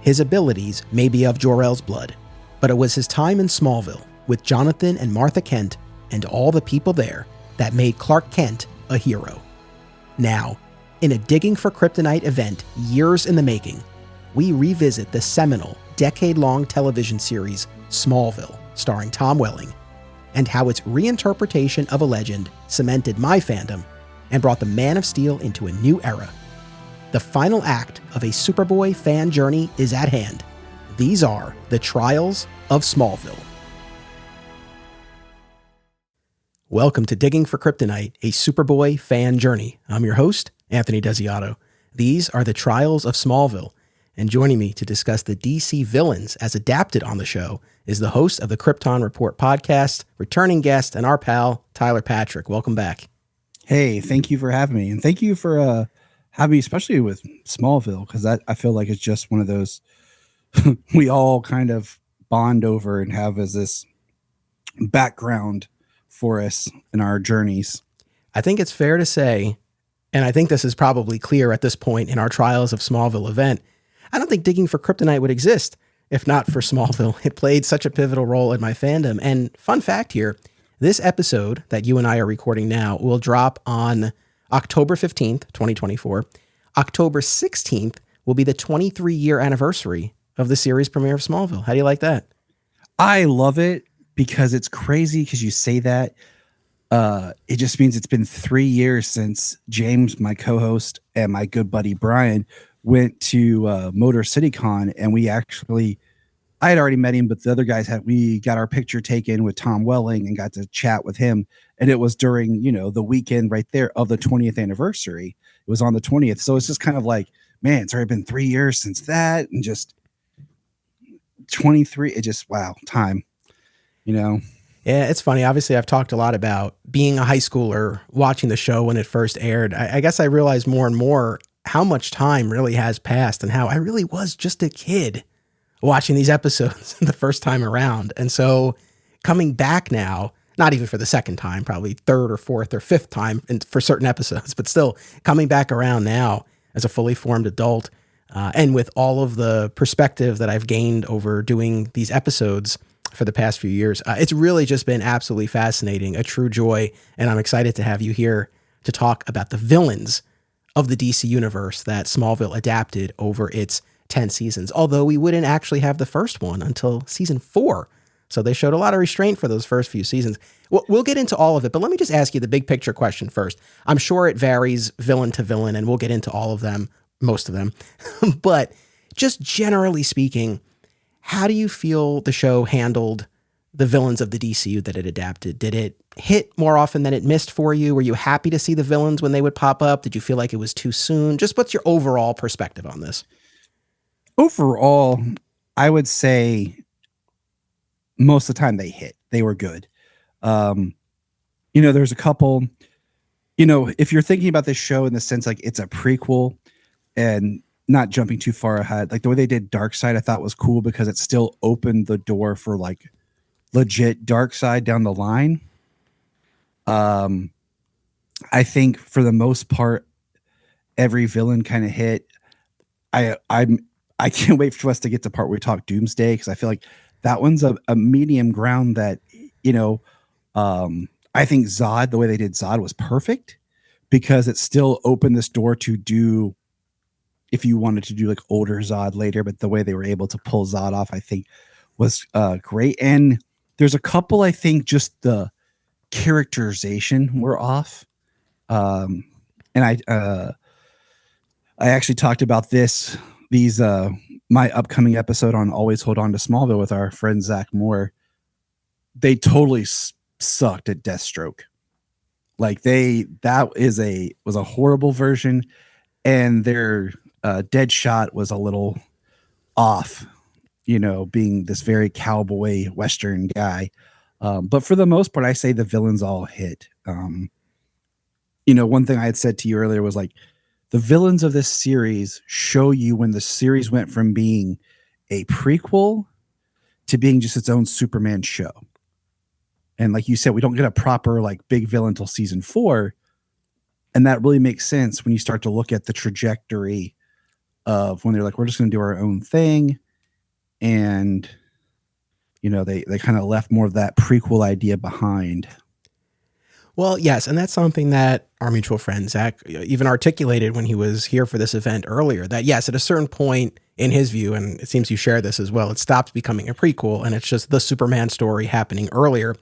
His abilities may be of Jor-El's blood, but it was his time in Smallville with Jonathan and Martha Kent and all the people there that made Clark Kent a hero. Now, in a Digging for Kryptonite event years in the making, we revisit the seminal, decade-long television series Smallville, starring Tom Welling, and how its reinterpretation of a legend cemented my fandom and brought the Man of Steel into a new era. The final act of a Superboy fan journey is at hand. These are the Trials of Smallville. Welcome to Digging for Kryptonite, a Superboy fan journey. I'm your host, Anthony Desiato. These are the Trials of Smallville, and joining me to discuss the DC villains as adapted on the show is the host of the Krypton Report podcast, returning guest, and our pal, Tyler Patrick. Welcome back. Hey, thank you for having me. And thank you for having me, especially with Smallville, because I feel like it's just one of those we all kind of bond over and have as this background for us in our journeys. I think it's fair to say, and I think this is probably clear at this point in our Trials of Smallville event, I don't think Digging for Kryptonite would exist if not for Smallville. It played such a pivotal role in my fandom. And fun fact here, this episode that you and I are recording now will drop on October 15th, 2024. October 16th will be the 23-year anniversary of the series premiere of Smallville. How do you like that? I love it because it's crazy because you say that. It just means it's been 3 years since James, my co-host, and my good buddy Brian went to Motor City Con, and I had already met him, but the other guys we got our picture taken with Tom Welling and got to chat with him. And it was during, the weekend right there of the 20th anniversary. It was on the 20th. So it's just kind of like, man, it's already been 3 years since that. And just 23, wow, time, Yeah, it's funny. Obviously, I've talked a lot about being a high schooler, watching the show when it first aired. I guess I realized more and more how much time really has passed and how I really was just a kid watching these episodes the first time around. And so coming back now, not even for the second time, probably third or fourth or fifth time for certain episodes, but still coming back around now as a fully formed adult, and with all of the perspective that I've gained over doing these episodes for the past few years, it's really just been absolutely fascinating, a true joy. And I'm excited to have you here to talk about the villains of the DC universe that Smallville adapted over its 10 seasons, although we wouldn't actually have the first one until season 4. So they showed a lot of restraint for those first few seasons. We'll get into all of it, but let me just ask you the big picture question first. I'm sure it varies villain to villain, and we'll get into all of them, most of them. But just generally speaking, how do you feel the show handled the villains of the DCU that it adapted? Did it hit more often than it missed for you? Were you happy to see the villains when they would pop up? Did you feel like it was too soon? Just what's your overall perspective on this? Overall, I would say most of the time they were good. There's a couple, if you're thinking about this show in the sense like it's a prequel and not jumping too far ahead, like the way they did Darkseid, I thought was cool because it still opened the door for like legit Darkseid down the line. I think for the most part, every villain kind of hit. I can't wait for us to get to the part where we talk Doomsday, because I feel like that one's a medium ground that, I think Zod, the way they did Zod was perfect because it still opened this door to do, if you wanted to do like older Zod later, but the way they were able to pull Zod off, I think was great. And there's a couple, I think just the characterization were off. And I actually talked about these my upcoming episode on Always Hold On to Smallville with our friend Zach Moore. They totally sucked at Deathstroke. Like was a horrible version, and their Deadshot was a little off, being this very cowboy Western guy. But for the most part, I say the villains all hit. One thing I had said to you earlier was like, the villains of this series show you when the series went from being a prequel to being just its own Superman show. And like you said, we don't get a proper like big villain until season 4. And that really makes sense when you start to look at the trajectory of when they're like, we're just going to do our own thing. And, they kind of left more of that prequel idea behind. Well, yes, and that's something that our mutual friend Zach even articulated when he was here for this event earlier, that yes, at a certain point in his view, and it seems you share this as well, it stops becoming a prequel and it's just the Superman story happening earlier.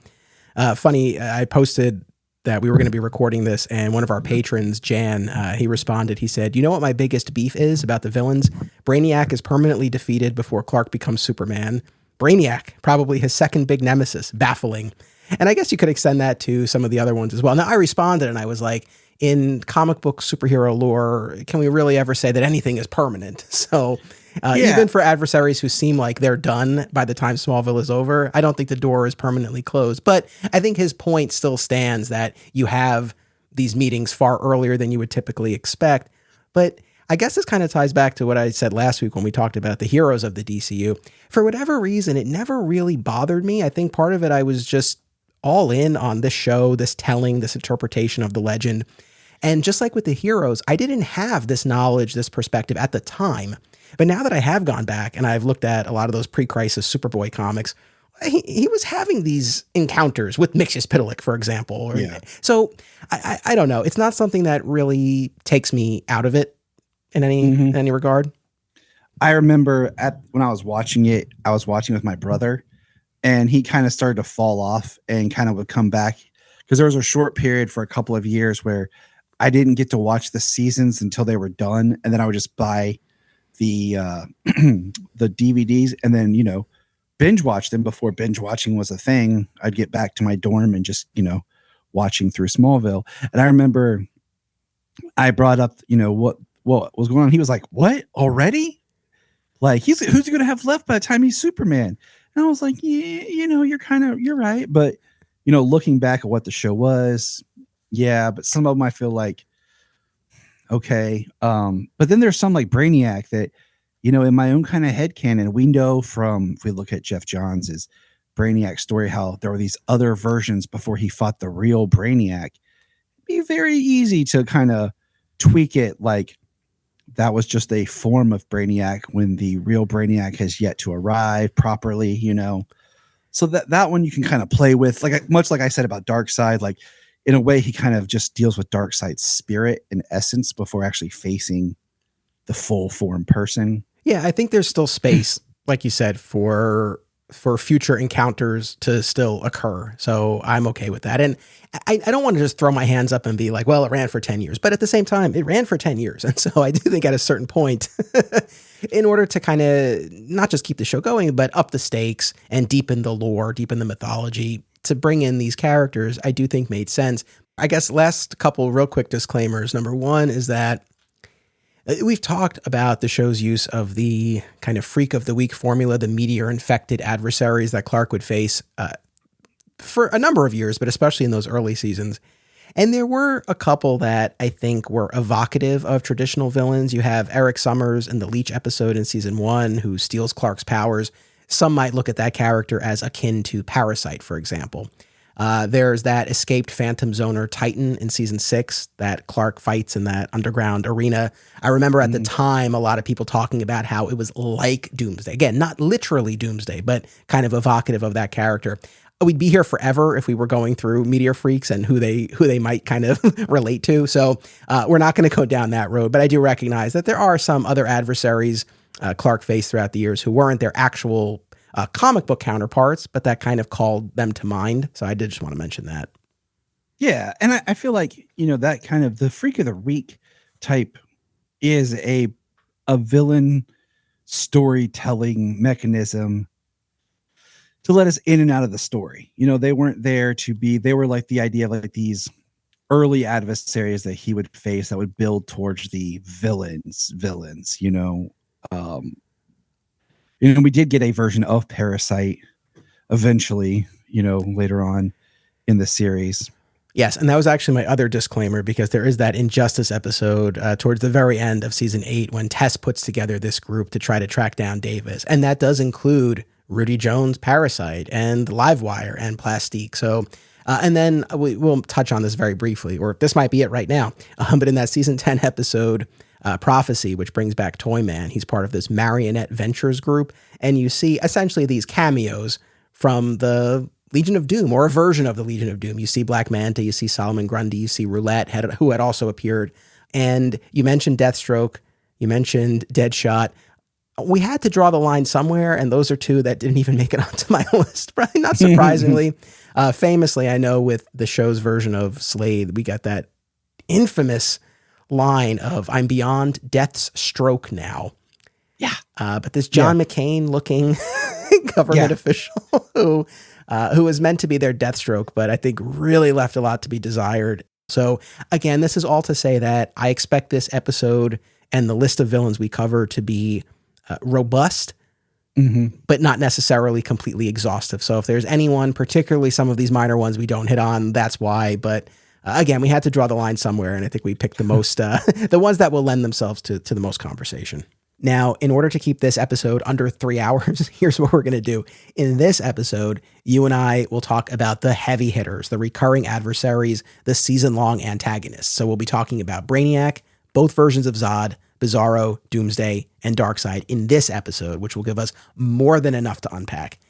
Funny, I posted that we were going to be recording this, and one of our patrons, Jan, he responded, he said, you know what my biggest beef is about the villains? Brainiac is permanently defeated before Clark becomes Superman. Brainiac, probably his second big nemesis, baffling. And I guess you could extend that to some of the other ones as well. Now, I responded and I was like, in comic book superhero lore, can we really ever say that anything is permanent? So even for adversaries who seem like they're done by the time Smallville is over, I don't think the door is permanently closed. But I think his point still stands that you have these meetings far earlier than you would typically expect. But I guess this kind of ties back to what I said last week when we talked about the heroes of the DCU. For whatever reason, it never really bothered me. I think part of it, I was just all in on this show, this telling, this interpretation of the legend. And just like with the heroes, I didn't have this knowledge, this perspective at the time. But now that I have gone back and I've looked at a lot of those pre-crisis Superboy comics, he was having these encounters with Mxyzptlk, for example. So I don't know. It's not something that really takes me out of it in any regard. I remember when I was watching it, I was watching with my brother, and he kind of started to fall off and kind of would come back, because there was a short period for a couple of years where I didn't get to watch the seasons until they were done. And then I would just buy the the DVDs and then, binge watch them before binge watching was a thing. I'd get back to my dorm and just, watching through Smallville. And I remember I brought up, what was going on. He was like, what, already? Like, who's he going to have left by the time he's Superman? And I was like, yeah, you're right. But, looking back at what the show was, yeah, but some of them I feel like, okay. But then there's some like Brainiac that, in my own kind of headcanon, we know from, if we look at Jeff Johns' Brainiac story, how there were these other versions before he fought the real Brainiac. It'd be very easy to kind of tweak it like that was just a form of Brainiac when the real Brainiac has yet to arrive properly, So that one you can kind of play with, like much like I said about Darkseid, like in a way he kind of just deals with Darkseid's spirit and essence before actually facing the full form person. Yeah, I think there's still space, like you said, for future encounters to still occur. So I'm okay with that. And I don't want to just throw my hands up and be like, well, it ran for 10 years. But at the same time, it ran for 10 years. And so I do think at a certain point, in order to kind of not just keep the show going, but up the stakes and deepen the lore, deepen the mythology, to bring in these characters, I do think made sense. I guess last couple real quick disclaimers. Number one is that we've talked about the show's use of the kind of freak of the week formula, the meteor-infected adversaries that Clark would face for a number of years, but especially in those early seasons. And there were a couple that I think were evocative of traditional villains. You have Eric Summers in the Leech episode in season 1 who steals Clark's powers. Some might look at that character as akin to Parasite, for example. There's that escaped Phantom Zoner Titan in season 6 that Clark fights in that underground arena. I remember at the time, a lot of people talking about how it was like Doomsday. Again, not literally Doomsday, but kind of evocative of that character. We'd be here forever if we were going through Meteor Freaks and who they might kind of relate to. So we're not going to go down that road, but I do recognize that there are some other adversaries Clark faced throughout the years who weren't their actual comic book counterparts, but that kind of called them to mind. So I did just want to mention that. Yeah. And I feel like, that kind of the freak of the week type is a villain storytelling mechanism to let us in and out of the story. They weren't there they were like the idea of like these early adversaries that he would face that would build towards the villains. We did get a version of Parasite eventually, later on in the series. Yes, and that was actually my other disclaimer, because there is that Injustice episode towards the very end of season 8 when Tess puts together this group to try to track down Davis. And that does include Rudy Jones' Parasite and Livewire and Plastique. So, and then we'll touch on this very briefly, or this might be it right now. But in that season 10 episode, Prophecy, which brings back Toyman. He's part of this Marionette Ventures group. And you see essentially these cameos from the Legion of Doom, or a version of the Legion of Doom. You see Black Manta, you see Solomon Grundy, you see Roulette, who had also appeared. And you mentioned Deathstroke, you mentioned Deadshot. We had to draw the line somewhere, and those are two that didn't even make it onto my list. Probably not surprisingly. Famously, I know with the show's version of Slade, we got that infamous line of "I'm beyond death's stroke now." Yeah. But this John McCain looking government official who was meant to be their Deathstroke, but I think really left a lot to be desired. So again, this is all to say that I expect this episode and the list of villains we cover to be robust, but not necessarily completely exhaustive. So if there's anyone, particularly some of these minor ones we don't hit on, that's why. But again, we had to draw the line somewhere, and I think we picked the most, the ones that will lend themselves to the most conversation. Now, in order to keep this episode under 3 hours, here's what we're going to do. In this episode, you and I will talk about the heavy hitters, the recurring adversaries, the season-long antagonists. So we'll be talking about Brainiac, both versions of Zod, Bizarro, Doomsday, and Darkseid in this episode, which will give us more than enough to unpack.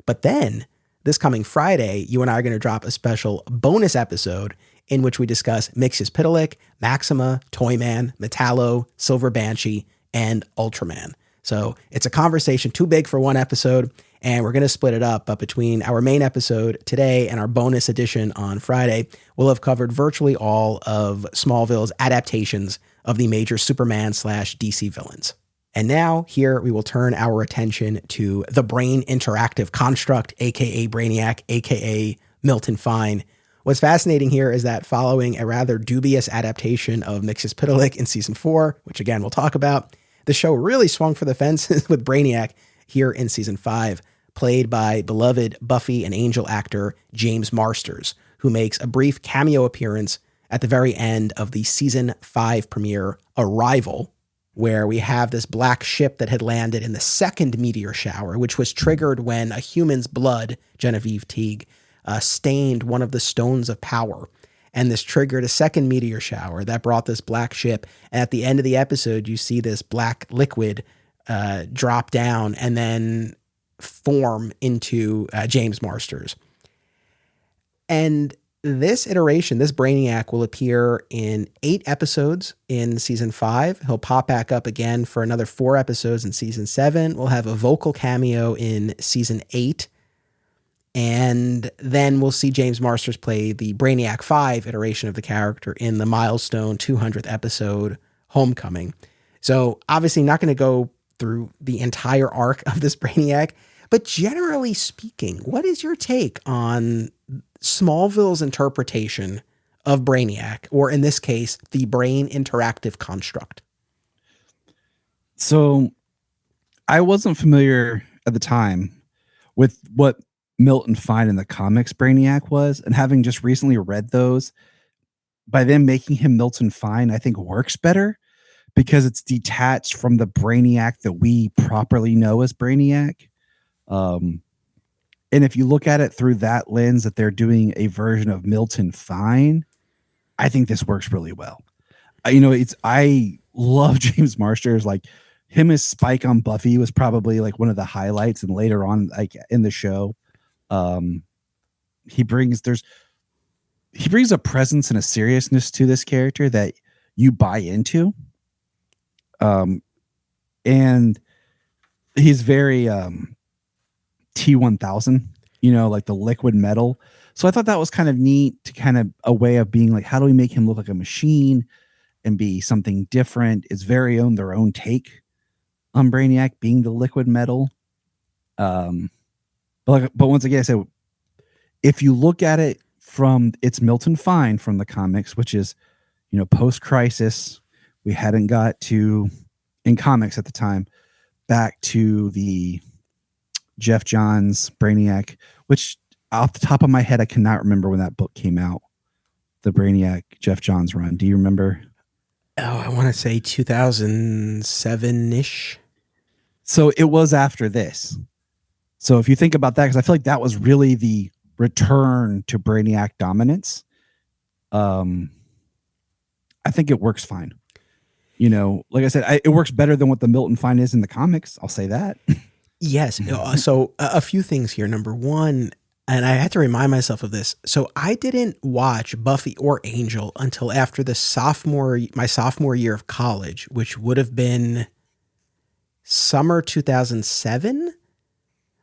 But then, this coming Friday, you and I are going to drop a special bonus episode in which we discuss Mxyzptlk, Maxima, Toyman, Metallo, Silver Banshee, and Ultraman. So it's a conversation too big for one episode, and we're going to split it up. But between our main episode today and our bonus edition on Friday, we'll have covered virtually all of Smallville's adaptations of the major Superman/DC villains. And now here we will turn our attention to the Brain Interactive Construct, aka Brainiac, aka Milton Fine. What's fascinating here is that following a rather dubious adaptation of Mxyzptlk in season 4, which again we'll talk about, the show really swung for the fences with Brainiac here in season 5, played by beloved Buffy and Angel actor James Marsters, who makes a brief cameo appearance at the very end of the season 5 premiere, Arrival, where we have this black ship that had landed in the second meteor shower, which was triggered when a human's blood, Genevieve Teague, stained one of the stones of power. And this triggered a second meteor shower that brought this black ship. And at the end of the episode, you see this black liquid drop down and then form into James Marsters. And this iteration, this Brainiac, will appear in 8 episodes in season 5. He'll pop back up again for another 4 episodes in season 7. We'll have a vocal cameo in season 8. And then we'll see James Marsters play the Brainiac 5 iteration of the character in the milestone 200th episode, Homecoming. So obviously not going to go through the entire arc of this Brainiac, but generally speaking, what is your take on Smallville's interpretation of Brainiac, or in this case, the Brain Interactive Construct? So I wasn't familiar at the time with what Milton Fine in the comics Brainiac was, and having just recently read those, by them making him Milton Fine, I think works better because it's detached from the Brainiac that we properly know as Brainiac. And if you look at it through that lens, that they're doing a version of Milton Fine, I think this works really well. I love James Marsters. Like him as Spike on Buffy was probably like one of the highlights, and later on, like in the show, he brings a presence and a seriousness to this character that you buy into. And he's very T-1000, like the liquid metal. So I thought that was kind of neat, to kind of a way of being like, how do we make him look like a machine and be something different? It's their own take on Brainiac being the liquid metal. But once again, I said, if you look at it from it's Milton Fine from the comics, which is, post-crisis, we hadn't got to, in comics at the time, back to the Jeff Johns Brainiac, which off the top of my head, I cannot remember when that book came out, the Brainiac Jeff Johns run. Do you remember? Oh, I want to say 2007-ish. So it was after this. So if you think about that, because I feel like that was really the return to Brainiac dominance, I think it works fine. You know, like I said, it works better than what the Milton Fine is in the comics. I'll say that. Yes. So a few things here. Number one, and I had to remind myself of this. So I didn't watch Buffy or Angel until after my sophomore year of college, which would have been summer 2007.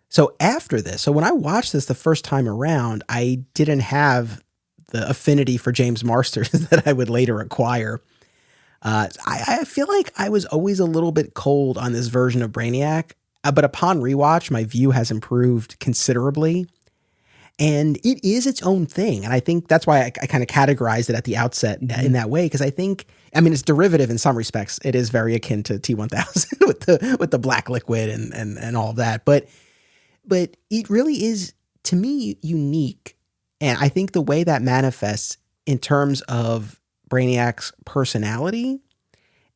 So after this, so when I watched this the first time around, I didn't have the affinity for James Marsters that I would later acquire. I feel like I was always a little bit cold on this version of Brainiac, but upon rewatch, my view has improved considerably. And it is its own thing. And I think that's why I kind of categorized it at the outset in that way. Because I think, I mean, it's derivative in some respects. It is very akin to T-1000 with the black liquid and all of that. But it really is, to me, unique. And I think the way that manifests in terms of Brainiac's personality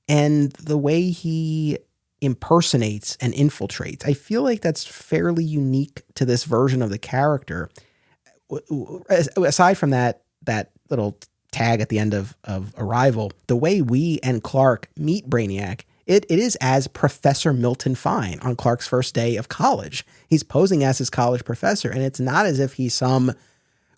and the way he impersonates and infiltrates, I feel like that's fairly unique to this version of the character. Aside from that little tag at the end of Arrival, the way we and Clark meet Brainiac, it is as Professor Milton Fine on Clark's first day of college. He's posing as his college professor, and it's not as if he's some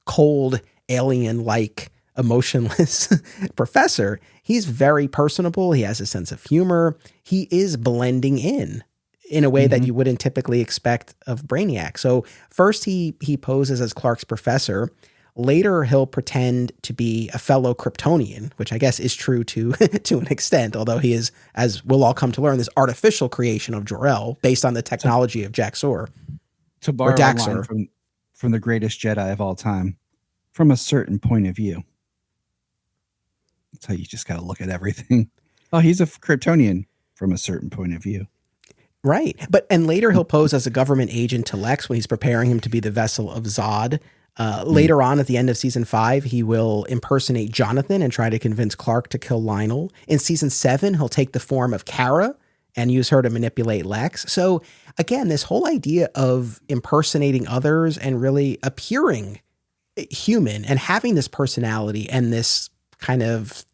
cold, alien-like, emotionless professor. He's very personable. He has a sense of humor. He is blending in a way that you wouldn't typically expect of Brainiac. So first he poses as Clark's professor. Later he'll pretend to be a fellow Kryptonian, which I guess is true to an extent, although he is, as we'll all come to learn, this artificial creation of Jor-El based on the technology of Jax-Ur. To borrow a line from the greatest Jedi of all time, from a certain point of view. That's how you just got to look at everything. Oh, he's a Kryptonian from a certain point of view. Right. And later he'll pose as a government agent to Lex when he's preparing him to be the vessel of Zod. Later on at the end of season 5, he will impersonate Jonathan and try to convince Clark to kill Lionel. In season 7, he'll take the form of Kara and use her to manipulate Lex. So again, this whole idea of impersonating others and really appearing human and having this personality and this kind of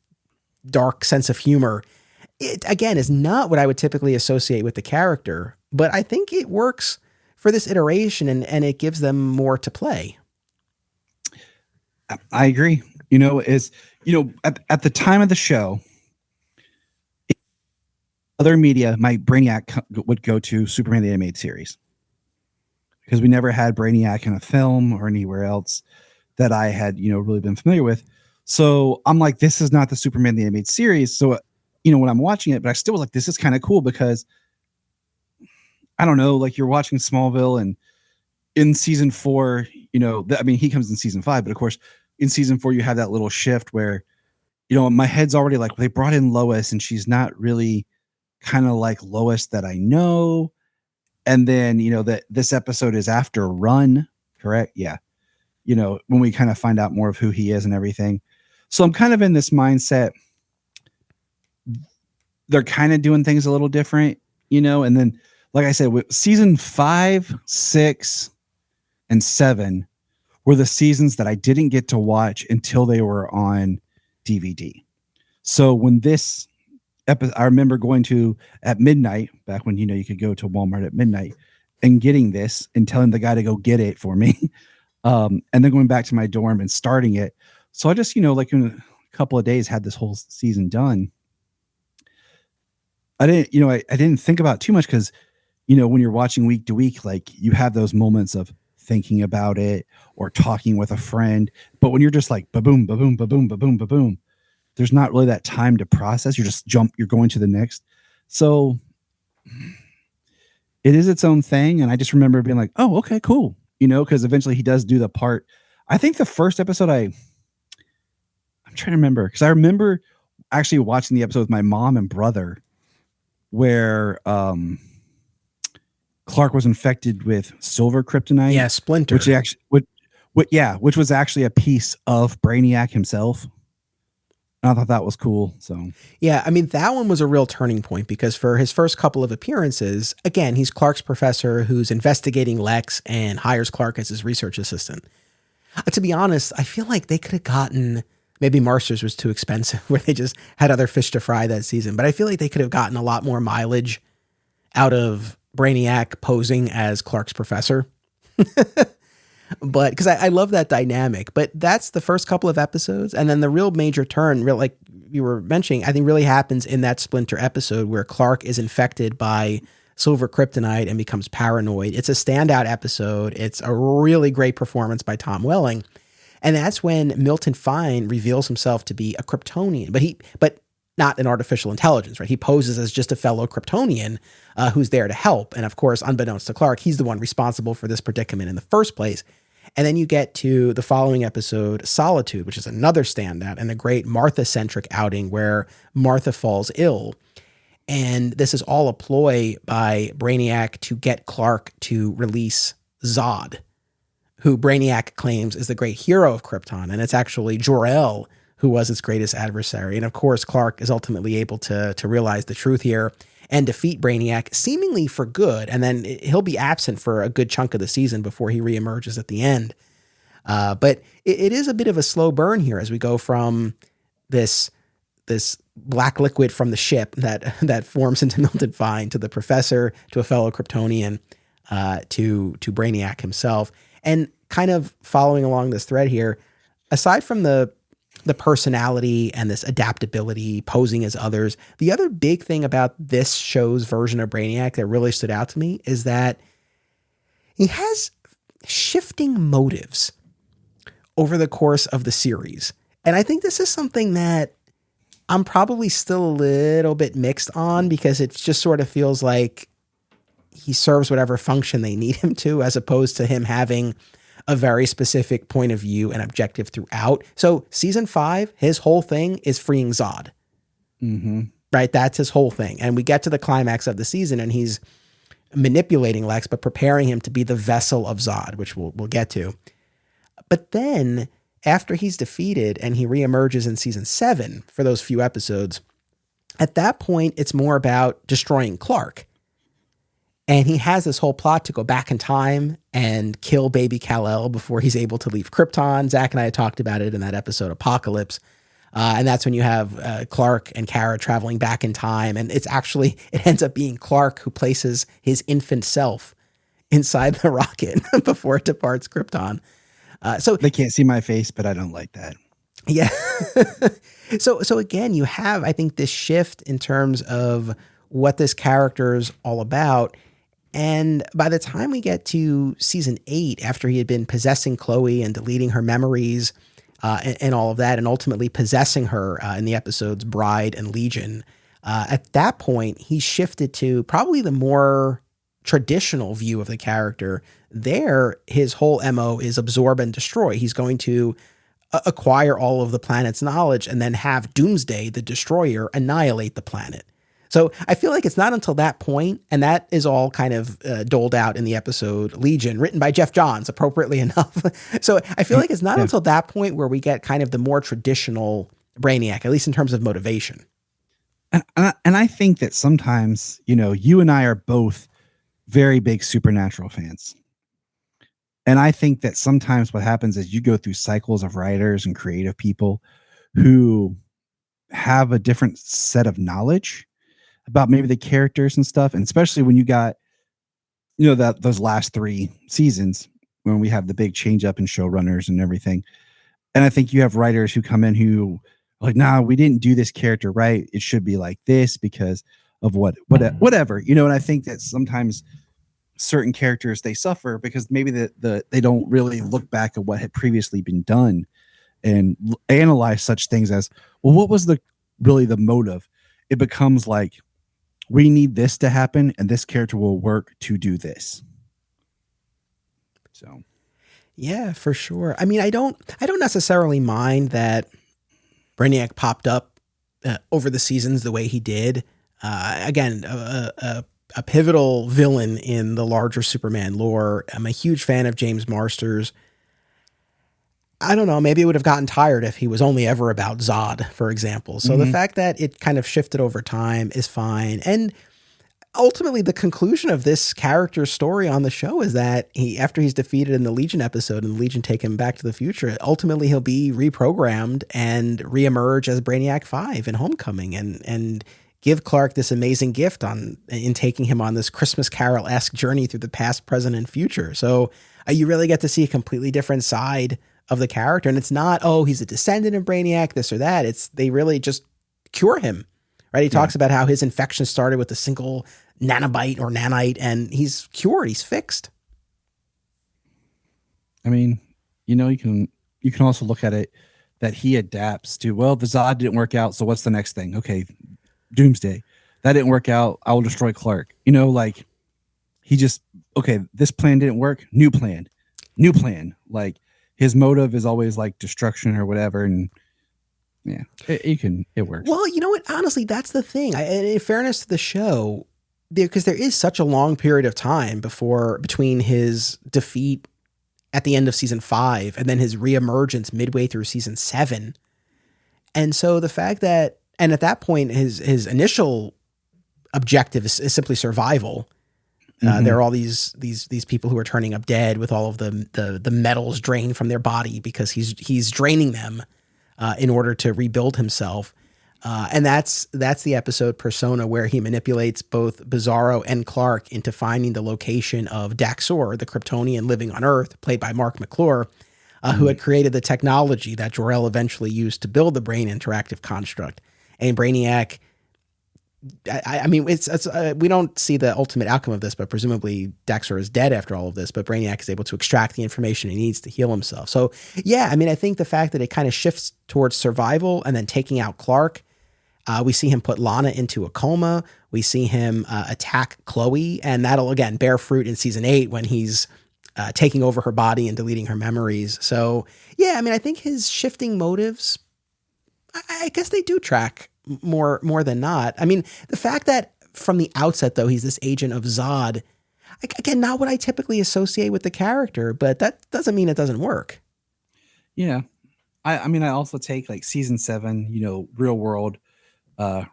dark sense of humor, it again is not what I would typically associate with the character, but I think it works for this iteration and it gives them more to play. I agree. At the time of the show, other media, my Brainiac would go to Superman the Animated Series because we never had Brainiac in a film or anywhere else that I had, really been familiar with. So I'm like, this is not the Superman the Animated Series. So, when I'm watching it, but I still was like, this is kind of cool because I don't know, like you're watching Smallville and in season 4, he comes in season 5, but of course in season 4, you have that little shift where, my head's already like, they brought in Lois and she's not really kind of like Lois that I know. And then, that this episode is after Run, correct? Yeah. When we kind of find out more of who he is and everything. So I'm kind of in this mindset. They're kind of doing things a little different, and then, like I said, with season 5, 6, and 7 were the seasons that I didn't get to watch until they were on DVD. So when this episode, I remember going to at midnight, back when, you could go to Walmart at midnight and getting this and telling the guy to go get it for me. And then going back to my dorm and starting it. So I just, like in a couple of days had this whole season done. I didn't, I didn't think about it too much because, when you're watching week to week, like you have those moments of thinking about it or talking with a friend. But when you're just like, ba-boom, ba-boom, ba-boom, ba-boom, ba-boom, there's not really that time to process. You're going to the next. So it is its own thing. And I just remember being like, oh, okay, cool. Because eventually he does do the part. I think the first episode I'm trying to remember because I remember actually watching the episode with my mom and brother where Clark was infected with silver kryptonite. Yeah, Splinter. Which was actually a piece of Brainiac himself. I thought that was cool. So yeah, I mean, that one was a real turning point because for his first couple of appearances, again, he's Clark's professor who's investigating Lex and hires Clark as his research assistant. To be honest, I feel like they could have gotten Maybe Marsters was too expensive where they just had other fish to fry that season. But I feel like they could have gotten a lot more mileage out of Brainiac posing as Clark's professor. But because I love that dynamic, but that's the first couple of episodes. And then the real major turn, real like you were mentioning, I think really happens in that Splinter episode where Clark is infected by silver kryptonite and becomes paranoid. It's a standout episode. It's a really great performance by Tom Welling. And that's when Milton Fine reveals himself to be a Kryptonian, but not an artificial intelligence, right? He poses as just a fellow Kryptonian who's there to help. And of course, unbeknownst to Clark, he's the one responsible for this predicament in the first place. And then you get to the following episode, Solitude, which is another standout and a great Martha-centric outing where Martha falls ill. And this is all a ploy by Brainiac to get Clark to release Zod, who Brainiac claims is the great hero of Krypton. And it's actually Jor-El who was its greatest adversary. And of course, Clark is ultimately able to realize the truth here and defeat Brainiac seemingly for good. And then he'll be absent for a good chunk of the season before he reemerges at the end. But it is a bit of a slow burn here as we go from this black liquid from the ship that forms into Milton Fine to the professor, to a fellow Kryptonian, to Brainiac himself. And kind of following along this thread here, aside from the personality and this adaptability, posing as others, the other big thing about this show's version of Brainiac that really stood out to me is that he has shifting motives over the course of the series. And I think this is something that I'm probably still a little bit mixed on, because it just sort of feels like he serves whatever function they need him to, as opposed to him having a very specific point of view and objective throughout. So season 5, his whole thing is freeing Zod. Mm-hmm. Right? That's his whole thing. And we get to the climax of the season and he's manipulating Lex, but preparing him to be the vessel of Zod, which we'll get to. But then after he's defeated and he reemerges in season 7 for those few episodes, at that point, it's more about destroying Clark. And he has this whole plot to go back in time and kill baby Kal-El before he's able to leave Krypton. Zach and I had talked about it in that episode, Apocalypse. And that's when you have Clark and Kara traveling back in time. And it ends up being Clark who places his infant self inside the rocket before it departs Krypton. So they can't see my face, but I don't like that. Yeah. So again, you have, I think, this shift in terms of what this character's all about. And by the time we get to season 8, after he had been possessing Chloe and deleting her memories and all of that, and ultimately possessing her in the episodes Bride and Legion, at that point, he shifted to probably the more traditional view of the character. There, his whole MO is absorb and destroy. He's going to acquire all of the planet's knowledge and then have Doomsday, the destroyer, annihilate the planet. So I feel like it's not until that point, and that is all kind of doled out in the episode Legion, written by Jeff Johns, appropriately enough. So I feel like it's not until that point where we get kind of the more traditional Brainiac, at least in terms of motivation. And I think that sometimes, you and I are both very big Supernatural fans. And I think that sometimes what happens is you go through cycles of writers and creative people who have a different set of knowledge about maybe the characters and stuff. And especially when you got, those last 3 seasons when we have the big change up in showrunners and everything. And I think you have writers who come in who are like, nah, we didn't do this character right. It should be like this because of whatever, and I think that sometimes certain characters, they suffer because maybe they don't really look back at what had previously been done and analyze such things as, well, what was the motive? It becomes like, we need this to happen and this character will work to do this. So, yeah, for sure. I mean, I don't necessarily mind that Brainiac popped up over the seasons the way he did. Again, a pivotal villain in the larger Superman lore. I'm a huge fan of James Marsters. I don't know, maybe it would have gotten tired if he was only ever about Zod, for example. So the fact that it kind of shifted over time is fine. And ultimately, the conclusion of this character's story on the show is that after he's defeated in the Legion episode and the Legion take him back to the future, ultimately he'll be reprogrammed and reemerge as Brainiac 5 in Homecoming and give Clark this amazing gift in taking him on this Christmas Carol-esque journey through the past, present, and future. So you really get to see a completely different side of the character. And it's not, oh, he's a descendant of Brainiac, this or that. They really just cure him, right? He talks about how his infection started with a single nanobite or nanite, and he's cured. He's fixed. I mean, you can also look at it that he adapts to, well, the Zod didn't work out, so what's the next thing? Okay, Doomsday. That didn't work out. I will destroy Clark. Like he just, okay, this plan didn't work. New plan. Like his motive is always like destruction or whatever. And yeah, it works. Well, you know what? Honestly, that's the thing. In fairness to the show, because there is such a long period of time between his defeat at the end of season 5 and then his reemergence midway through season 7. And so the fact that, and at that point, his initial objective is simply survival. There are all these people who are turning up dead with all of the metals drained from their body because he's draining them in order to rebuild himself. And that's the episode Persona, where he manipulates both Bizarro and Clark into finding the location of Daxor, the Kryptonian living on Earth, played by Mark McClure, who had created the technology that Jor-El eventually used to build the Brain interactive construct. And Brainiac, I mean, it's we don't see the ultimate outcome of this, but presumably Daxor is dead after all of this, but Brainiac is able to extract the information he needs to heal himself. So yeah, I mean, I think the fact that it kind of shifts towards survival and then taking out Clark, we see him put Lana into a coma. We see him attack Chloe, and that'll again bear fruit in season 8 when he's taking over her body and deleting her memories. So yeah, I mean, I think his shifting motives, I guess they do track more than not. I mean, the fact that from the outset, though, he's this agent of Zod, again, not what I typically associate with the character, but that doesn't mean it doesn't work. Yeah. I mean, I also take like season 7, real world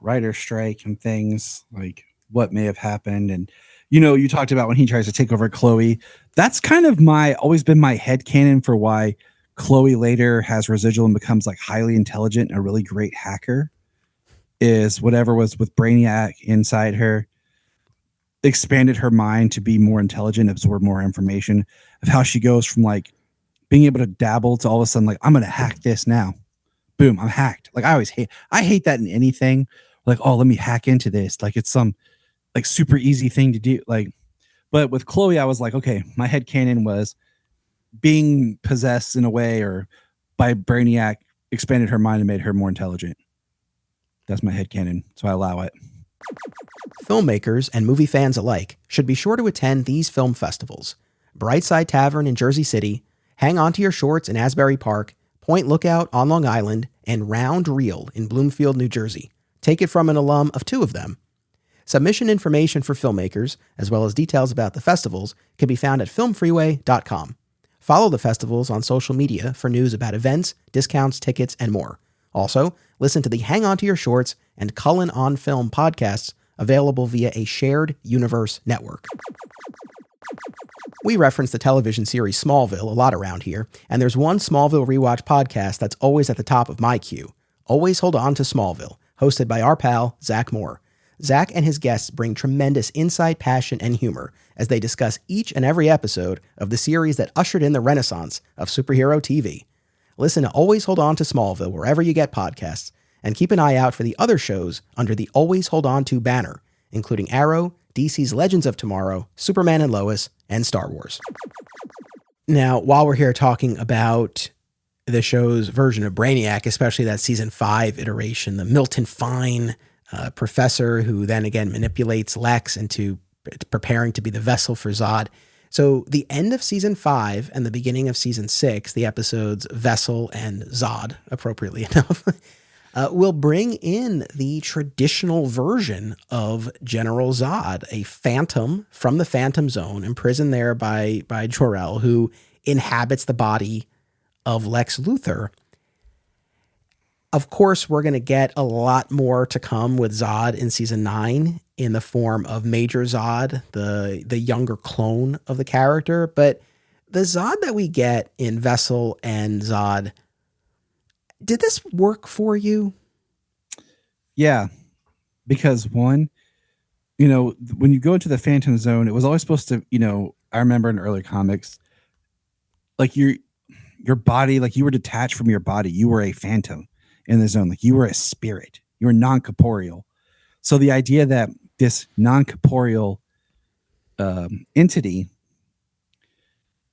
writer strike and things like what may have happened. And, you talked about when he tries to take over Chloe. That's kind of always been my headcanon for why Chloe later has residual and becomes like highly intelligent and a really great hacker, is whatever was with Brainiac inside her expanded her mind to be more intelligent, absorb more information, of how she goes from like being able to dabble to all of a sudden like, I'm going to hack this now. Boom, I'm hacked. Like I hate that in anything. Like, oh, let me hack into this. Like it's some like super easy thing to do. Like, but with Chloe, I was like, okay, my headcanon was being possessed in a way or by Brainiac expanded her mind and made her more intelligent. That's my headcanon, so I allow it. Filmmakers and movie fans alike should be sure to attend these film festivals: Brightside Tavern in Jersey City, Hang On to Your Shorts in Asbury Park, Point Lookout on Long Island, and Round Reel in Bloomfield, New Jersey. Take it from an alum of 2 of them. Submission information for filmmakers, as well as details about the festivals, can be found at filmfreeway.com. Follow the festivals on social media for news about events, discounts, tickets, and more. Also, listen to the Hang On to Your Shorts and Cullen on Film podcasts, available via a shared universe network. We reference the television series Smallville a lot around here, and there's one Smallville rewatch podcast that's always at the top of my queue. Always Hold On to Smallville, hosted by our pal, Zach Moore. Zach and his guests bring tremendous insight, passion, and humor as they discuss each and every episode of the series that ushered in the renaissance of superhero TV. Listen to Always Hold On to Smallville wherever you get podcasts, and keep an eye out for the other shows under the Always Hold On to banner, including Arrow, DC's Legends of Tomorrow, Superman and Lois, and Star Wars. Now, while we're here talking about the show's version of Brainiac, especially that season 5 iteration, the Milton Fine professor who then again manipulates Lex into preparing to be the vessel for Zod. So the end of season 5 and the beginning of season 6, the episodes Vessel and Zod, appropriately enough, will bring in the traditional version of General Zod, a phantom from the Phantom Zone, imprisoned there by Jor-El, who inhabits the body of Lex Luthor. Of course, we're going to get a lot more to come with Zod in season 9 in the form of Major Zod, the younger clone of the character. But the Zod that we get in Vessel and Zod, did this work for you? Yeah, because one, when you go into the Phantom Zone, it was always supposed to, I remember in early comics, like your body, like you were detached from your body. You were a phantom in the zone. Like you were a spirit. You were non-corporeal. So the idea that this non-corporeal entity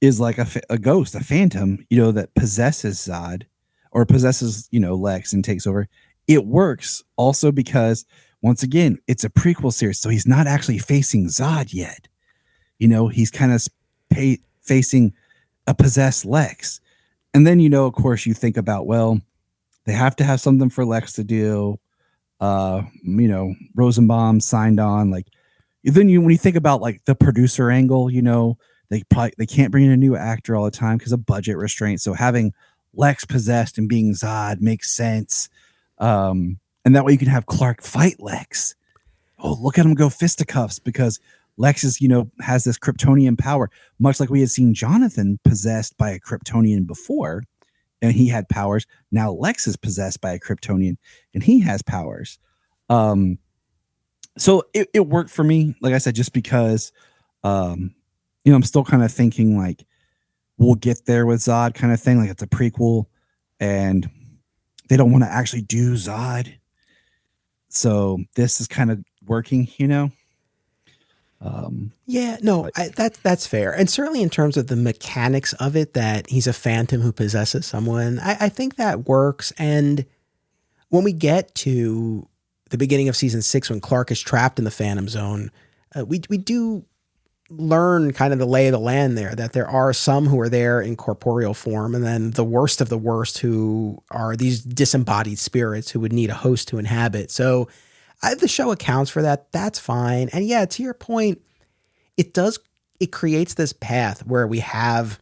is like a ghost, a phantom, that possesses Zod or possesses, Lex and takes over. It works also because once again, it's a prequel series. So he's not actually facing Zod yet. He's kind of facing a possessed Lex. And then, of course, you think about, well, they have to have something for Lex to do. Rosenbaum signed on. Like, then when you think about like the producer angle, they can't bring in a new actor all the time because of budget restraints. So having Lex possessed and being Zod makes sense. And that way you can have Clark fight Lex. Oh, look at him go fisticuffs because Lex is, has this Kryptonian power, much like we had seen Jonathan possessed by a Kryptonian before, and he had powers. Now Lex is possessed by a Kryptonian, and he has powers. So it worked for me, like I said, just because, I'm still kind of thinking like we'll get there with Zod kind of thing, like it's a prequel, and they don't want to actually do Zod. So this is kind of working, Yeah, no, that's fair. And certainly in terms of the mechanics of it, that he's a phantom who possesses someone, I think that works. And when we get to the beginning of season 6, when Clark is trapped in the Phantom Zone, we do learn kind of the lay of the land there, that there are some who are there in corporeal form, and then the worst of the worst who are these disembodied spirits who would need a host to inhabit. So the show accounts for that. That's fine. And yeah, to your point, it creates this path where we have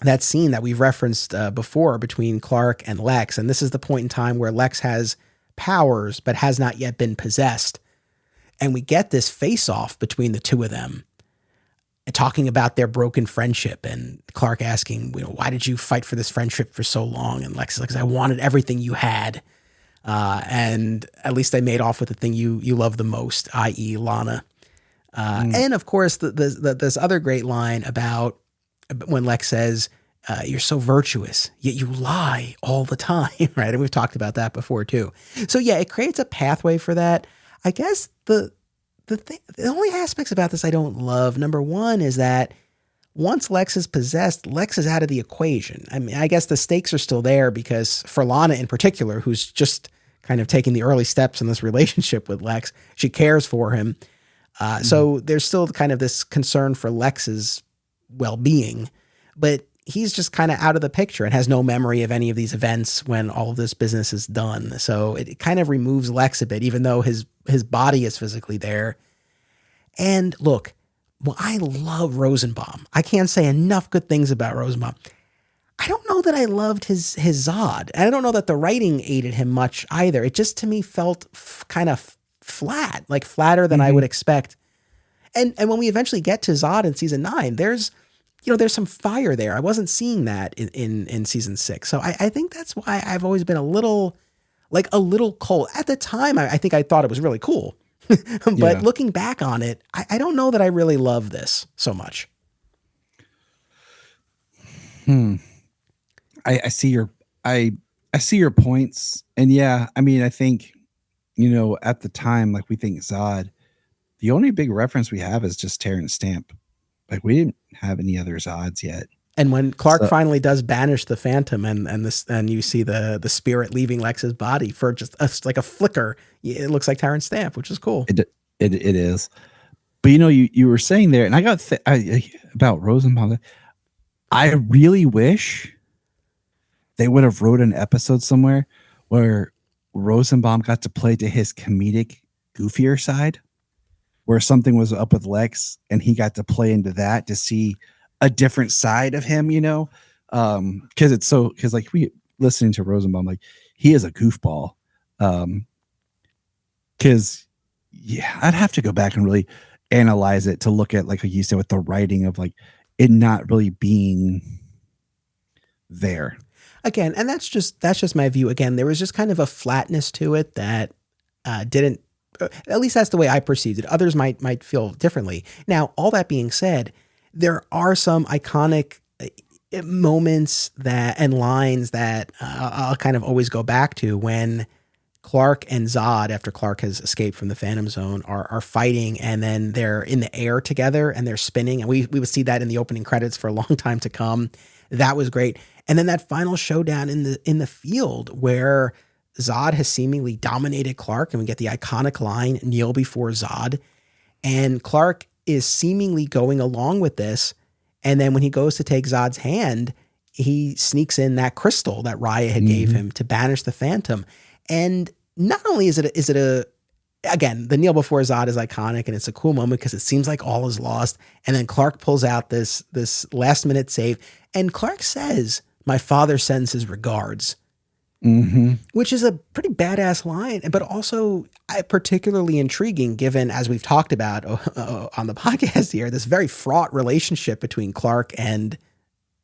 that scene that we've referenced before between Clark and Lex. And this is the point in time where Lex has powers, but has not yet been possessed. And we get this face off between the two of them, talking about their broken friendship, and Clark asking, why did you fight for this friendship for so long? And Lex is like, 'cause I wanted everything you had. And at least I made off with the thing you love the most, i.e. Lana. And of course, this other great line about when Lex says, you're so virtuous, yet you lie all the time, right? And we've talked about that before too. So yeah, it creates a pathway for that. I guess the only aspects about this I don't love, number one, is that once Lex is possessed, Lex is out of the equation. I mean, I guess the stakes are still there because for Lana in particular, who's just kind of taking the early steps in this relationship with Lex, she cares for him. So there's still kind of this concern for Lex's well-being, but he's just kind of out of the picture and has no memory of any of these events when all of this business is done. So it kind of removes Lex a bit, even though his body is physically there. And look, well, I love Rosenbaum. I can't say enough good things about Rosenbaum. I don't know that I loved his Zod. And I don't know that the writing aided him much either. It just to me felt kind of flat, like flatter than I would expect. And when we eventually get to Zod in season 9, there's some fire there. I wasn't seeing that in season 6. So I think that's why I've always been a little cold. At the time, I think I thought it was really cool. But looking back on it, I don't know that I really love this so much. I see your points. And yeah, I mean, I think, at the time, like we think Zod, the only big reference we have is just Terrence Stamp. Like we didn't have any other Zods yet. And when Clark finally does banish the Phantom and you see the spirit leaving Lex's body for just like a flicker, it looks like Terrence Stamp, which is cool. It is. But you were saying there, and I got about Rosenbaum. I really wish they would have wrote an episode somewhere where Rosenbaum got to play to his comedic, goofier side, where something was up with Lex and he got to play into that to see a different side of him, because like we listening to Rosenbaum, like he is a goofball. Because yeah, I'd have to go back and really analyze it to look at, like you said, with the writing of like it not really being there. Again, and that's just my view. Again, there was just kind of a flatness to it that didn't. At least that's the way I perceived it. Others might feel differently. Now, all that being said, there are some iconic moments that and lines that I'll kind of always go back to when Clark and Zod, after Clark has escaped from the Phantom Zone, are fighting, and then they're in the air together and they're spinning, and we would see that in the opening credits for a long time to come. That was great. And then that final showdown in the field where Zod has seemingly dominated Clark, and we get the iconic line, "Kneel before Zod." And Clark is seemingly going along with this. And then when he goes to take Zod's hand, he sneaks in that crystal that Raya had gave him to banish the Phantom. And not only is it again, the kneel before Zod is iconic, and it's a cool moment because it seems like all is lost. And then Clark pulls out this last minute save, and Clark says, "My father sends his regards." Which is a pretty badass line, but also particularly intriguing given, as we've talked about on the podcast here, this very fraught relationship between Clark and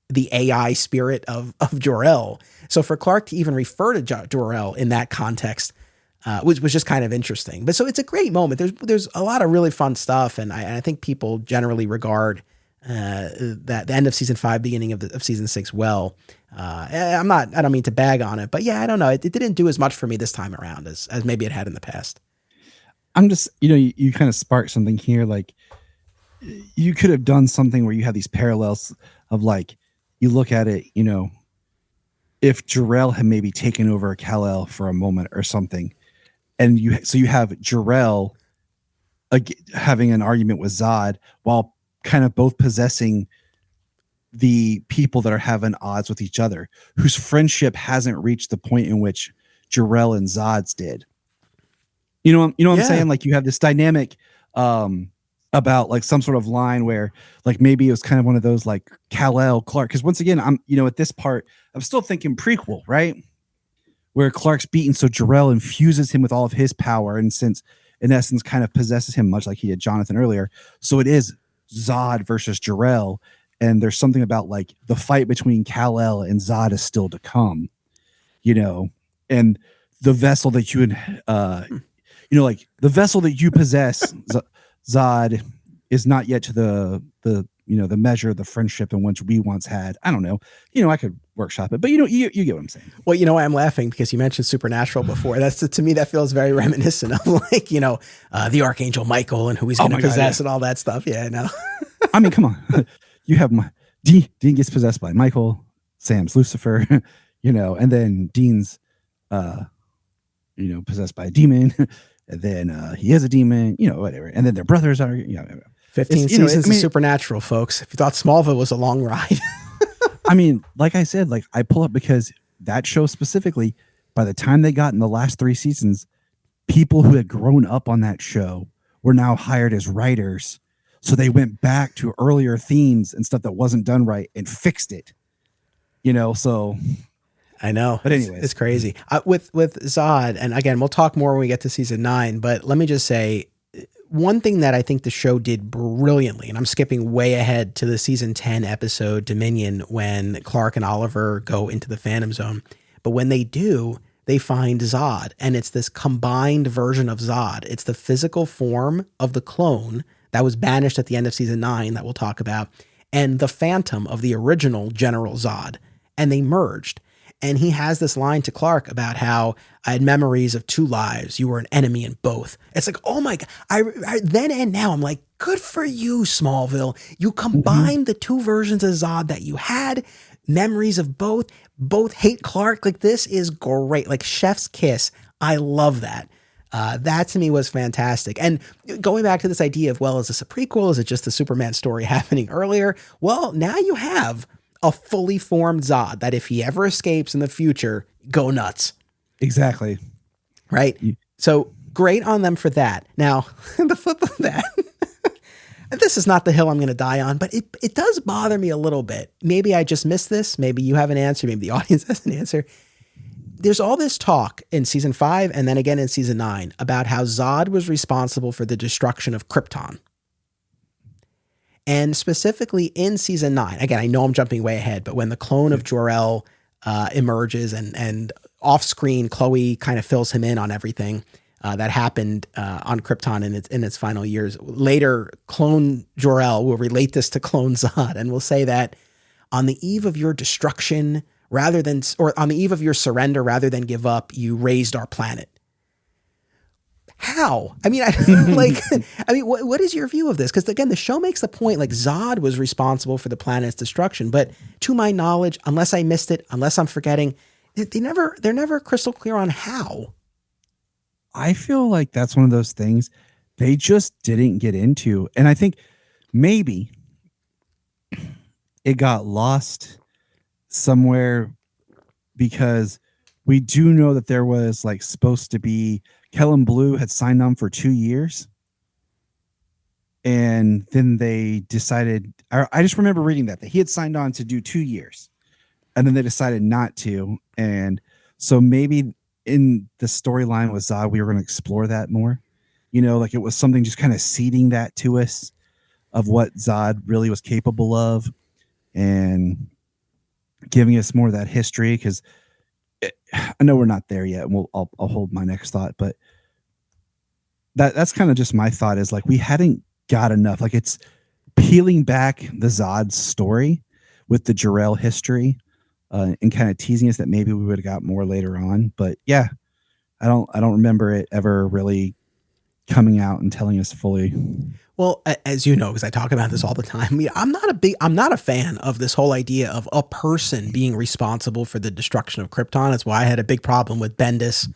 the AI spirit of Jor-El. So for Clark to even refer to Jor-El in that context was just kind of interesting. But so it's a great moment. There's a lot of really fun stuff, and I think people generally regard that the end of season 5, beginning of season 6 well. I don't mean to bag on it, but yeah, I don't know. It didn't do as much for me this time around as maybe it had in the past. I'm just, you kind of sparked something here. Like you could have done something where you have these parallels of like, you look at it, if Jor-El had maybe taken over Kal-El for a moment or something, and you have Jor-El having an argument with Zod while kind of both possessing the people that are having odds with each other, whose friendship hasn't reached the point in which Jor-El and Zod's did. What I'm saying? Like you have this dynamic about like some sort of line where like maybe it was kind of one of those like Kal-El Clark. Because once again, I'm at this part, I'm still thinking prequel, right? Where Clark's beaten, so Jor-El infuses him with all of his power, and since in essence kind of possesses him much like he did Jonathan earlier. So it is Zod versus Jor-El. And there's something about like the fight between Kal-El and Zod is still to come, and the vessel that you, like the vessel that you possess, Zod, is not yet to the measure of the friendship in which we once had. I don't know. I could workshop it, but you get what I'm saying. Well, I'm laughing because you mentioned Supernatural before. That's to me, that feels very reminiscent of like, the Archangel Michael and who he's going to possess and all that stuff. Yeah, I know. I mean, come on. You have Dean gets possessed by Michael, Sam's Lucifer, and then Dean's, possessed by a demon, and then he is a demon, whatever. And then their brothers are, 15 seasons of Supernatural, folks. If you thought Smallville was a long ride. I mean, like I said, like I pull up because that show specifically, by the time they got in the last 3 seasons, people who had grown up on that show were now hired as writers. So they went back to earlier themes and stuff that wasn't done right and fixed it, so. I know. But anyways. It's crazy. With Zod, and again, we'll talk more when we get to season 9, but let me just say, one thing that I think the show did brilliantly, and I'm skipping way ahead to the season 10 episode Dominion when Clark and Oliver go into the Phantom Zone. But when they do, they find Zod, and it's this combined version of Zod. It's the physical form of the clone that was banished at the end of season 9 that we'll talk about, and the phantom of the original General Zod. And they merged. And he has this line to Clark about how I had memories of 2 lives. You were an enemy in both. It's like, oh my God. I then and now I'm like, good for you, Smallville. You combined the 2 versions of Zod that you had, memories of both hate Clark. Like, this is great. Like, chef's kiss. I love that. That to me was fantastic. And going back to this idea of, well, is this a prequel? Is it just the Superman story happening earlier? Well, now you have a fully formed Zod that if he ever escapes in the future, go nuts. Exactly. Right? So great on them for that. Now, the flip of that, this is not the hill I'm going to die on, but it does bother me a little bit. Maybe I just missed this. Maybe you have an answer. Maybe the audience has an answer. there's all this talk in season 5 and then again in season 9 about how Zod was responsible for the destruction of Krypton. And specifically in season 9, again, I know I'm jumping way ahead, but when the clone of Jor-El emerges and off screen, Chloe kind of fills him in on everything that happened on Krypton in its final years. Later, clone Jor-El will relate this to clone Zod and will say that on the eve of your destruction, or on the eve of your surrender, rather than give up, you raised our planet. How? I mean, what is your view of this? Because again, the show makes the point like Zod was responsible for the planet's destruction, but to my knowledge, unless I missed it, unless I'm forgetting, they're never crystal clear on how. I feel like that's one of those things they just didn't get into, and I think maybe it got lost somewhere because we do know that there was like supposed to be Kellen Blue had signed on for 2 years. And then they decided, I just remember reading that he had signed on to do 2 years and then they decided not to. And so maybe in the storyline with Zod, we were going to explore that more, like it was something just kind of seeding that to us of what Zod really was capable of and giving us more of that history. Cause I know we're not there yet, and I'll hold my next thought, but that's kind of just my thought is like we hadn't got enough. Like it's peeling back the Zod story with the Jor-El history and kind of teasing us that maybe we would have got more later on. But yeah, I don't remember it ever really coming out and telling us fully. Well, as you know, because I talk about this all the time, I mean, I'm not a fan of this whole idea of a person being responsible for the destruction of Krypton. That's why I had a big problem with Bendis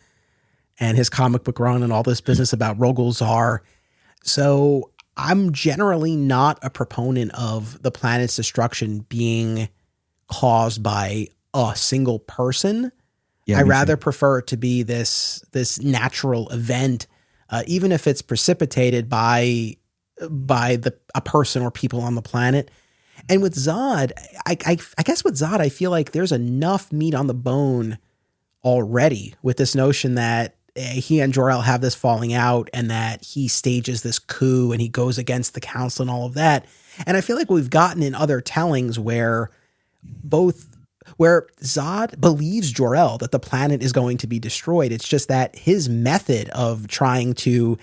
and his comic book run and all this business about Rogol Zar. So I'm generally not a proponent of the planet's destruction being caused by a single person. Yeah, I rather prefer it to be this natural event, even if it's precipitated by a person or people on the planet. And with Zod, I guess with Zod, I feel like there's enough meat on the bone already with this notion that he and Jor-El have this falling out and that he stages this coup and he goes against the council and all of that. And I feel like we've gotten in other tellings where Zod believes Jor-El that the planet is going to be destroyed. It's just that his method of trying to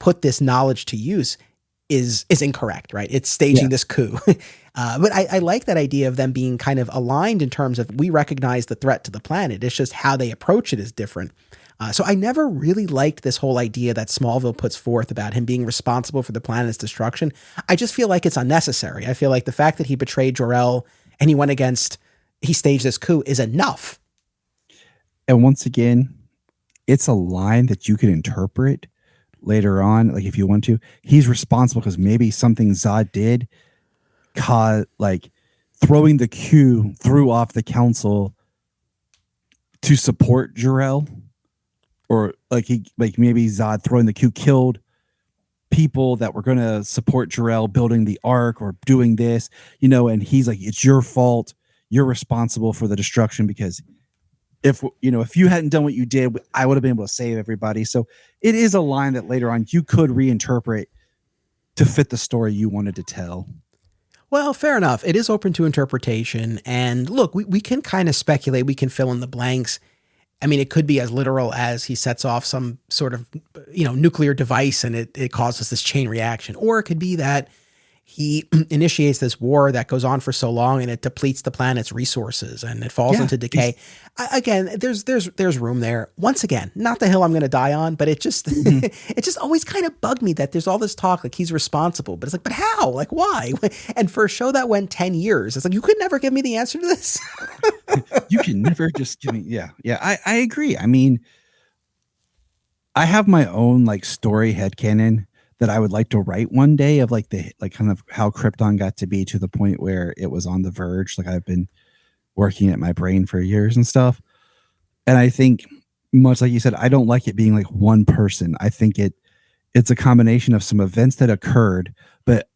put this knowledge to use is incorrect, right? It's staging this coup. But I like that idea of them being kind of aligned in terms of we recognize the threat to the planet. It's just how they approach it is different. So I never really liked this whole idea that Smallville puts forth about him being responsible for the planet's destruction. I just feel like it's unnecessary. I feel like the fact that he betrayed Jor-El and he staged this coup is enough. And once again, it's a line that you can interpret later on, like if you want to. He's responsible because maybe something Zod did caused, like throwing the coup threw off the council to support Jor-El, or maybe Zod throwing the coup killed people that were going to support Jor-El building the ark or doing this, and he's like, it's your fault. You're responsible for the destruction because if you hadn't done what you did, I would have been able to save everybody. So it is a line that later on you could reinterpret to fit the story you wanted to tell. Well, fair enough. It is open to interpretation. And look, we can kind of speculate. We can fill in the blanks. I mean, it could be as literal as he sets off some sort of, nuclear device and it causes this chain reaction. Or it could be that he initiates this war that goes on for so long and it depletes the planet's resources and it falls into decay. Again, there's room there. Once again, not the hill I'm going to die on, but it just it just always kind of bugged me that there's all this talk like he's responsible, but it's like, but how? Like why? And for a show that went 10 years, it's like you could never give me the answer to this. You can never just give me. Yeah. I agree. I mean, I have my own like story headcanon that I would like to write one day of like kind of how Krypton got to be to the point where it was on the verge. Like I've been working at my brain for years and stuff. And I think much like you said, I don't like it being like one person. I think it's a combination of some events that occurred, but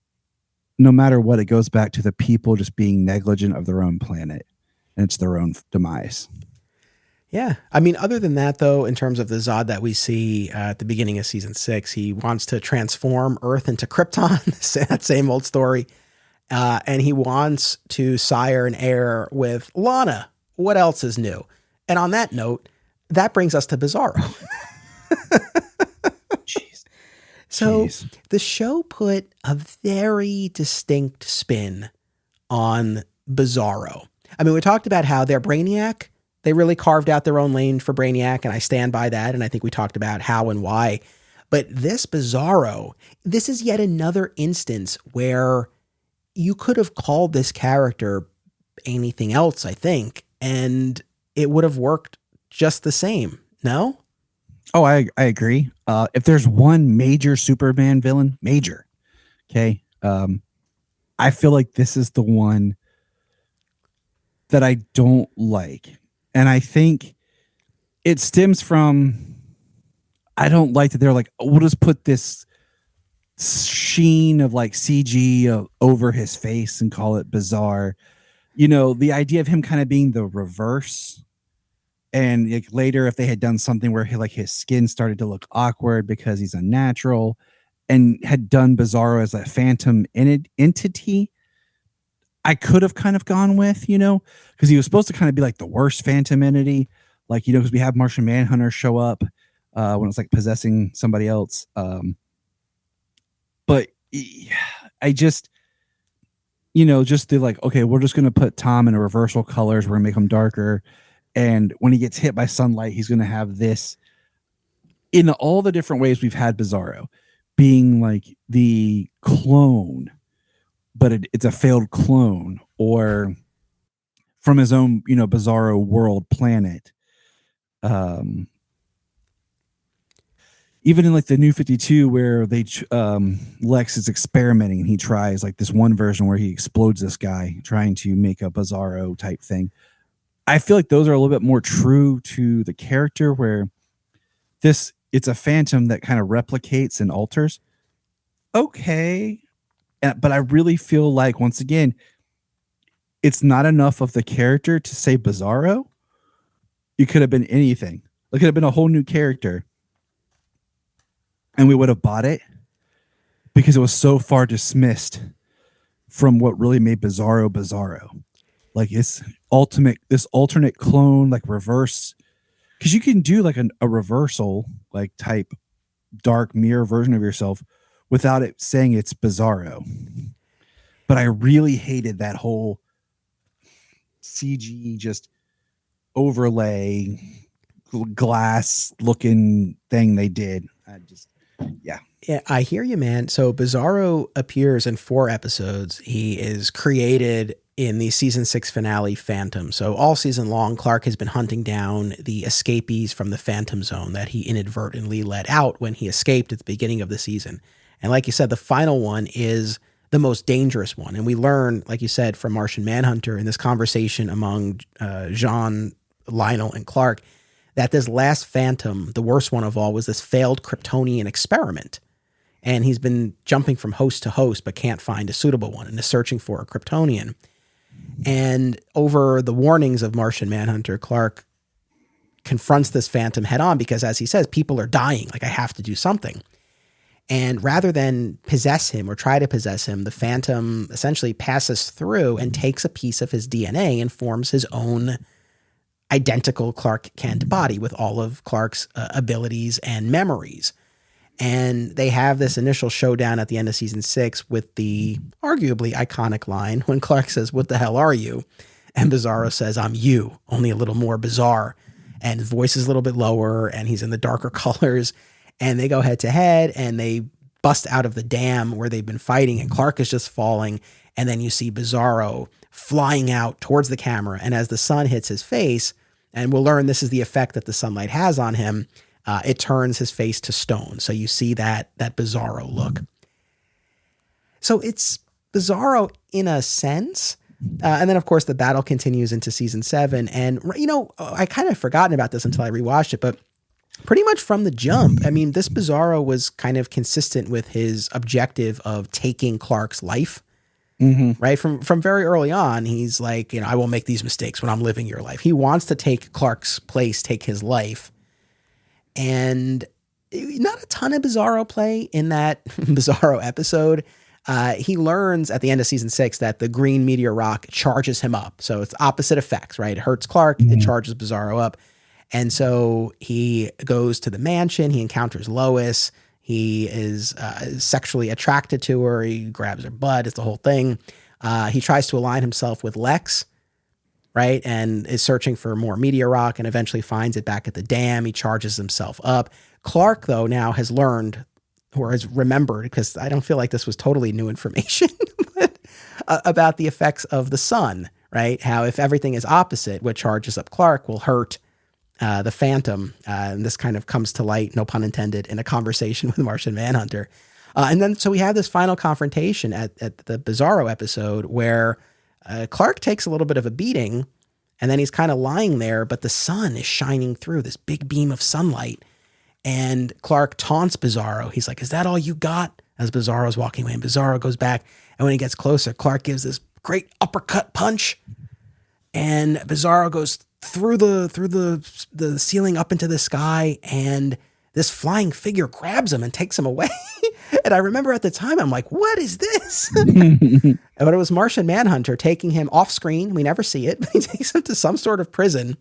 no matter what, it goes back to the people just being negligent of their own planet and it's their own demise. Yeah. I mean, other than that, though, in terms of the Zod that we see at the beginning of season 6, he wants to transform Earth into Krypton. That same old story. And he wants to sire an heir with Lana. What else is new? And on that note, that brings us to Bizarro. Jeez. So Jeez. the show put a very distinct spin on Bizarro. I mean, we talked about how their Brainiac, they really carved out their own lane for Brainiac, and I stand by that. And I think we talked about how and why. But this Bizarro, this is yet another instance where you could have called this character anything else, I think, and it would have worked just the same. No? Oh, I agree. If there's one major Superman villain, okay, I feel like this is the one that I don't like. And I think it stems from, I don't like that they're like, oh, we'll just put this sheen of like CG over his face and call it bizarre. You know, the idea of him kind of being the reverse. And like later, if they had done something where his skin started to look awkward because he's unnatural, and had done Bizarro as a phantom entity, I could have kind of gone with, because he was supposed to kind of be like the worst phantom entity, like, because we have Martian Manhunter show up when it's like possessing somebody else. But I just, just the like, okay, we're just going to put Tom in a reversal colors. We're going to make him darker. And when he gets hit by sunlight, he's going to have this, in all the different ways we've had Bizarro being like the clone, but it's a failed clone, or from his own, Bizarro world planet. Even in like the New 52, where they Lex is experimenting, and he tries like this one version where he explodes this guy trying to make a Bizarro type thing. I feel like those are a little bit more true to the character, where it's a phantom that kind of replicates and alters. Okay. But I really feel like, once again, it's not enough of the character to say Bizarro. It could have been anything. It could have been a whole new character, and we would have bought it, because it was so far dismissed from what really made Bizarro. Like this alternate clone, like reverse, because you can do like a reversal, like type dark mirror version of yourself without it saying it's Bizarro. But I really hated that whole CG just overlay glass looking thing they did. Yeah, I hear you, man. So Bizarro appears in 4 episodes. He is created in the season 6 finale, Phantom. So all season long, Clark has been hunting down the escapees from the Phantom Zone that he inadvertently let out when he escaped at the beginning of the season. And like you said, the final one is the most dangerous one. And we learn, like you said, from Martian Manhunter in this conversation among Jean, Lionel, and Clark, that this last Phantom, the worst one of all, was this failed Kryptonian experiment. And he's been jumping from host to host, but can't find a suitable one, and is searching for a Kryptonian. And over the warnings of Martian Manhunter, Clark confronts this Phantom head on, because, as he says, people are dying. Like, I have to do something. And rather than possess him or try to possess him, the Phantom essentially passes through and takes a piece of his DNA and forms his own identical Clark Kent body with all of Clark's abilities and memories. And they have this initial showdown at the end of season 6 with the arguably iconic line when Clark says, "What the hell are you?" And Bizarro says, "I'm you, only a little more bizarre." And his voice is a little bit lower, and he's in the darker colors. And they go head to head, and they bust out of the dam where they've been fighting, and Clark is just falling. And then you see Bizarro flying out towards the camera. And as the sun hits his face, and we'll learn this is the effect that the sunlight has on him, it turns his face to stone. So you see that Bizarro look. So it's Bizarro in a sense. And then, of course, the battle continues into season 7. And, I kind of forgotten about this until I rewatched it, but pretty much from the jump, I mean, this Bizarro was kind of consistent with his objective of taking Clark's life. Mm-hmm. right? From very early on, he's like, I won't make these mistakes when I'm living your life. He wants to take Clark's place, take his life. And not a ton of Bizarro play in that Bizarro episode. He learns at the end of season 6 that the green meteor rock charges him up. So it's opposite effects, right? It hurts Clark, it charges Bizarro up. And so he goes to the mansion, he encounters Lois, he is sexually attracted to her, he grabs her butt, it's the whole thing. He tries to align himself with Lex, right? And is searching for more meteor rock and eventually finds it back at the dam. He charges himself up. Clark, though, now has learned or has remembered, because I don't feel like this was totally new information, but, about the effects of the sun, right? How if everything is opposite, what charges up Clark will hurt the Phantom. And this kind of comes to light, no pun intended, in a conversation with Martian Manhunter. And then so we have this final confrontation at the Bizarro episode where Clark takes a little bit of a beating, and then he's kind of lying there, but the sun is shining through this big beam of sunlight. And Clark taunts Bizarro. He's like, "Is that all you got?" As Bizarro's walking away, and Bizarro goes back. And when he gets closer, Clark gives this great uppercut punch, and Bizarro goes through the ceiling up into the sky, and this flying figure grabs him and takes him away. And I remember at the time, I'm like, what is this? But it was Martian Manhunter taking him off screen. We never see it, but he takes him to some sort of prison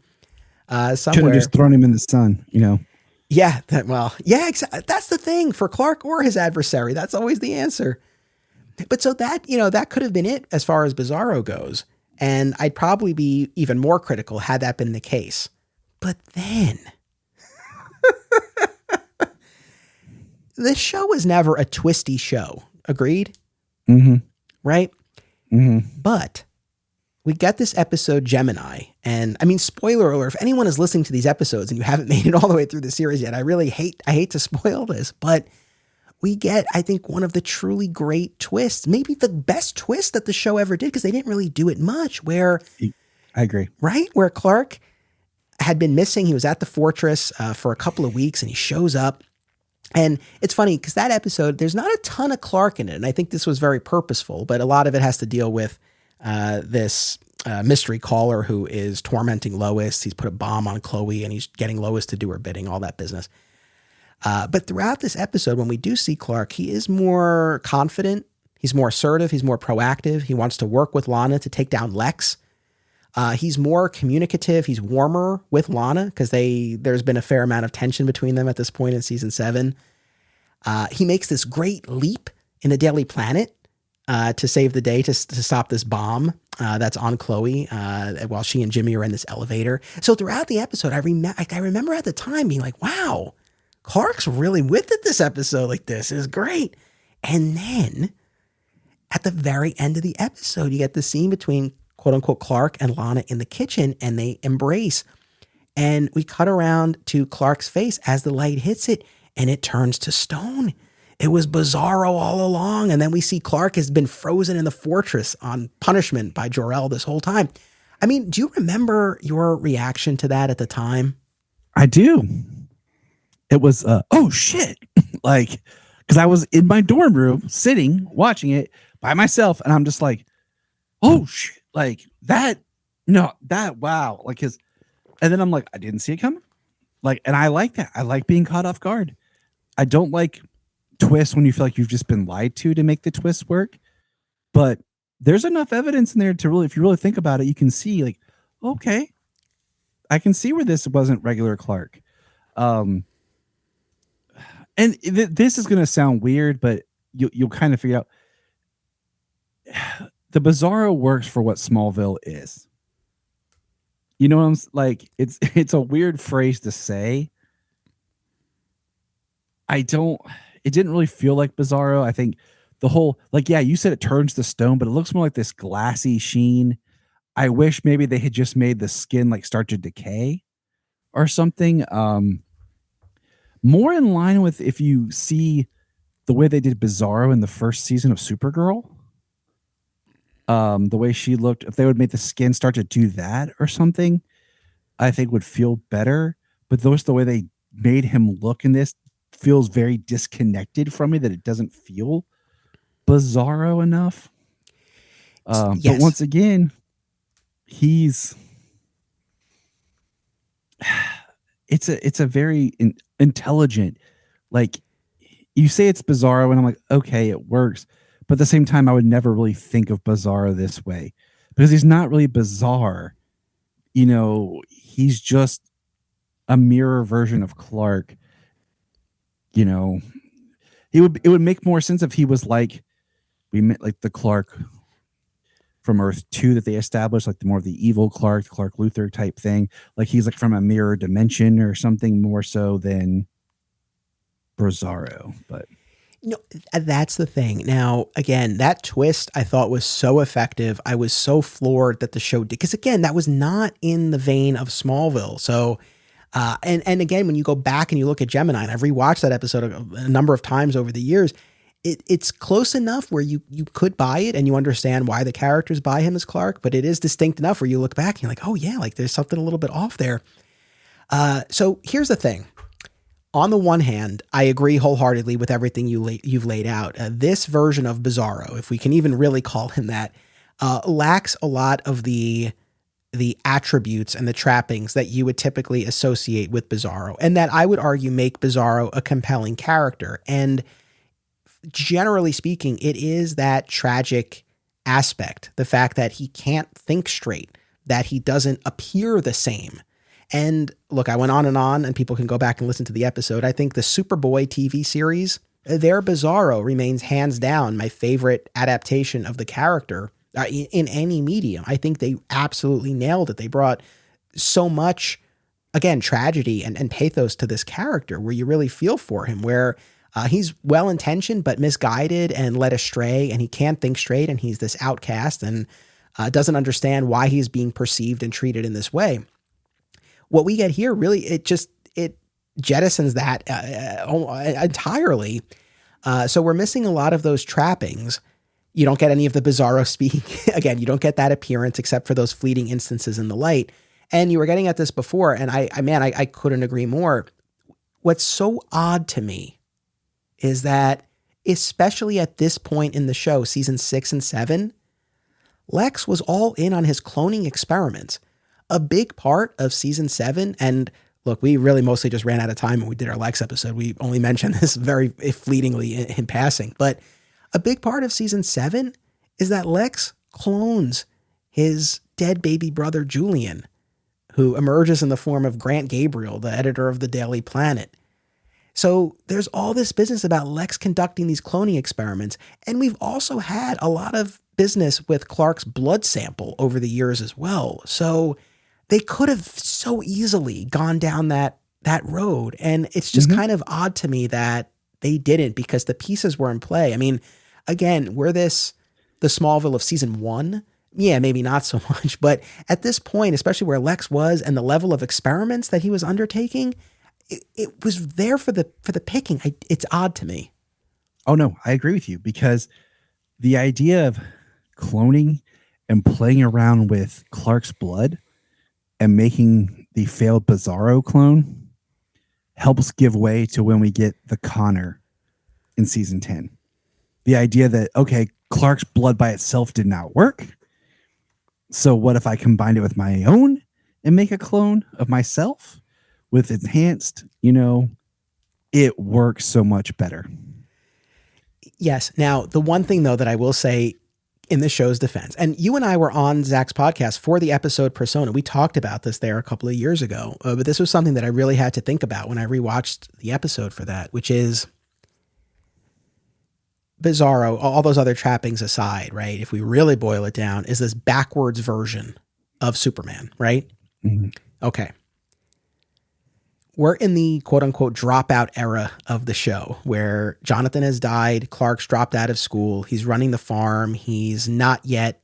somewhere. Should have just thrown him in the sun, Yeah, exactly. That's the thing for Clark or his adversary. That's always the answer. But so that, that could have been it as far as Bizarro goes. And I'd probably be even more critical had that been the case. But then this show was never a twisty show. Agreed? Mm-hmm. Right? Mm-hmm. But we get this episode Gemini. And I mean, spoiler alert, if anyone is listening to these episodes and you haven't made it all the way through the series yet, I hate to spoil this, but we get, I think, one of the truly great twists, maybe the best twist that the show ever did, because they didn't really do it much, where I agree. Right? Where Clark had been missing. He was at the fortress for a couple of weeks, and he shows up. And it's funny because that episode, there's not a ton of Clark in it. And I think this was very purposeful, but a lot of it has to deal with this mystery caller who is tormenting Lois. He's put a bomb on Chloe and he's getting Lois to do her bidding, all that business. But throughout this episode, when we do see Clark, he is more confident. He's more assertive. He's more proactive. He wants to work with Lana to take down Lex. He's more communicative. He's warmer with Lana because there's been a fair amount of tension between them at this point in season 7. He makes this great leap in the Daily Planet to save the day, to stop this bomb that's on Chloe while she and Jimmy are in this elevator. So throughout the episode, I remember at the time being like, wow, Clark's really with it this episode. Like, this is great. And then at the very end of the episode, you get the scene between quote unquote Clark and Lana in the kitchen, and they embrace. And we cut around to Clark's face as the light hits it, and it turns to stone. It was Bizarro all along. And then we see Clark has been frozen in the fortress on punishment by Jor-El this whole time. I mean, do you remember your reaction to that at the time? I do. It was, oh shit. Like, because I was in my dorm room sitting, watching it by myself. And I'm just like, oh shit. Like that, wow. Like and then I'm like, I didn't see it coming. Like, and I like that. I like being caught off guard. I don't like twists when you feel like you've just been lied to make the twist work. But there's enough evidence in there to really, if you really think about it, you can see like, okay, I can see where this wasn't regular Clark. And this is going to sound weird, but you'll kind of figure out the Bizarro works for what Smallville is. You know what I'm like? It's a weird phrase to say. It didn't really feel like Bizarro. I think the whole, like, yeah, you said it turns to stone, but it looks more like this glassy sheen. I wish maybe they had just made the skin like start to decay or something. More in line with if you see the way they did Bizarro in the first season of Supergirl. The way she looked, if they would make the skin start to do that or something, I think would feel better. But the way they made him look in this feels very disconnected from me, that it doesn't feel Bizarro enough. But Yes. once again, he's it's a very intelligent, like, you say it's Bizarro, and I'm like, okay, it works. But at the same time, I would never really think of Bizarro this way because he's not really bizarre. He's just a mirror version of Clark. You know, it would make more sense if he was like we met like the Clark from Earth 2 that they established, like the more of the evil Clark Luthor type thing. Like he's like from a mirror dimension or something more so than Bizarro. But No, that's the thing. Now, again, that twist I thought was so effective. I was so floored that the show did, because again, that was not in the vein of Smallville. So, and again, when you go back and you look at Gemini, and I've rewatched that episode a number of times over the years, it's close enough where you could buy it and you understand why the characters buy him as Clark, but it is distinct enough where you look back and you're like, oh yeah, like there's something a little bit off there. So here's the thing. On the one hand, I agree wholeheartedly with everything you've laid out. This version of Bizarro, if we can even really call him that, lacks a lot of the attributes and the trappings that you would typically associate with Bizarro, and that I would argue make Bizarro a compelling character. And generally speaking, it is that tragic aspect, the fact that he can't think straight, that he doesn't appear the same. And look, I went on, and people can go back and listen to the episode. I think the Superboy TV series, their Bizarro remains hands down my favorite adaptation of the character in any medium. I think they absolutely nailed it. They brought so much, again, tragedy and pathos to this character where you really feel for him, where he's well-intentioned but misguided and led astray, and he can't think straight, and he's this outcast and doesn't understand why he's being perceived and treated in this way. What we get here, really, it jettisons that entirely. So we're missing a lot of those trappings. You don't get any of the Bizarro speak. Again, you don't get that appearance except for those fleeting instances in the light. And you were getting at this before, and I couldn't agree more. What's so odd to me is that, especially at this point in the show, season 6 and 7, Lex was all in on his cloning experiments. A big part of season 7, and look, we really mostly just ran out of time when we did our Lex episode. We only mentioned this very fleetingly in passing, but a big part of season 7 is that Lex clones his dead baby brother Julian, who emerges in the form of Grant Gabriel, the editor of the Daily Planet. So there's all this business about Lex conducting these cloning experiments, and we've also had a lot of business with Clark's blood sample over the years as well. So they could have so easily gone down that road. And it's just kind of odd to me that they didn't, because the pieces were in play. I mean, again, were this the Smallville of season 1? Yeah, maybe not so much. But at this point, especially where Lex was and the level of experiments that he was undertaking, it was there for the picking. It's odd to me. Oh, no, I agree with you, because the idea of cloning and playing around with Clark's blood and making the failed Bizarro clone helps give way to when we get the Connor in season 10. The idea that, okay, Clark's blood by itself did not work. So what if I combine it with my own and make a clone of myself with enhanced, it works so much better. Yes. Now, the one thing, though, that I will say in the show's defense, and you and I were on Zach's podcast for the episode Persona. We talked about this there a couple of years ago, but this was something that I really had to think about when I rewatched the episode for that, which is Bizarro, all those other trappings aside, right? If we really boil it down, is this backwards version of Superman, right? Mm-hmm. Okay. We're in the quote unquote dropout era of the show where Jonathan has died. Clark's dropped out of school. He's running the farm. He's not yet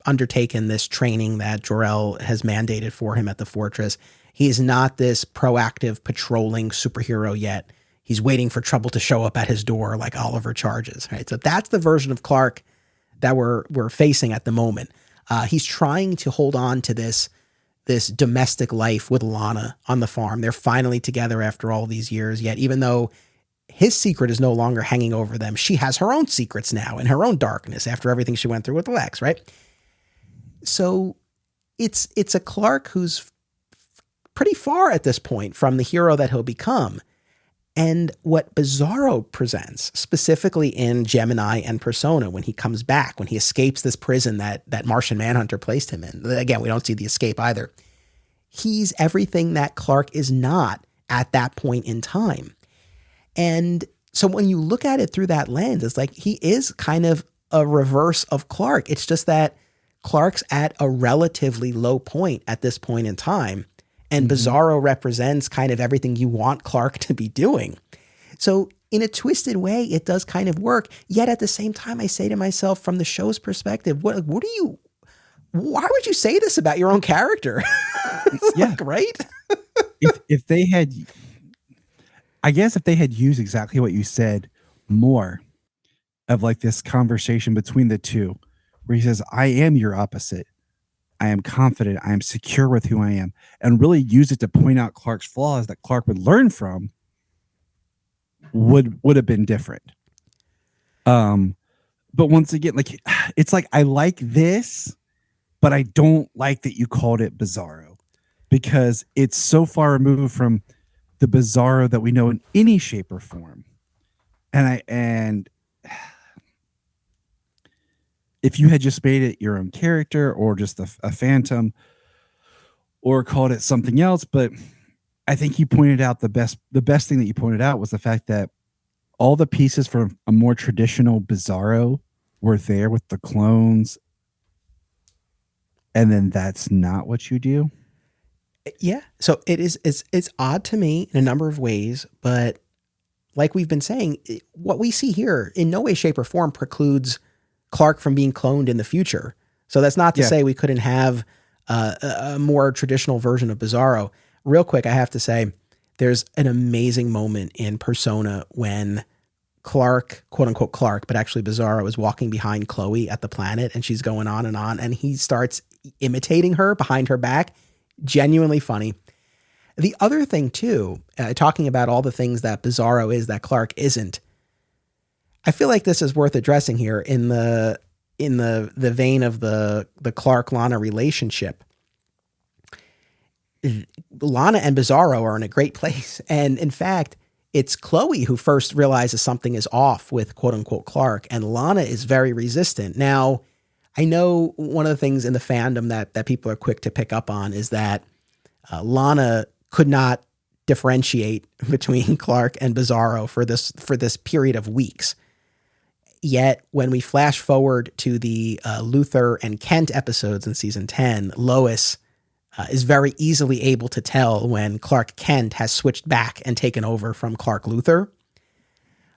undertaken this training that Jor-El has mandated for him at the fortress. He is not this proactive patrolling superhero yet. He's waiting for trouble to show up at his door like Oliver charges, right? So that's the version of Clark that we're facing at the moment. He's trying to hold on to this domestic life with Lana on the farm. They're finally together after all these years, yet even though his secret is no longer hanging over them. She has her own secrets now and her own darkness after everything she went through with Lex, right? So it's a Clark who's pretty far at this point from the hero that he'll become. And what Bizarro presents, specifically in Gemini and Persona, when he comes back, when he escapes this prison that Martian Manhunter placed him in. Again, we don't see the escape either. He's everything that Clark is not at that point in time. And so when you look at it through that lens, it's like he is kind of a reverse of Clark. It's just that Clark's at a relatively low point at this point in time. And Bizarro represents kind of everything you want Clark to be doing. So in a twisted way, it does kind of work. Yet at the same time, I say to myself, from the show's perspective, why would you say this about your own character? Yeah. Like, right? if they had, I guess if they had used exactly what you said more of like this conversation between the two, where he says, I am your opposite. I am confident. I am secure with who I am, and really use it to point out Clark's flaws that Clark would learn from, would have been different. But once again, like, it's like, I like this, but I don't like that you called it Bizarro, because it's so far removed from the Bizarro that we know in any shape or form. And if you had just made it your own character, or just a phantom, or called it something else, but I think you pointed out the best thing that you pointed out was the fact that all the pieces for a more traditional Bizarro were there with the clones, and then that's not what you do. Yeah. So it's odd to me in a number of ways, but like we've been saying, what we see here in no way, shape, or form precludes Clark from being cloned in the future. So that's not to say we couldn't have a more traditional version of Bizarro. Real quick, I have to say, there's an amazing moment in Persona when Clark, quote unquote Clark, but actually Bizarro, is walking behind Chloe at the planet, and she's going on, and he starts imitating her behind her back. Genuinely funny. The other thing too, talking about all the things that Bizarro is that Clark isn't, I feel like this is worth addressing here in the vein of the Clark-Lana relationship. Lana and Bizarro are in a great place. And in fact, it's Chloe who first realizes something is off with quote unquote Clark, and Lana is very resistant. Now, I know one of the things in the fandom that people are quick to pick up on is that Lana could not differentiate between Clark and Bizarro for this period of weeks. Yet when we flash forward to the Luther and Kent episodes in season 10, Lois is very easily able to tell when Clark Kent has switched back and taken over from Clark Luther.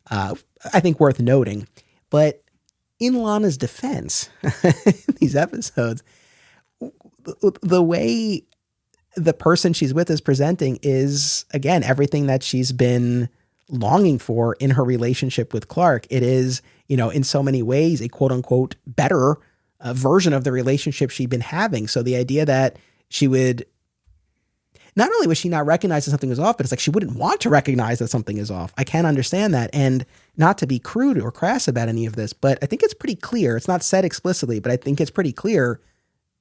I think worth noting. But in Lana's defense, in these episodes, the way the person she's with is presenting is, again, everything that she's been longing for in her relationship with Clark. It is, in so many ways, a quote unquote better version of the relationship she'd been having. So the idea that she would, not only would she not recognize that something was off, but it's like she wouldn't want to recognize that something is off. I can't understand that. And not to be crude or crass about any of this, but I think it's pretty clear. It's not said explicitly, but I think it's pretty clear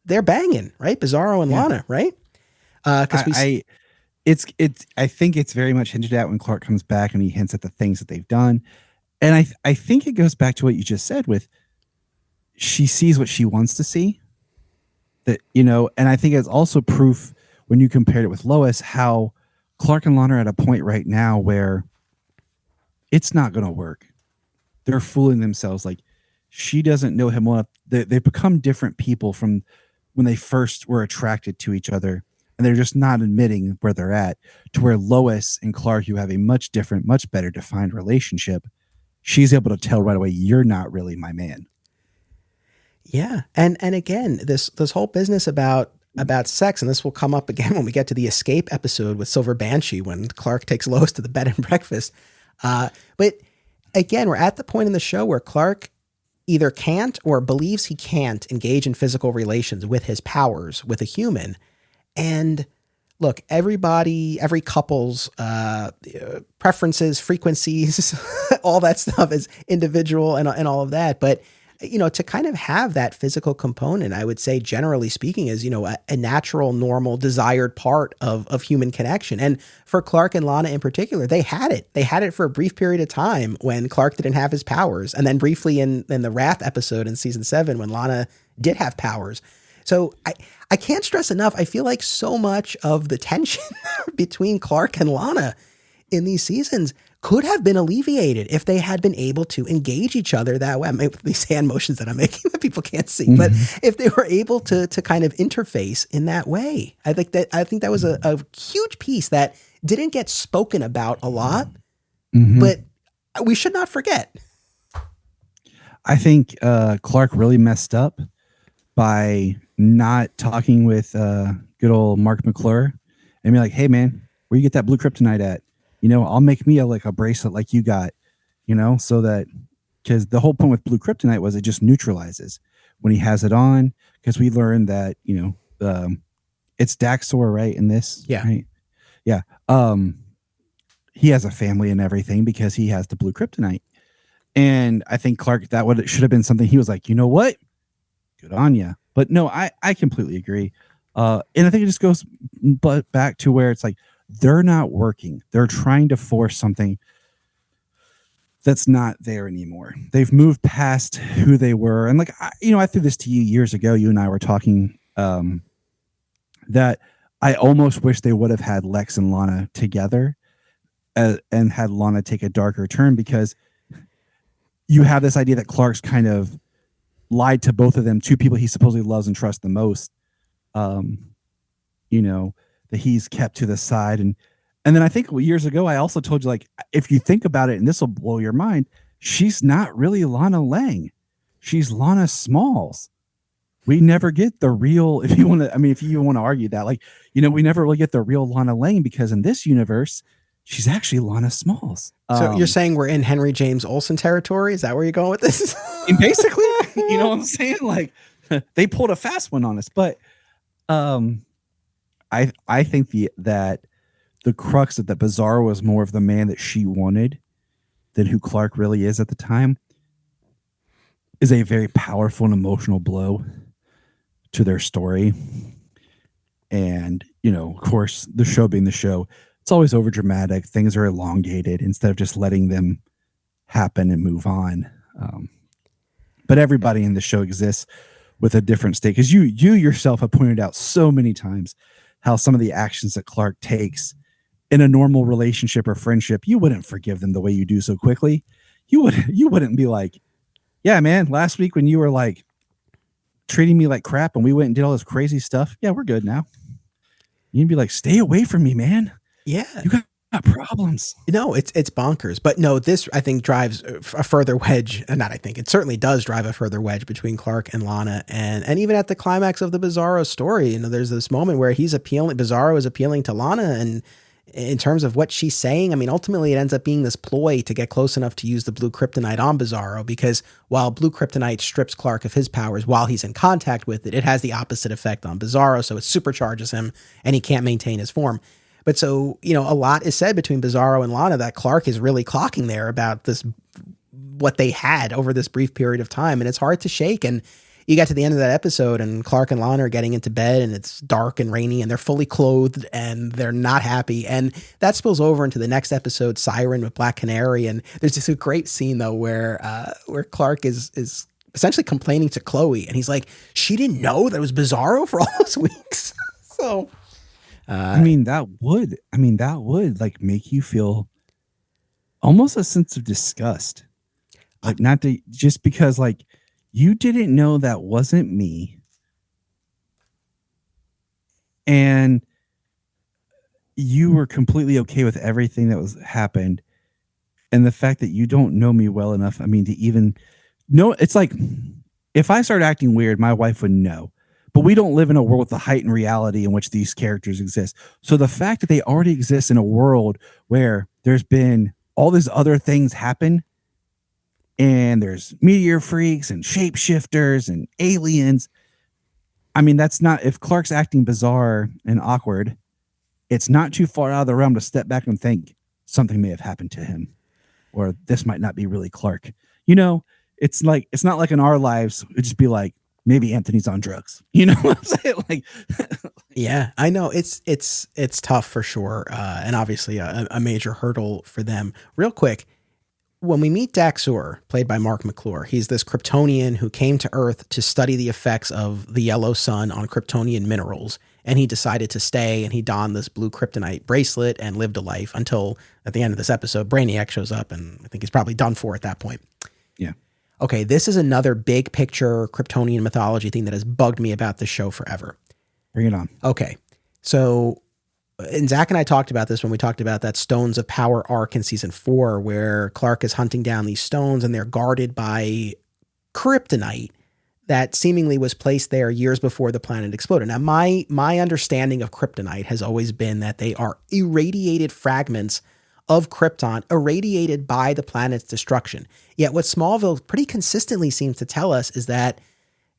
they're banging, right? Bizarro and Lana, right? I think it's very much hinted at when Clark comes back and he hints at the things that they've done. And I think it goes back to what you just said with, she sees what she wants to see. That, and I think it's also proof when you compared it with Lois, how Clark and Lana are at a point right now where it's not going to work. They're fooling themselves. Like, she doesn't know him well enough. They've become different people from when they first were attracted to each other. And they're just not admitting where they're at, to where Lois and Clark, you have a much different, much better defined relationship. She's able to tell right away, you're not really my man. Yeah. And again, this whole business about sex, and this will come up again when we get to the escape episode with Silver Banshee, when Clark takes Lois to the bed and breakfast. But again, we're at the point in the show where Clark either can't or believes he can't engage in physical relations with his powers with a human. And look, every couple's preferences, frequencies, all that stuff is individual and all of that. But, to kind of have that physical component, I would say, generally speaking, is, a natural, normal, desired part of human connection. And for Clark and Lana in particular, they had it. They had it for a brief period of time when Clark didn't have his powers. And then briefly in the Wrath episode in season 7 when Lana did have powers. So I can't stress enough. I feel like so much of the tension between Clark and Lana in these seasons could have been alleviated if they had been able to engage each other that way. I mean, these hand motions that I'm making that people can't see, but if they were able to kind of interface in that way, I think that was a huge piece that didn't get spoken about a lot, but we should not forget. I think Clark really messed up by not talking with good old Mark McClure and be like, hey man, where you get that blue kryptonite at? I'll make me a bracelet like you got, so that, because the whole point with blue kryptonite was it just neutralizes when he has it on. Because we learned that, it's Daxor, right? In this. Yeah. Right? Yeah. He has a family and everything because he has the blue kryptonite. And I think Clark, should have been something he was like, you know what? Good on ya. But no, I completely agree. And I think it just goes back to where it's like, they're not working. They're trying to force something that's not there anymore. They've moved past who they were. And I threw this to you years ago. You and I were talking that I almost wish they would have had Lex and Lana together and had Lana take a darker turn, because you have this idea that Clark's kind of lied to both of them, two people he supposedly loves and trusts the most. That he's kept to the side. And then I think years ago, I also told you, if you think about it, and this will blow your mind, she's not really Lana Lang. She's Lana Smalls. We never get the real, if you want to argue that, we never really get the real Lana Lang, because in this universe, she's actually Lana Smalls. So you're saying we're in Henry James Olsen territory? Is that where you're going with this? Basically, you know what I'm saying? They pulled a fast one on us, but, I think that the crux of that Bizarro was more of the man that she wanted than who Clark really is at the time, is a very powerful and emotional blow to their story. And, of course, the show being the show, it's always over dramatic. Things are elongated instead of just letting them happen and move on. But everybody in the show exists with a different stake, because you yourself have pointed out so many times how some of the actions that Clark takes in a normal relationship or friendship, you wouldn't forgive them the way you do so quickly. You wouldn't be like, yeah, man, last week when you were treating me like crap and we went and did all this crazy stuff, yeah, we're good now. You'd be like, stay away from me, man. Yeah. You got problems. No, it's bonkers. But no, this I think drives a further wedge. Not I think, it certainly does drive a further wedge between Clark and Lana. And even at the climax of the Bizarro story, there's this moment where Bizarro is appealing to Lana, and in terms of what she's saying, ultimately it ends up being this ploy to get close enough to use the blue kryptonite on Bizarro, because while blue kryptonite strips Clark of his powers while he's in contact with it, it has the opposite effect on Bizarro, so it supercharges him and he can't maintain his form. But so, a lot is said between Bizarro and Lana that Clark is really clocking there about this, what they had over this brief period of time. And it's hard to shake. And you get to the end of that episode and Clark and Lana are getting into bed and it's dark and rainy and they're fully clothed and they're not happy. And that spills over into the next episode, Siren with Black Canary. And there's just a great scene though, where Clark is essentially complaining to Chloe and he's like, she didn't know that it was Bizarro for all those weeks. So, that would make you feel almost a sense of disgust. Not to, just because you didn't know that wasn't me. And you were completely okay with everything that was happened. And the fact that you don't know me well enough, to even know, it's like, if I start acting weird, my wife would know. But we don't live in a world with the heightened reality in which these characters exist. So the fact that they already exist in a world where there's been all these other things happen, and there's meteor freaks and shapeshifters and aliens. That's not, if Clark's acting bizarre and awkward, it's not too far out of the realm to step back and think something may have happened to him, or this might not be really Clark. You know, it's like, it's not like in our lives it'd just be like, maybe Anthony's on drugs. You know what I'm saying? Like, Yeah, I know it's tough for sure, and obviously a major hurdle for them. Real quick, when we meet Daxor, played by Mark McClure, he's this Kryptonian who came to Earth to study the effects of the yellow sun on Kryptonian minerals, and he decided to stay, and he donned this blue kryptonite bracelet and lived a life until at the end of this episode, Brainiac shows up, and I think he's probably done for at that point. yeah. Okay, this is another big picture Kryptonian mythology thing that has bugged me about this show forever. Bring it on. Okay, so, and Zach and I talked about this when we talked about that Stones of Power arc in season 4, where Clark is hunting down these stones and they're guarded by kryptonite that seemingly was placed there years before the planet exploded. Now, my understanding of kryptonite has always been that they are irradiated fragments of Krypton irradiated by the planet's destruction. Yet what Smallville pretty consistently seems to tell us is that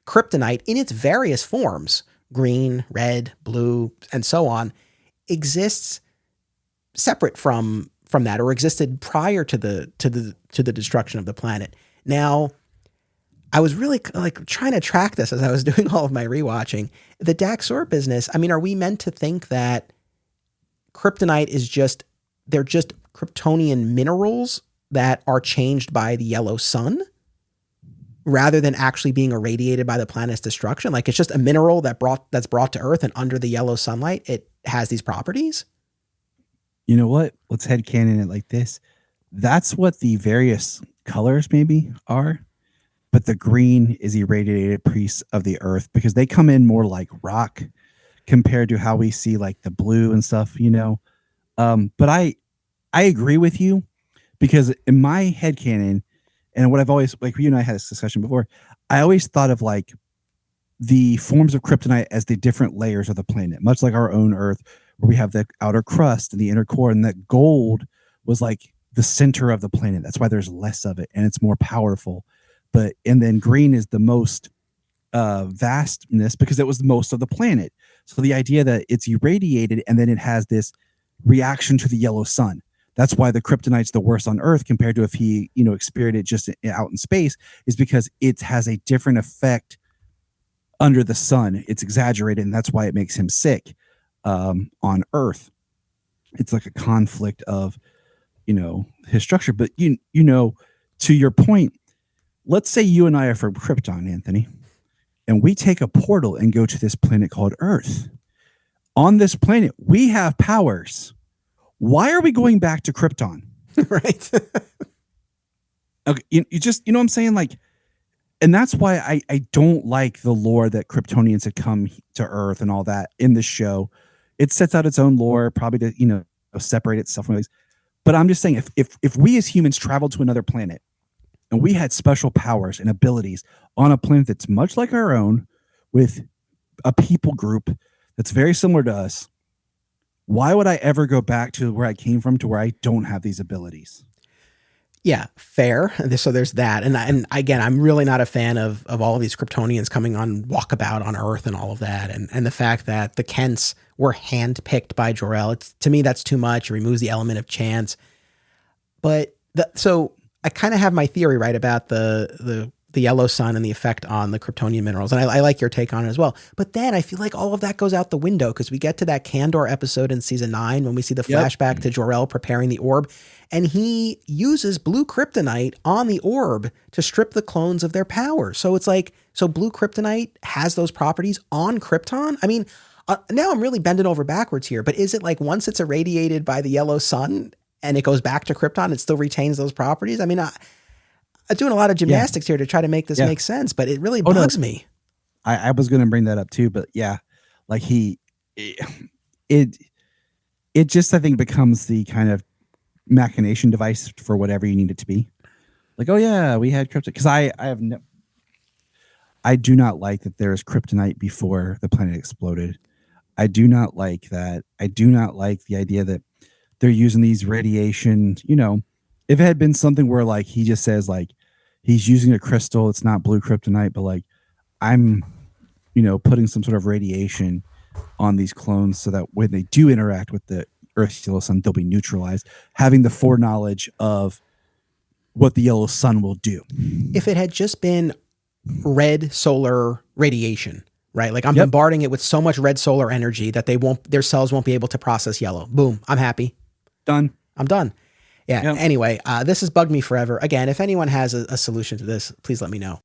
kryptonite in its various forms, green, red, blue, and so on, exists separate from that, or existed prior to the destruction of the planet. Now, I was really like trying to track this as I was doing all of my rewatching. The Daxor business, I mean, are we meant to think that kryptonite is just, they're just Kryptonian minerals that are changed by the yellow sun rather than actually being irradiated by the planet's destruction? Like, it's just a mineral that's brought to Earth, and under the yellow sunlight, it has these properties? You know what? Let's headcanon it like this. That's what the various colors maybe are, but the green is irradiated piece of the Earth because they come in more like rock compared to how we see like the blue and stuff, you know? But I agree with you, because in my headcanon, and what I've always, like, you and I had this discussion before, I always thought of like the forms of kryptonite as the different layers of the planet, much like our own Earth, where we have the outer crust and the inner core, and that gold was like the center of the planet. That's why there's less of it and it's more powerful. And then green is the most vastness because it was the most of the planet. So the idea that it's irradiated and then it has this reaction to the yellow sun. That's why the kryptonite's the worst on Earth compared to if he, experienced it just out in space, is because it has a different effect under the sun. It's exaggerated, and that's why it makes him sick on Earth. It's like a conflict of, his structure. But, to your point, let's say you and I are from Krypton, Anthony, and we take a portal and go to this planet called Earth. On this planet, we have powers. Why are we going back to Krypton? Right. Okay, you just, what I'm saying? Like, and that's why I don't like the lore that Kryptonians had come to Earth and all that in the show. It sets out its own lore, probably to, separate itself from these. But I'm just saying, if we as humans traveled to another planet and we had special powers and abilities on a planet that's much like our own, with a people group that's very similar to us, why would I ever go back to where I came from to where I don't have these abilities? Yeah, fair. So there's that. And again, I'm really not a fan of all of these Kryptonians coming on walkabout on Earth and all of that. And the fact that the Kents were handpicked by Jor-El, to me, that's too much. It removes the element of chance. But so I kind of have my theory right about the yellow sun and the effect on the Kryptonian minerals. And I like your take on it as well. But then I feel like all of that goes out the window because we get to that Kandor episode in season 9 when we see the flashback to Jor-El preparing the orb. And he uses blue kryptonite on the orb to strip the clones of their power. So it's like, so blue kryptonite has those properties on Krypton? I mean, now I'm really bending over backwards here, but is it like once it's irradiated by the yellow sun and it goes back to Krypton, it still retains those properties? I mean, I'm doing a lot of gymnastics here to try to make this make sense, but it really bugs me. I was going to bring that up too, but yeah, like it just, I think, becomes the kind of machination device for whatever you need it to be. Like, oh yeah, we had kryptonite, because I do not like that there is kryptonite before the planet exploded. I do not like that. I do not like the idea that they're using these radiation, if it had been something where like he just says like he's using a crystal, it's not blue kryptonite, but like I'm, putting some sort of radiation on these clones so that when they do interact with the Earth's yellow sun, they'll be neutralized, having the foreknowledge of what the yellow sun will do. If it had just been red solar radiation, right? Like I'm Yep. bombarding it with so much red solar energy that their cells won't be able to process yellow. Boom. I'm happy. Done. I'm done. Yeah. Yep. Anyway, this has bugged me forever. Again, if anyone has a solution to this, please let me know.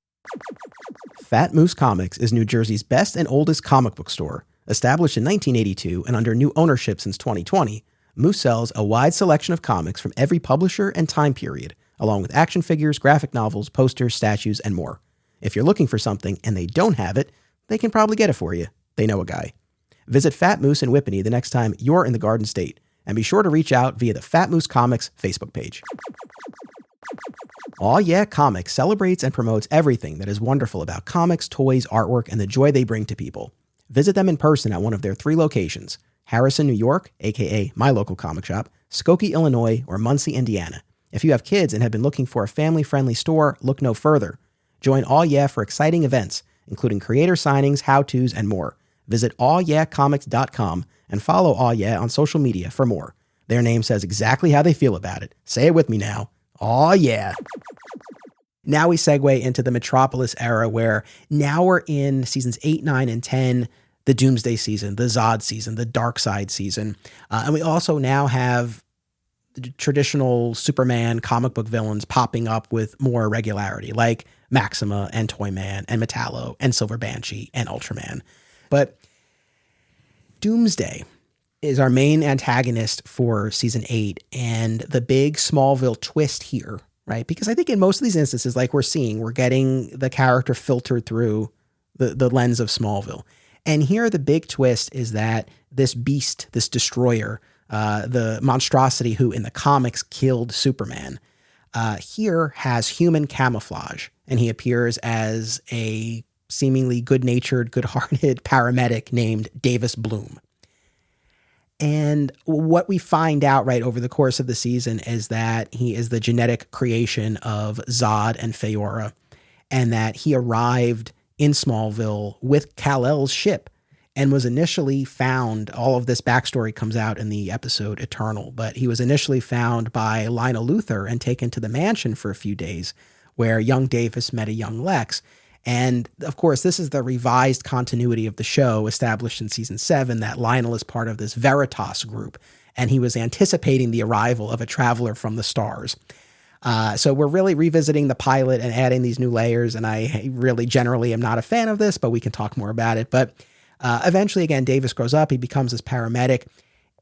Fat Moose Comics is New Jersey's best and oldest comic book store. Established in 1982 and under new ownership since 2020, Moose sells a wide selection of comics from every publisher and time period, along with action figures, graphic novels, posters, statues, and more. If you're looking for something and they don't have it, they can probably get it for you. They know a guy. Visit Fat Moose in Whippany the next time you're in the Garden State, and be sure to reach out via the Fat Moose Comics Facebook page. Aw Yeah Comics celebrates and promotes everything that is wonderful about comics, toys, artwork, and the joy they bring to people. Visit them in person at one of their 3 locations, Harrison, New York, aka my local comic shop, Skokie, Illinois, or Muncie, Indiana. If you have kids and have been looking for a family-friendly store, look no further. Join Aw Yeah for exciting events, including creator signings, how-tos, and more. Visit awyeahcomics.com and follow Aw Yeah on social media for more. Their name says exactly how they feel about it. Say it with me now. Aw Yeah. Now we segue into the Metropolis era, where now we're in seasons 8, 9, and 10, the Doomsday season, the Zod season, the Darkseid season. And we also now have the traditional Superman comic book villains popping up with more regularity, like Maxima and Toyman and Metallo and Silver Banshee and Ultraman. But Doomsday is our main antagonist for season 8, and the big Smallville twist here, right? Because I think in most of these instances, like we're getting the character filtered through the lens of Smallville. And here the big twist is that this beast, this destroyer, the monstrosity who in the comics killed Superman, here has human camouflage, and he appears as a seemingly good-natured, good-hearted paramedic named Davis Bloom. And what we find out right over the course of the season is that he is the genetic creation of Zod and Feora, and that he arrived in Smallville with Kal-El's ship and was initially found, all of this backstory comes out in the episode Eternal, but he was initially found by Lionel Luthor and taken to the mansion for a few days, where young Davis met a young Lex. And of course, this is the revised continuity of the show established in season 7, that Lionel is part of this Veritas group, and he was anticipating the arrival of a traveler from the stars. So we're really revisiting the pilot and adding these new layers, and I really generally am not a fan of this, but we can talk more about it. But eventually, again, Davis grows up, he becomes this paramedic,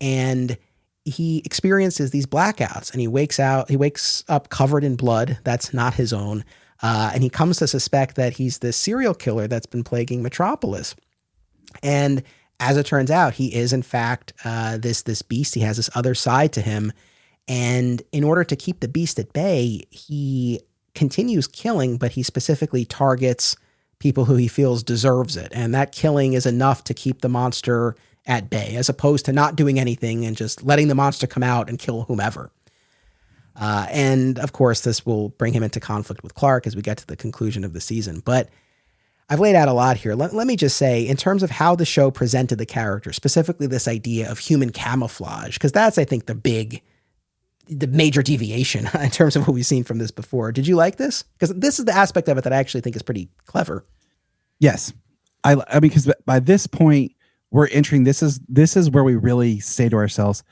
and he experiences these blackouts, and he wakes up covered in blood that's not his own. And he comes to suspect that he's this serial killer that's been plaguing Metropolis. And as it turns out, he is in fact this beast. He has this other side to him. And in order to keep the beast at bay, he continues killing, but he specifically targets people who he feels deserves it. And that killing is enough to keep the monster at bay, as opposed to not doing anything and just letting the monster come out and kill whomever. And of course, this will bring him into conflict with Clark as we get to the conclusion of the season. But I've laid out a lot here. Let me just say, in terms of how the show presented the character, specifically this idea of human camouflage, because that's, I think, the major deviation in terms of what we've seen from this before. Did you like this? Because this is the aspect of it that I actually think is pretty clever. Yes. I mean, because by this point, we're entering, this is where we really say to ourselves,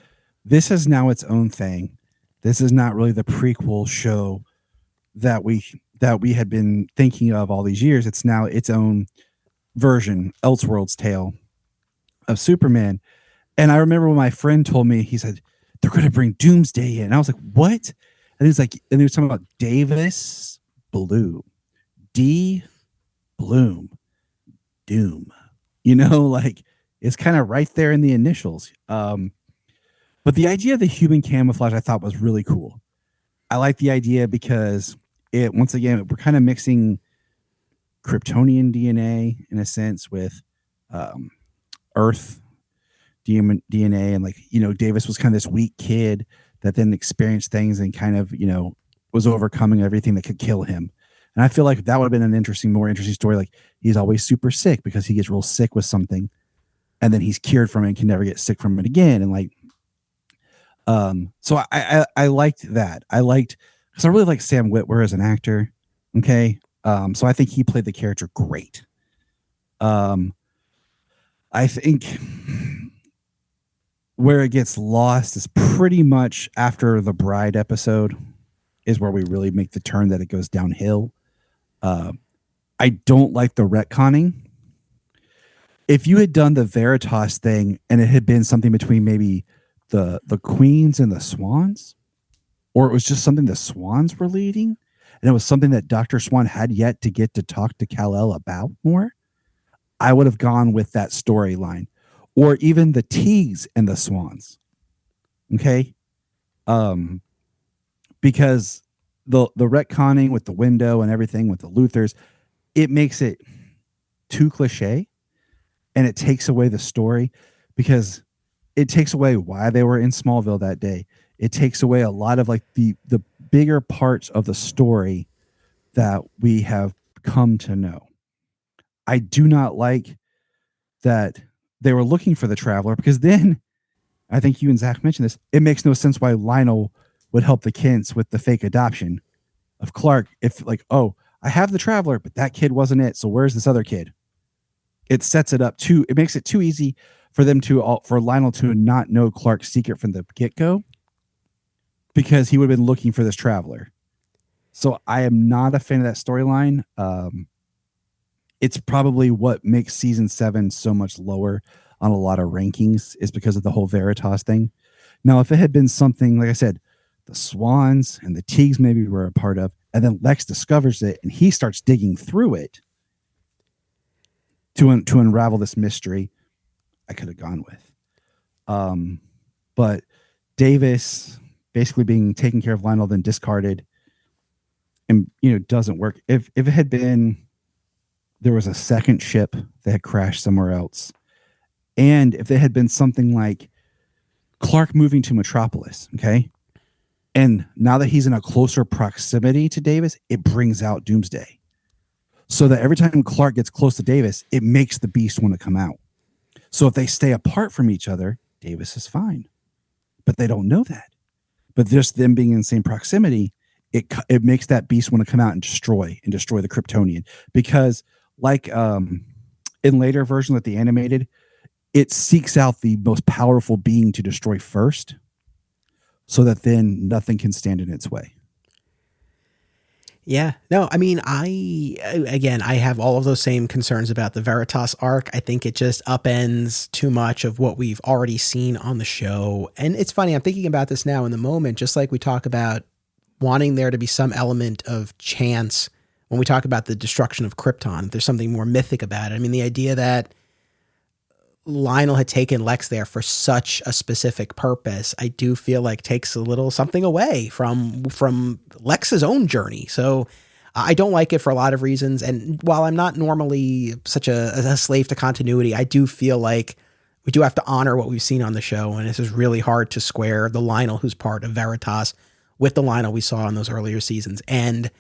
this is now its own thing. This is not really the prequel show that we had been thinking of all these years. It's now its own version, Elseworlds tale of Superman. And I remember when my friend told me, he said, they're going to bring Doomsday in. And I was like, what? And he's like, and he was talking about Davis Bloom, D Bloom, Doom, like it's kind of right there in the initials. But the idea of the human camouflage I thought was really cool. I like the idea because once again, we're kind of mixing Kryptonian DNA in a sense with Earth DNA. And Davis was kind of this weak kid that then experienced things and kind of, was overcoming everything that could kill him. And I feel like that would have been more interesting story. Like he's always super sick because he gets real sick with something. and then he's cured from it and can never get sick from it again. And like, so I liked that. Because I really like Sam Witwer as an actor. Okay. So I think he played the character great. I think where it gets lost is pretty much after the Bride episode is where we really make the turn that it goes downhill. I don't like the retconning. If you had done the Veritas thing and it had been something between maybe the Queens and the Swans, or it was just something the Swans were leading, and it was something that Dr. Swan had yet to get to talk to Kal-El about more, I would have gone with that storyline. Or even the Teagues and the Swans. Okay? Because the retconning with the window and everything with the Luthers, it makes it too cliche, and it takes away the story, because it takes away why they were in Smallville that day. It takes away a lot of like the bigger parts of the story that we have come to know. I do not like that they were looking for the Traveler, because then I think you and Zach mentioned this. It makes no sense why Lionel would help the Kents with the fake adoption of Clark. If like, oh, I have the Traveler, but that kid wasn't it. So where's this other kid? It sets it up too. It makes it too easy for them for Lionel to not know Clark's secret from the get-go, because he would have been looking for this Traveler. So I am not a fan of that storyline. It's probably what makes season 7 so much lower on a lot of rankings, is because of the whole Veritas thing. Now, if it had been something, like I said, the Swans and the Teagues maybe were a part of, and then Lex discovers it and he starts digging through it to unravel this mystery, I could have gone with. But Davis basically being taken care of Lionel, then discarded, and doesn't work. If it had been, there was a second ship that had crashed somewhere else, and if it had been something like Clark moving to Metropolis, okay, and now that he's in a closer proximity to Davis, it brings out Doomsday, so that every time Clark gets close to Davis, it makes the Beast want to come out. So if they stay apart from each other, Davis is fine, but they don't know that. But just them being in the same proximity, it makes that Beast want to come out and destroy the Kryptonian, because like in later versions of the animated, it seeks out the most powerful being to destroy first, so that then nothing can stand in its way. Yeah, no, I mean, I have all of those same concerns about the Veritas arc. I think it just upends too much of what we've already seen on the show. And it's funny, I'm thinking about this now in the moment, just like we talk about wanting there to be some element of chance when we talk about the destruction of Krypton. There's something more mythic about it. I mean, the idea that Lionel had taken Lex there for such a specific purpose, I do feel like takes a little something away from Lex's own journey. So I don't like it for a lot of reasons. And while I'm not normally such a slave to continuity, I do feel like we do have to honor what we've seen on the show. And this is really hard to square the Lionel who's part of Veritas with the Lionel we saw in those earlier seasons. And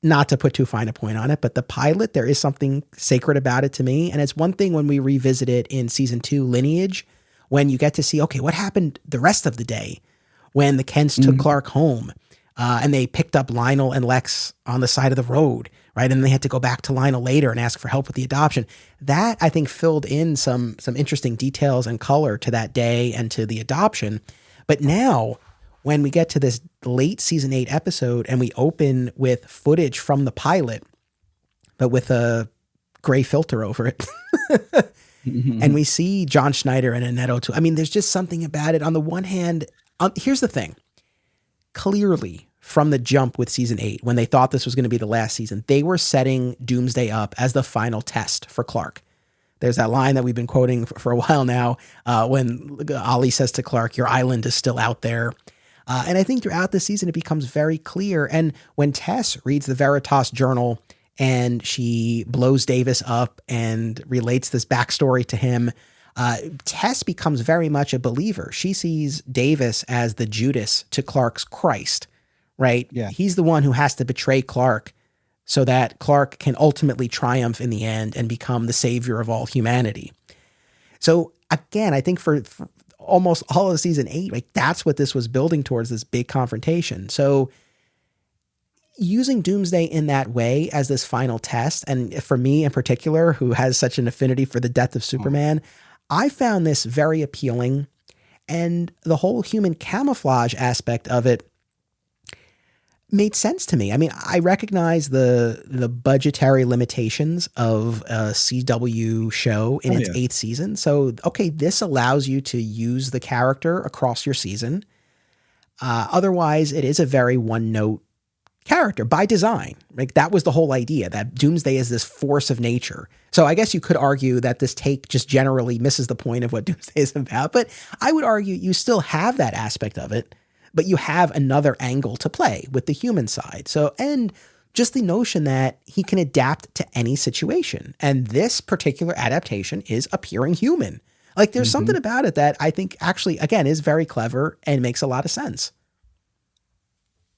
not to put too fine a point on it, but the pilot, there is something sacred about it to me. And it's one thing when we revisit it in season 2 Lineage, when you get to see, okay, what happened the rest of the day when the Kents took Clark home and they picked up Lionel and Lex on the side of the road, right? And they had to go back to Lionel later and ask for help with the adoption. That, I think, filled in some interesting details and color to that day and to the adoption. But now, when we get to this late season 8 episode and we open with footage from the pilot, but with a gray filter over it, and we see John Schneider and Annetto too. I mean, there's just something about it. On the one hand, here's the thing. Clearly, from the jump with season 8, when they thought this was going to be the last season, they were setting Doomsday up as the final test for Clark. There's that line that we've been quoting for a while now, when Ollie says to Clark, "Your island is still out there." And I think throughout the season, it becomes very clear. And when Tess reads the Veritas journal and she blows Davis up and relates this backstory to him, Tess becomes very much a believer. She sees Davis as the Judas to Clark's Christ, right? Yeah. He's the one who has to betray Clark so that Clark can ultimately triumph in the end and become the savior of all humanity. So again, I think for almost all of season 8, like that's what this was building towards, this big confrontation. So using Doomsday in that way as this final test, and for me in particular, who has such an affinity for the death of Superman, I found this very appealing. And the whole human camouflage aspect of it made sense to me. I mean, I recognize the budgetary limitations of a CW show in its 8th season. So, okay, this allows you to use the character across your season. Otherwise, it is a very one-note character by design. Like that was the whole idea, that Doomsday is this force of nature. So I guess you could argue that this take just generally misses the point of what Doomsday is about, but I would argue you still have that aspect of it, but you have another angle to play with the human side. So, and just the notion that he can adapt to any situation. And this particular adaptation is appearing human. Like there's something about it that I think actually, again, is very clever and makes a lot of sense.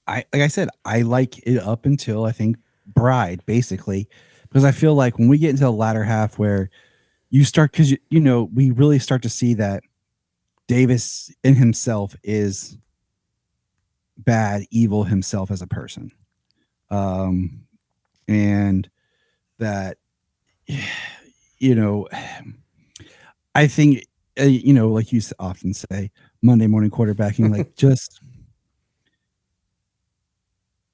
Like I said, I like it up until I think Bride, basically, because I feel like when we get into the latter half where you start, because you know, we really start to see that Davis in himself is bad, evil himself as a person, and that, you know, I think, you know, like you often say, Monday morning quarterbacking, like just.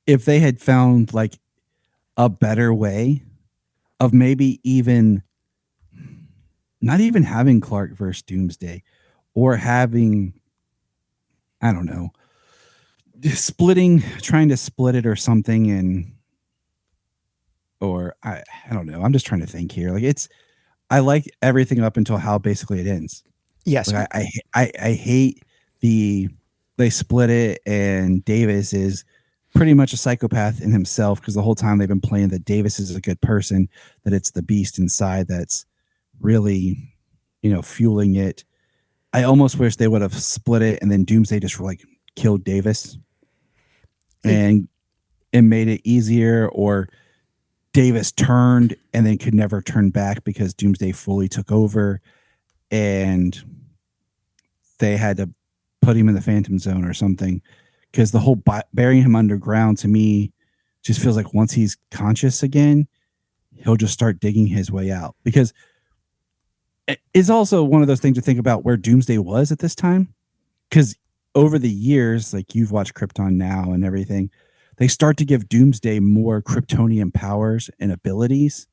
If they had found like a better way of maybe even not even having Clark versus Doomsday, or having, I don't know, trying to split it or something. And, or I don't know. I'm just trying to think here. Like I like everything up until how basically it ends. Yes. Like I hate they split it and Davis is pretty much a psychopath in himself, because the whole time they've been playing that Davis is a good person, that it's the beast inside that's really, you know, fueling it. I almost wish they would have split it and then Doomsday just like killed Davis and made it easier, or Davis turned and then could never turn back because Doomsday fully took over and they had to put him in the Phantom Zone or something. Because the whole burying him underground to me just feels like once he's conscious again, he'll just start digging his way out. Because it's also one of those things to think about where Doomsday was at this time. Because over the years, like you've watched Krypton now and everything, they start to give Doomsday more Kryptonian powers and abilities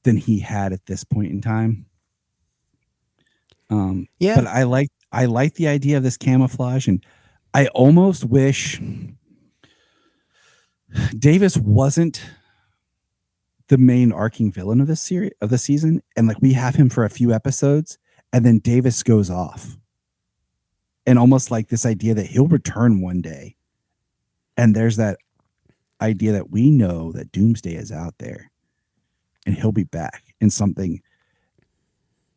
than he had at this point in time. But I like the idea of this camouflage, and I almost wish Davis wasn't the main arcing villain of this series, of the season, and like we have him for a few episodes and then Davis goes off, and almost like this idea that he'll return one day, and there's that idea that we know that Doomsday is out there and he'll be back in something,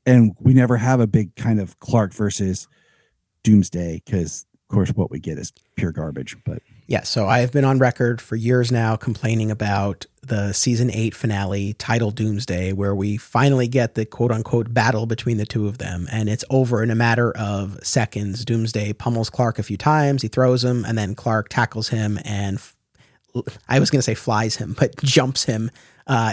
and we never have a big kind of Clark versus Doomsday, because of course what we get is pure garbage. But yeah, so I have been on record for years now complaining about the season 8 finale titled Doomsday, where we finally get the quote unquote battle between the two of them, and it's over in a matter of seconds. Doomsday pummels Clark a few times, he throws him, and then Clark tackles him and I was going to say flies him, but jumps him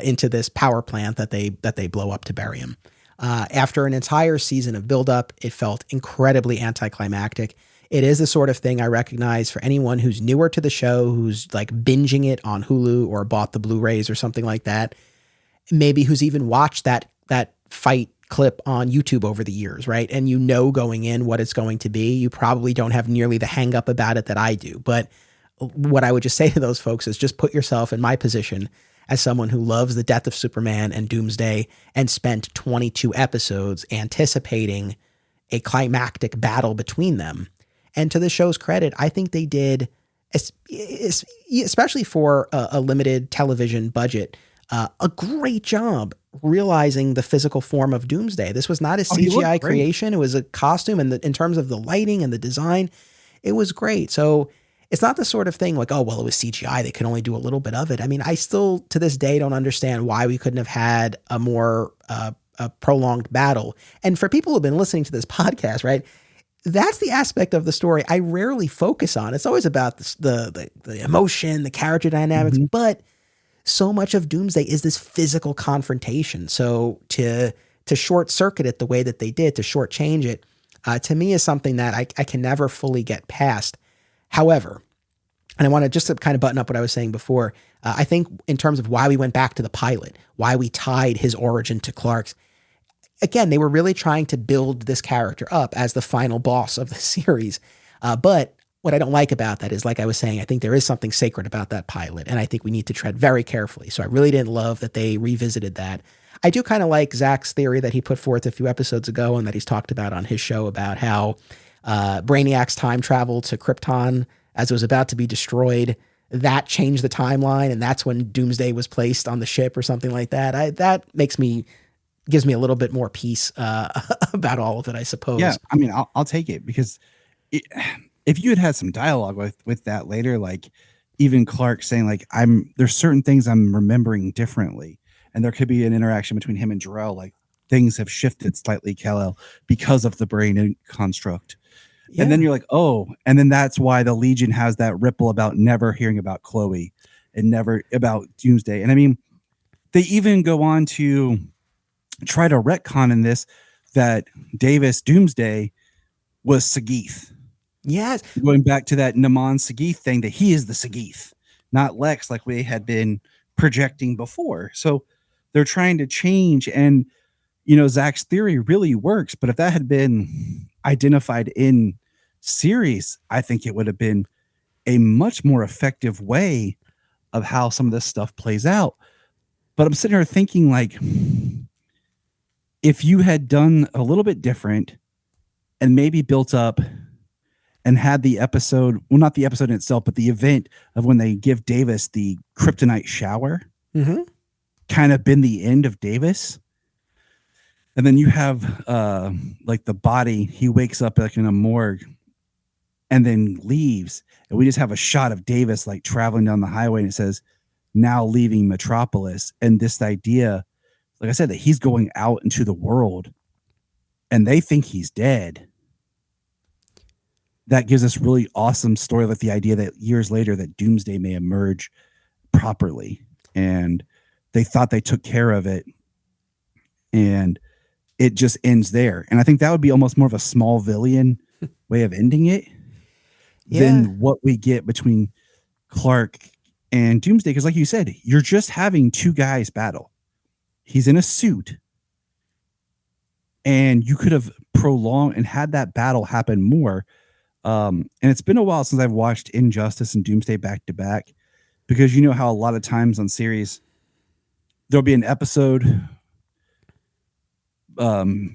into this power plant that they blow up to bury him. After an entire season of buildup, it felt incredibly anticlimactic. It is the sort of thing I recognize for anyone who's newer to the show, who's like binging it on Hulu or bought the Blu-rays or something like that. Maybe who's even watched that fight clip on YouTube over the years, right? And you know going in what it's going to be. You probably don't have nearly the hang up about it that I do. But what I would just say to those folks is just put yourself in my position as someone who loves the death of Superman and Doomsday and spent 22 episodes anticipating a climactic battle between them. And to the show's credit, I think they did, especially for a limited television budget, a great job realizing the physical form of Doomsday. This was not a CGI creation. It was a costume, and in terms of the lighting and the design, it was great. So it's not the sort of thing like, oh, well, it was CGI. They could only do a little bit of it. I mean, I still, to this day, don't understand why we couldn't have had a more a prolonged battle. And for people who've been listening to this podcast, right, that's the aspect of the story I rarely focus on. It's always about the emotion, the character dynamics, but so much of Doomsday is this physical confrontation. So to short circuit it the way that they did, to shortchange it, to me is something that I can never fully get past. However, and I want to just to kind of button up what I was saying before, I think in terms of why we went back to the pilot, why we tied his origin to Clark's, again, they were really trying to build this character up as the final boss of the series. But what I don't like about that is, like I was saying, I think there is something sacred about that pilot, and I think we need to tread very carefully. So I really didn't love that they revisited that. I do kind of like Zach's theory that he put forth a few episodes ago and that he's talked about on his show about how Brainiac's time travel to Krypton as it was about to be destroyed, that changed the timeline, and that's when Doomsday was placed on the ship or something like that. That gives me a little bit more peace about all of it, I suppose. Yeah, I mean, I'll take it because if you had some dialogue with that later, like even Clark saying like there's certain things I'm remembering differently, and there could be an interaction between him and Jor-El, like things have shifted slightly, Kal-El, because of the brain construct. Yeah. And then you're like, oh, and then that's why the Legion has that ripple about never hearing about Chloe and never about Doomsday. And I mean, they even go on to try to retcon in this that Davis Doomsday was Sagith. Yes. Going back to that Naman Sagith thing, that he is the Sagith, not Lex, like we had been projecting before. So they're trying to change, and Zach's theory really works. But if that had been identified in series, I think it would have been a much more effective way of how some of this stuff plays out. But I'm sitting here thinking, like, if you had done a little bit different and maybe built up and had the episode, well, not the episode in itself, but the event of when they give Davis the kryptonite shower, kind of been the end of Davis. And then you have like the body, he wakes up like in a morgue and then leaves. And we just have a shot of Davis like traveling down the highway, and it says, now leaving Metropolis. And this idea, like I said, that he's going out into the world and they think he's dead. That gives us really awesome story, like the idea that years later that Doomsday may emerge properly. And they thought they took care of it, and it just ends there. And I think that would be almost more of a Smallvillian way of ending it than what we get between Clark and Doomsday. Because like you said, you're just having two guys battle. He's in a suit, and you could have prolonged and had that battle happen more. And it's been a while since I've watched Injustice and Doomsday back to back, because you know how a lot of times on series, there'll be an episode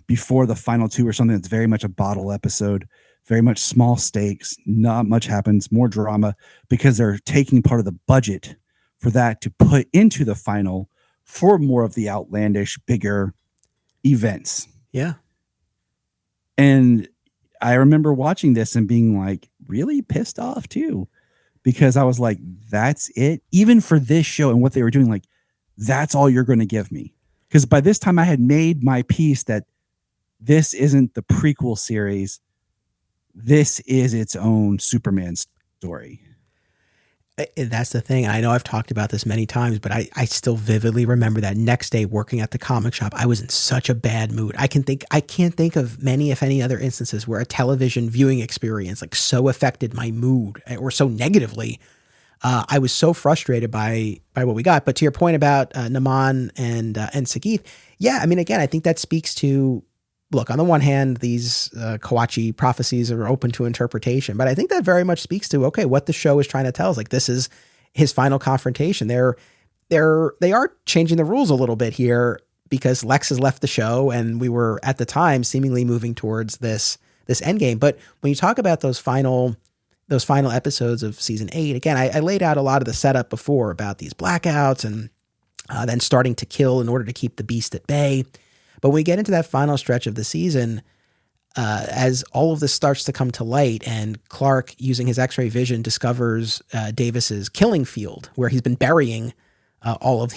before the final two or something that's very much a bottle episode, very much small stakes, not much happens, more drama, because they're taking part of the budget for that to put into the final for more of the outlandish, bigger events. Yeah. And I remember watching this and being like really pissed off too, because I was like, that's it. Even for this show and what they were doing, like, that's all you're going to give me. Because by this time I had made my peace that this isn't the prequel series. This is its own Superman story. That's the thing. I know I've talked about this many times, but I still vividly remember that next day working at the comic shop, I was in such a bad mood. I can't think of many, if any, other instances where a television viewing experience like so affected my mood or so negatively. I was so frustrated by what we got. But to your point about Naman and Sagith, yeah, I mean, again, I think that speaks to, look, on the one hand, these Kawachi prophecies are open to interpretation, but I think that very much speaks to, okay, what the show is trying to tell us. Like, this is his final confrontation. They are changing the rules a little bit here because Lex has left the show, and we were at the time seemingly moving towards this endgame. But when you talk about those final episodes of season 8, again, I laid out a lot of the setup before about these blackouts and then starting to kill in order to keep the beast at bay. But when we get into that final stretch of the season, as all of this starts to come to light, and Clark, using his X-ray vision, discovers Davis's killing field where he's been burying all of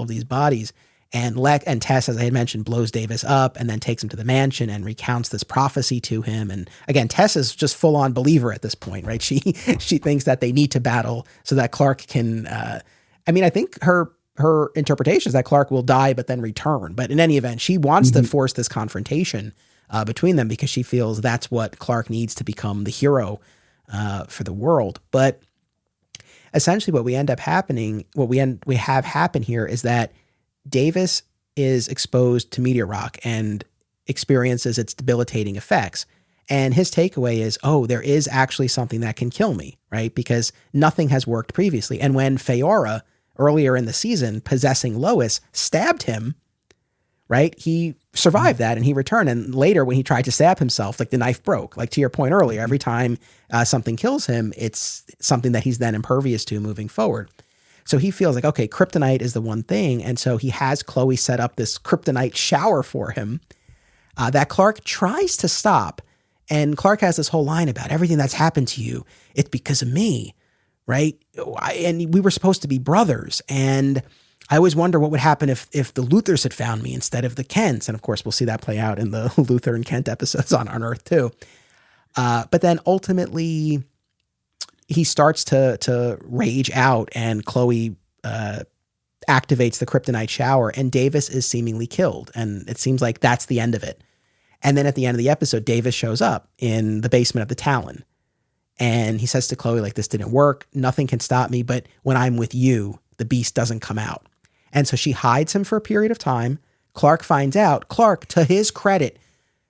these bodies, And Tess, as I had mentioned, blows Davis up and then takes him to the mansion and recounts this prophecy to him. And again, Tess is just full on believer at this point, right? She thinks that they need to battle so that Clark can. I think her interpretation is that Clark will die but then return. But in any event, she wants to force this confrontation between them because she feels that's what Clark needs to become the hero for the world. But essentially, what we have happen here is that Davis is exposed to meteor rock and experiences its debilitating effects. And his takeaway is, oh, there is actually something that can kill me, right? Because nothing has worked previously. And when Feora, earlier in the season, possessing Lois, stabbed him, right? He survived that and he returned. And later when he tried to stab himself, like the knife broke. Like to your point earlier, every time something kills him, it's something that he's then impervious to moving forward. So he feels like, okay, kryptonite is the one thing. And so he has Chloe set up this kryptonite shower for him that Clark tries to stop. And Clark has this whole line about everything that's happened to you. It's because of me, right? And we were supposed to be brothers. And I always wonder what would happen if the Luthers had found me instead of the Kents. And of course, we'll see that play out in the Luther and Kent episodes on Earth too. But then ultimately, he starts to rage out and Chloe activates the kryptonite shower and Davis is seemingly killed. And it seems like that's the end of it. And then at the end of the episode, Davis shows up in the basement of the Talon. And he says to Chloe, like, this didn't work. Nothing can stop me. But when I'm with you, the beast doesn't come out. And so she hides him for a period of time. Clark finds out. Clark, to his credit,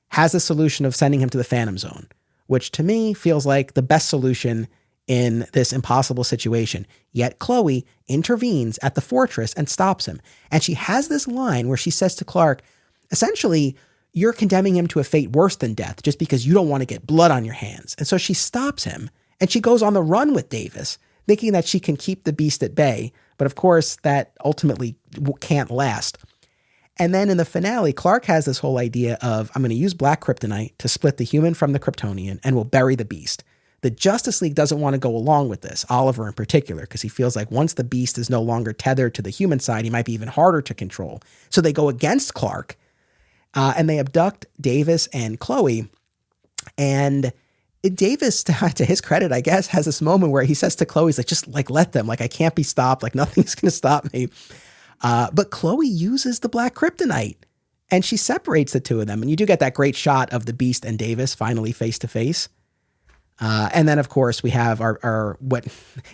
has a solution of sending him to the Phantom Zone, which to me feels like the best solution in this impossible situation. Yet Chloe intervenes at the fortress and stops him. And she has this line where she says to Clark, essentially, you're condemning him to a fate worse than death just because you don't want to get blood on your hands. And so she stops him and she goes on the run with Davis, thinking that she can keep the beast at bay. But of course, that ultimately can't last. And then in the finale, Clark has this whole idea of, I'm going to use black kryptonite to split the human from the Kryptonian and we'll bury the beast. The Justice League doesn't want to go along with this, Oliver in particular, because he feels like once the beast is no longer tethered to the human side, he might be even harder to control. So they go against Clark. And they abduct Davis and Chloe. And Davis, to his credit, I guess, has this moment where he says to Chloe, he's like, just like, let them, like, I can't be stopped. Like nothing's going to stop me. But Chloe uses the black kryptonite and she separates the two of them. And you do get that great shot of the beast and Davis finally face to face. And then, of course, we have our what,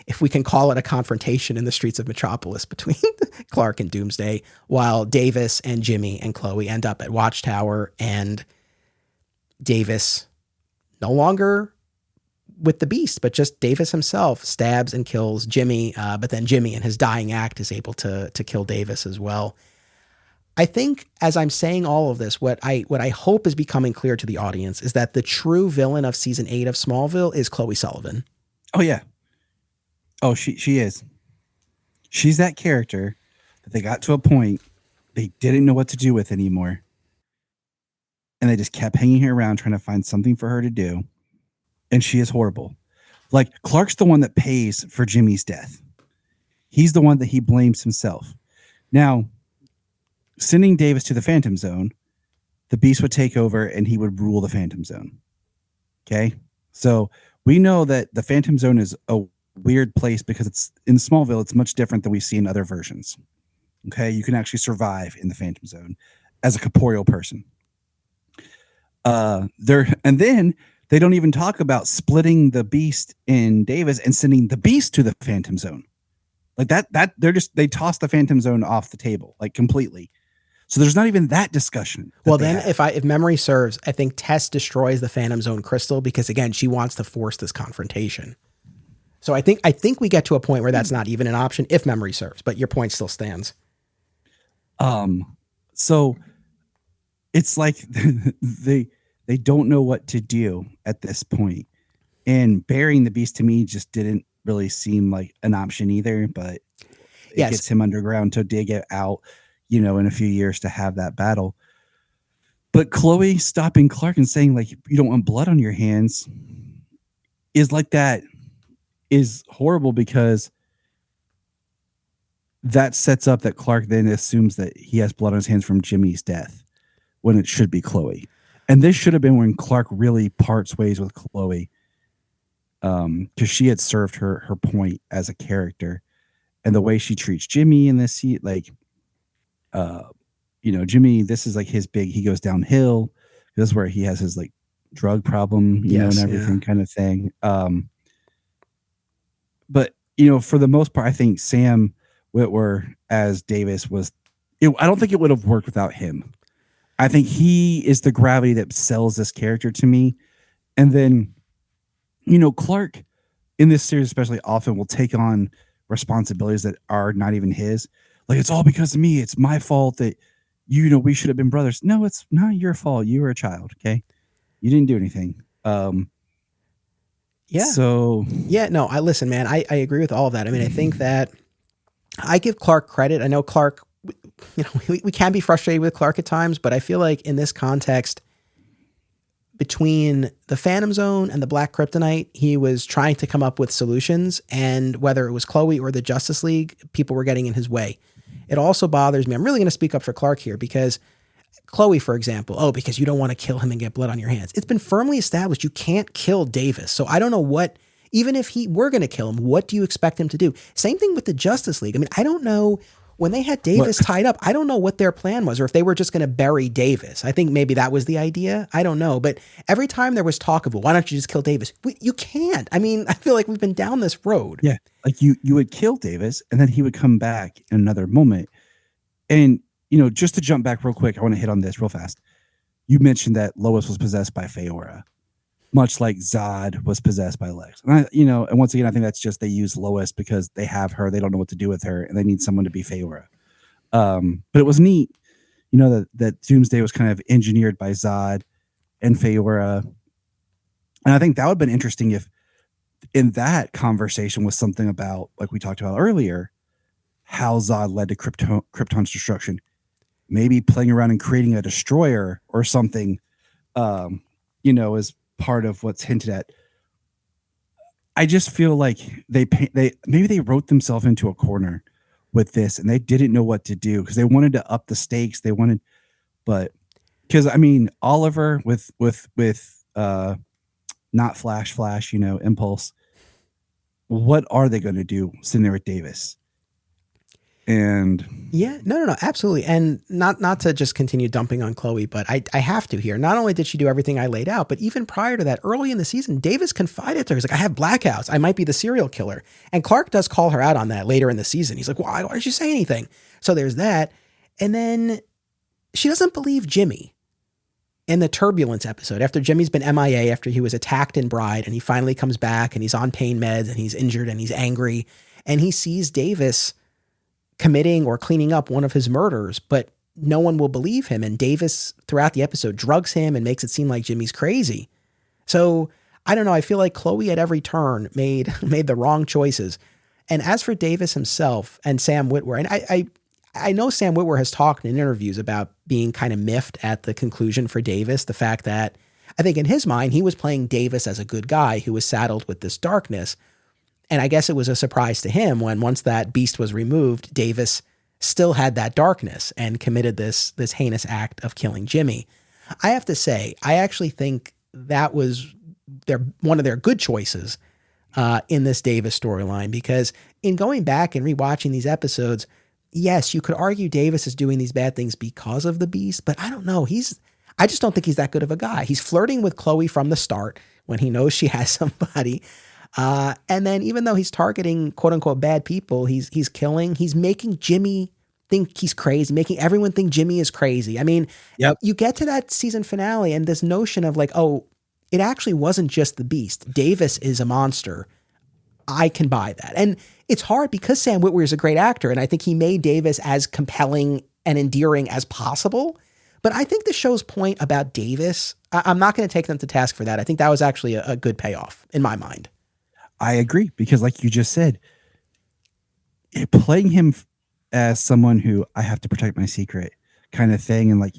if we can call it a confrontation in the streets of Metropolis between Clark and Doomsday, while Davis and Jimmy and Chloe end up at Watchtower, and Davis no longer with the beast, but just Davis himself stabs and kills Jimmy. But then Jimmy, in his dying act, is able to kill Davis as well. I think as I'm saying all of this, what I hope is becoming clear to the audience is that the true villain of season 8 of Smallville is Chloe Sullivan. Oh yeah. Oh, she is. She's that character that they got to a point they didn't know what to do with anymore. And they just kept hanging her around trying to find something for her to do. And she is horrible. Like Clark's the one that pays for Jimmy's death. He's the one that he blames himself. Now, sending Davis to the Phantom Zone, the beast would take over and he would rule the Phantom Zone. Okay. So we know that the Phantom Zone is a weird place because it's in Smallville. It's much different than we see in other versions. Okay. You can actually survive in the Phantom Zone as a corporeal person. And then they don't even talk about splitting the beast in Davis and sending the beast to the Phantom Zone. Like that they toss the Phantom Zone off the table, like completely. So there's not even that discussion. Well, then if memory serves, I think Tess destroys the Phantom Zone crystal because again, she wants to force this confrontation. So I think we get to a point where that's not even an option if memory serves, but your point still stands. So it's like they don't know what to do at this point. And burying the beast to me just didn't really seem like an option either, but it gets him underground to dig it out, in a few years to have that battle. But Chloe stopping Clark and saying like, you don't want blood on your hands is horrible because that sets up that Clark then assumes that he has blood on his hands from Jimmy's death when it should be Chloe. And this should have been when Clark really parts ways with Chloe, because she had served her point as a character, and the way she treats Jimmy in this scene, like, Jimmy, this is like his big, he goes downhill. This is where he has his like drug problem, and everything kind of thing. But for the most part, I think Sam Witwer as Davis I don't think it would have worked without him. I think he is the gravity that sells this character to me. And then, Clark in this series, especially, often will take on responsibilities that are not even his. Like, it's all because of me. It's my fault that, we should have been brothers. No, it's not your fault. You were a child. Okay. You didn't do anything. Yeah. So no, listen, man, I agree with all of that. I mean, I think that I give Clark credit. I know Clark, we can be frustrated with Clark at times, but I feel like in this context, between the Phantom Zone and the Black Kryptonite, he was trying to come up with solutions. And whether it was Chloe or the Justice League, people were getting in his way. It also bothers me. I'm really going to speak up for Clark here because Chloe, for example, because you don't want to kill him and get blood on your hands. It's been firmly established you can't kill Davis. So I don't know even if he were going to kill him, what do you expect him to do? Same thing with the Justice League. I mean, I don't know. When they had Davis tied up, I don't know what their plan was or if they were just going to bury Davis. I think maybe that was the idea. I don't know. But every time there was talk of, well, why don't you just kill Davis? You can't. I mean, I feel like we've been down this road. Yeah. Like you would kill Davis and then he would come back in another moment. And, just to jump back real quick, I want to hit on this real fast. You mentioned that Lois was possessed by Faora, much like Zod was possessed by Lex. And and once again, I think that's just they use Lois because they have her, they don't know what to do with her, and they need someone to be Faora. But it was neat, that Doomsday was kind of engineered by Zod and Faora. And I think that would have been interesting if in that conversation was something about, like we talked about earlier, how Zod led to Krypton's destruction. Maybe playing around and creating a destroyer or something, is part of what's hinted at. I just feel like maybe they wrote themselves into a corner with this and they didn't know what to do because they wanted to up the stakes. Because I mean, Oliver with not Flash, Impulse. What are they going to do sitting there with Davis? And no, absolutely. And not to just continue dumping on Chloe, but I have to here. Not only did she do everything I laid out, but even prior to that, early in the season, Davis confided to her. He's like, I have blackouts. I might be the serial killer. And Clark does call her out on that later in the season. He's like, why did you say anything? So there's that. And then she doesn't believe Jimmy in the Turbulence episode after Jimmy's been MIA, after he was attacked in Bride, and he finally comes back and he's on pain meds and he's injured and he's angry and he sees Davis committing or cleaning up one of his murders, but no one will believe him. And Davis, throughout the episode, drugs him and makes it seem like Jimmy's crazy. So I don't know. I feel like Chloe at every turn made the wrong choices. And as for Davis himself and Sam Witwer, and I know Sam Witwer has talked in interviews about being kind of miffed at the conclusion for Davis. The fact that I think in his mind, he was playing Davis as a good guy who was saddled with this darkness. And I guess it was a surprise to him when once that beast was removed, Davis still had that darkness and committed this heinous act of killing Jimmy. I have to say, I actually think that was one of their good choices in this Davis storyline, because in going back and rewatching these episodes, yes, you could argue Davis is doing these bad things because of the beast, but I don't know. I just don't think he's that good of a guy. He's flirting with Chloe from the start when he knows she has somebody. And then even though he's targeting quote unquote bad people, he's killing, he's making Jimmy think he's crazy, making everyone think Jimmy is crazy. I mean, You get to that season finale and this notion of like, oh, it actually wasn't just the beast. Davis is a monster. I can buy that. And it's hard because Sam Witwer is a great actor. And I think he made Davis as compelling and endearing as possible. But I think the show's point about Davis, I'm not going to take them to task for that. I think that was actually a good payoff in my mind. I agree, because like you just said, playing him as someone who I have to protect my secret kind of thing. And like,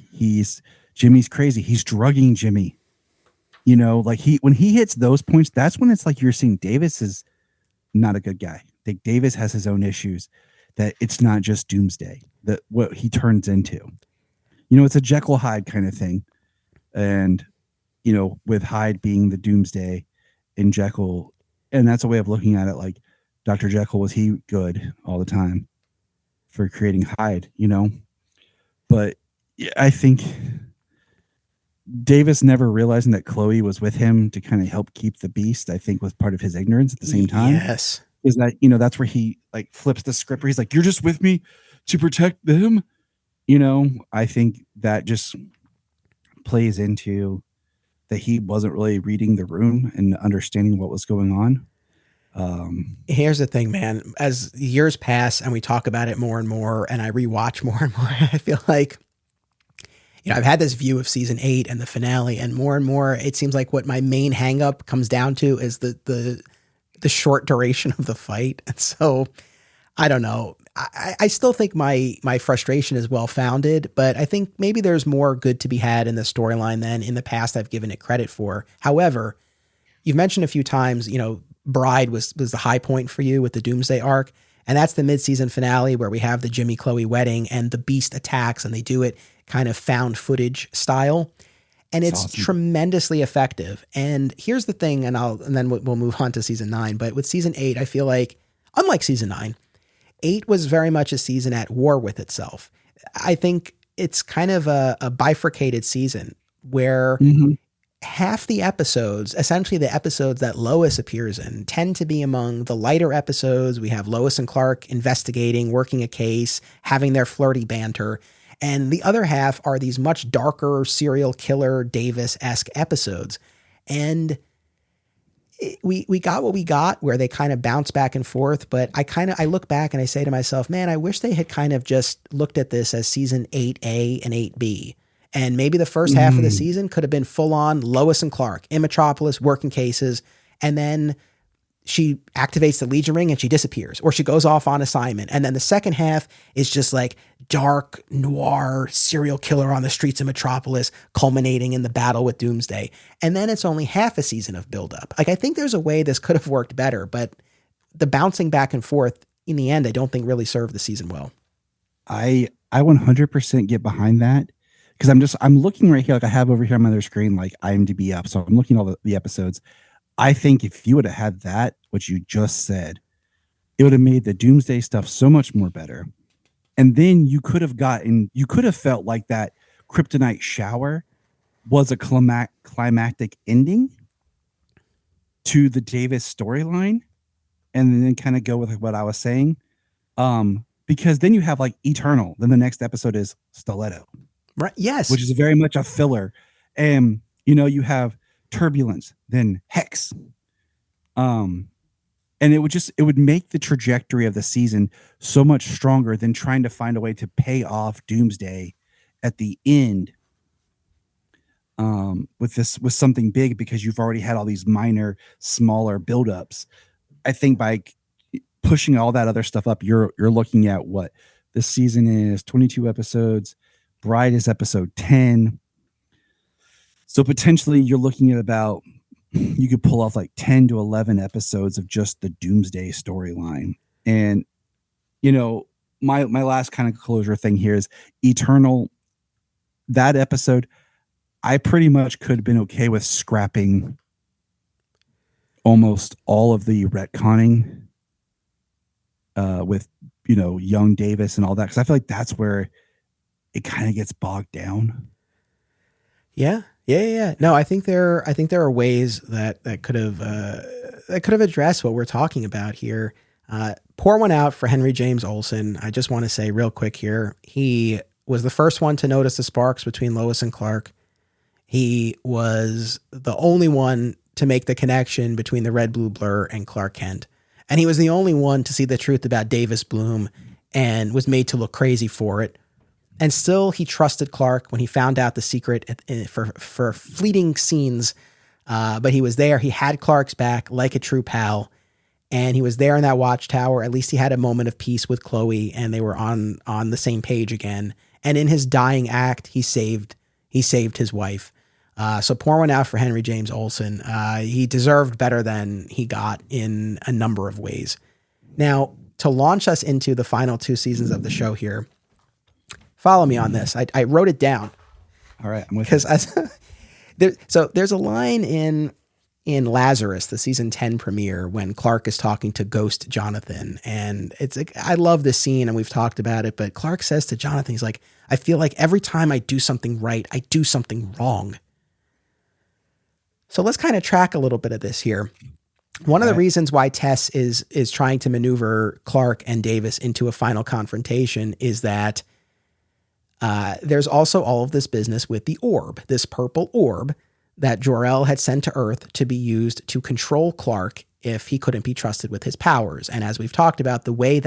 Jimmy's crazy. He's drugging Jimmy, like when he hits those points, that's when it's like, you're seeing Davis is not a good guy. Like Davis has his own issues. that it's not just Doomsday, that what he turns into. You know, it's a Jekyll Hyde kind of thing. And, you know, with Hyde being the Doomsday and Jekyll, and that's a way of looking at it. Like Dr. Jekyll, was he good all the time for creating Hyde, you know? But yeah, I think Davis never realizing that Chloe was with him to kind of help keep the beast, I think was part of his ignorance at the same time. Yes. Is that, you know, that's where he like flips the script where he's like, you're just with me to protect them. You know, I think that just plays into that he wasn't really reading the room and understanding what was going on. Here's the thing, man. As years pass and we talk about it more and more, and I rewatch more and more, I feel like, you know, I've had this view of season 8 and the finale, and more, it seems like what my main hang up comes down to is the short duration of the fight. And so I don't know. I still think my frustration is well founded, but I think maybe there's more good to be had in the storyline than in the past I've given it credit for. However, you've mentioned a few times, you know, Bride was the high point for you with the Doomsday arc. And that's the mid-season finale where we have the Jimmy Chloe wedding and the beast attacks, and they do it kind of found footage style. And it's awesome. Tremendously effective. And here's the thing, and then we'll move on to season 9. But with season 8, I feel like, unlike season 9, 8 was very much a season at war with itself. I think it's kind of a bifurcated season where half the episodes, essentially the episodes that Lois appears in, tend to be among the lighter episodes. We have Lois and Clark investigating, working a case, having their flirty banter. And the other half are these much darker serial killer Davis-esque episodes. And we got what we got, where they kind of bounce back and forth. But I look back and I say to myself, man, I wish they had kind of just looked at this as season 8A and 8B. And maybe the first half of the season could have been full on Lois and Clark in Metropolis working cases. And then she activates the Legion ring and she disappears, or she goes off on assignment. And then the second half is just like dark noir serial killer on the streets of Metropolis, culminating in the battle with Doomsday. And then it's only half a season of buildup. Like, I think there's a way this could have worked better, but the bouncing back and forth in the end, I don't think really served the season well. I 100% get behind that. Because I'm looking right here, like I have over here on my other screen, like IMDb up. So I'm looking at all the episodes. I think if you would have had that, what you just said, it would have made the Doomsday stuff so much more better. And then you could have felt like that kryptonite shower was a climactic ending to the Davis storyline. And then kind of go with what I was saying. Because then you have like Eternal. Then the next episode is Stiletto. Right. Yes. Which is very much a filler. And, you know, you have Turbulence, then Hex. And it would make the trajectory of the season so much stronger than trying to find a way to pay off Doomsday at the end with something big, because you've already had all these minor, smaller buildups. I think by pushing all that other stuff up, you're looking at what this season is, 22 episodes. Bride is episode 10. So potentially you're looking at about, you could pull off like 10 to 11 episodes of just the Doomsday storyline. And, you know, my last kind of closure thing here is Eternal. That episode, I pretty much could have been okay with scrapping almost all of the retconning with, you know, young Davis and all that. Cause I feel like that's where it kind of gets bogged down. Yeah. No, I think there are ways that could have addressed what we're talking about here. Pour one out for Henry James Olsen. I just want to say real quick here, he was the first one to notice the sparks between Lois and Clark. He was the only one to make the connection between the red blue blur and Clark Kent. And he was the only one to see the truth about Davis Bloom and was made to look crazy for it. And still, he trusted Clark when he found out the secret for fleeting scenes. But he was there. He had Clark's back like a true pal. And he was there in that watchtower. At least he had a moment of peace with Chloe, and they were on the same page again. And in his dying act, he saved his wife. So pour one out for Henry James Olsen. He deserved better than he got in a number of ways. Now, to launch us into the final 2 seasons of the show here, follow me on this. I wrote it down. All right, I'm with you. So there's a line in Lazarus, the season 10 premiere, when Clark is talking to Ghost Jonathan. And it's like, I love this scene and we've talked about it, but Clark says to Jonathan, he's like, I feel like every time I do something right, I do something wrong. So let's kind of track a little bit of this here. One of the reasons why Tess is trying to maneuver Clark and Davis into a final confrontation is that there's also all of this business with the orb, this purple orb that Jor-El had sent to Earth to be used to control Clark if he couldn't be trusted with his powers. And as we've talked about, the way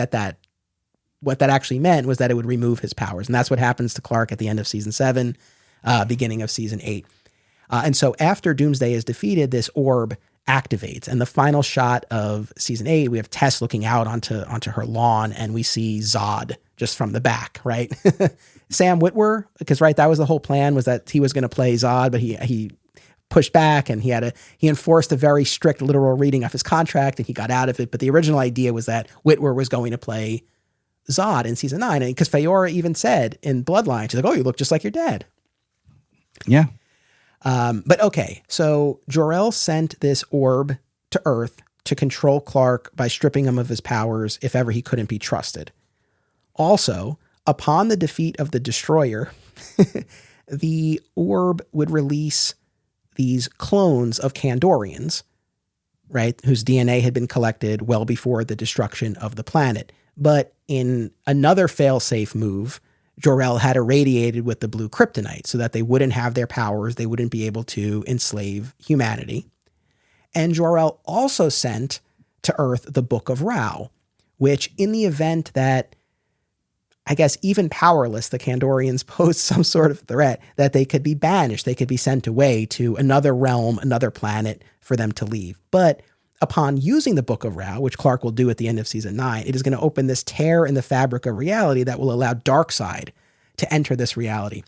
what that actually meant was that it would remove his powers. And that's what happens to Clark at the end of season 7, beginning of season 8. And so after Doomsday is defeated, this orb activates. And the final shot of season 8, we have Tess looking out onto her lawn, and we see Zod just from the back, right? Sam Witwer, because that was the whole plan, was that he was going to play Zod, but he pushed back, and he enforced a very strict literal reading of his contract, and he got out of it. But the original idea was that Witwer was going to play Zod in season 9. And because Faora even said in Bloodline, she's like, oh, you look just like your dad. Yeah. But okay, so Jor-El sent this orb to Earth to control Clark by stripping him of his powers if ever he couldn't be trusted. Also, upon the defeat of the Destroyer, the orb would release these clones of Kandorians, right, whose DNA had been collected well before the destruction of the planet. But in another fail-safe move, Jor-El had irradiated with the blue kryptonite so that they wouldn't have their powers, they wouldn't be able to enslave humanity. And Jor-El also sent to Earth the Book of Ra, which in the event that, I guess, even powerless, the Kandorians posed some sort of threat, that they could be banished, they could be sent away to another realm, another planet for them to leave. But upon using the Book of Ra, which Clark will do at the end of season 9, it is going to open this tear in the fabric of reality that will allow Darkseid to enter this reality.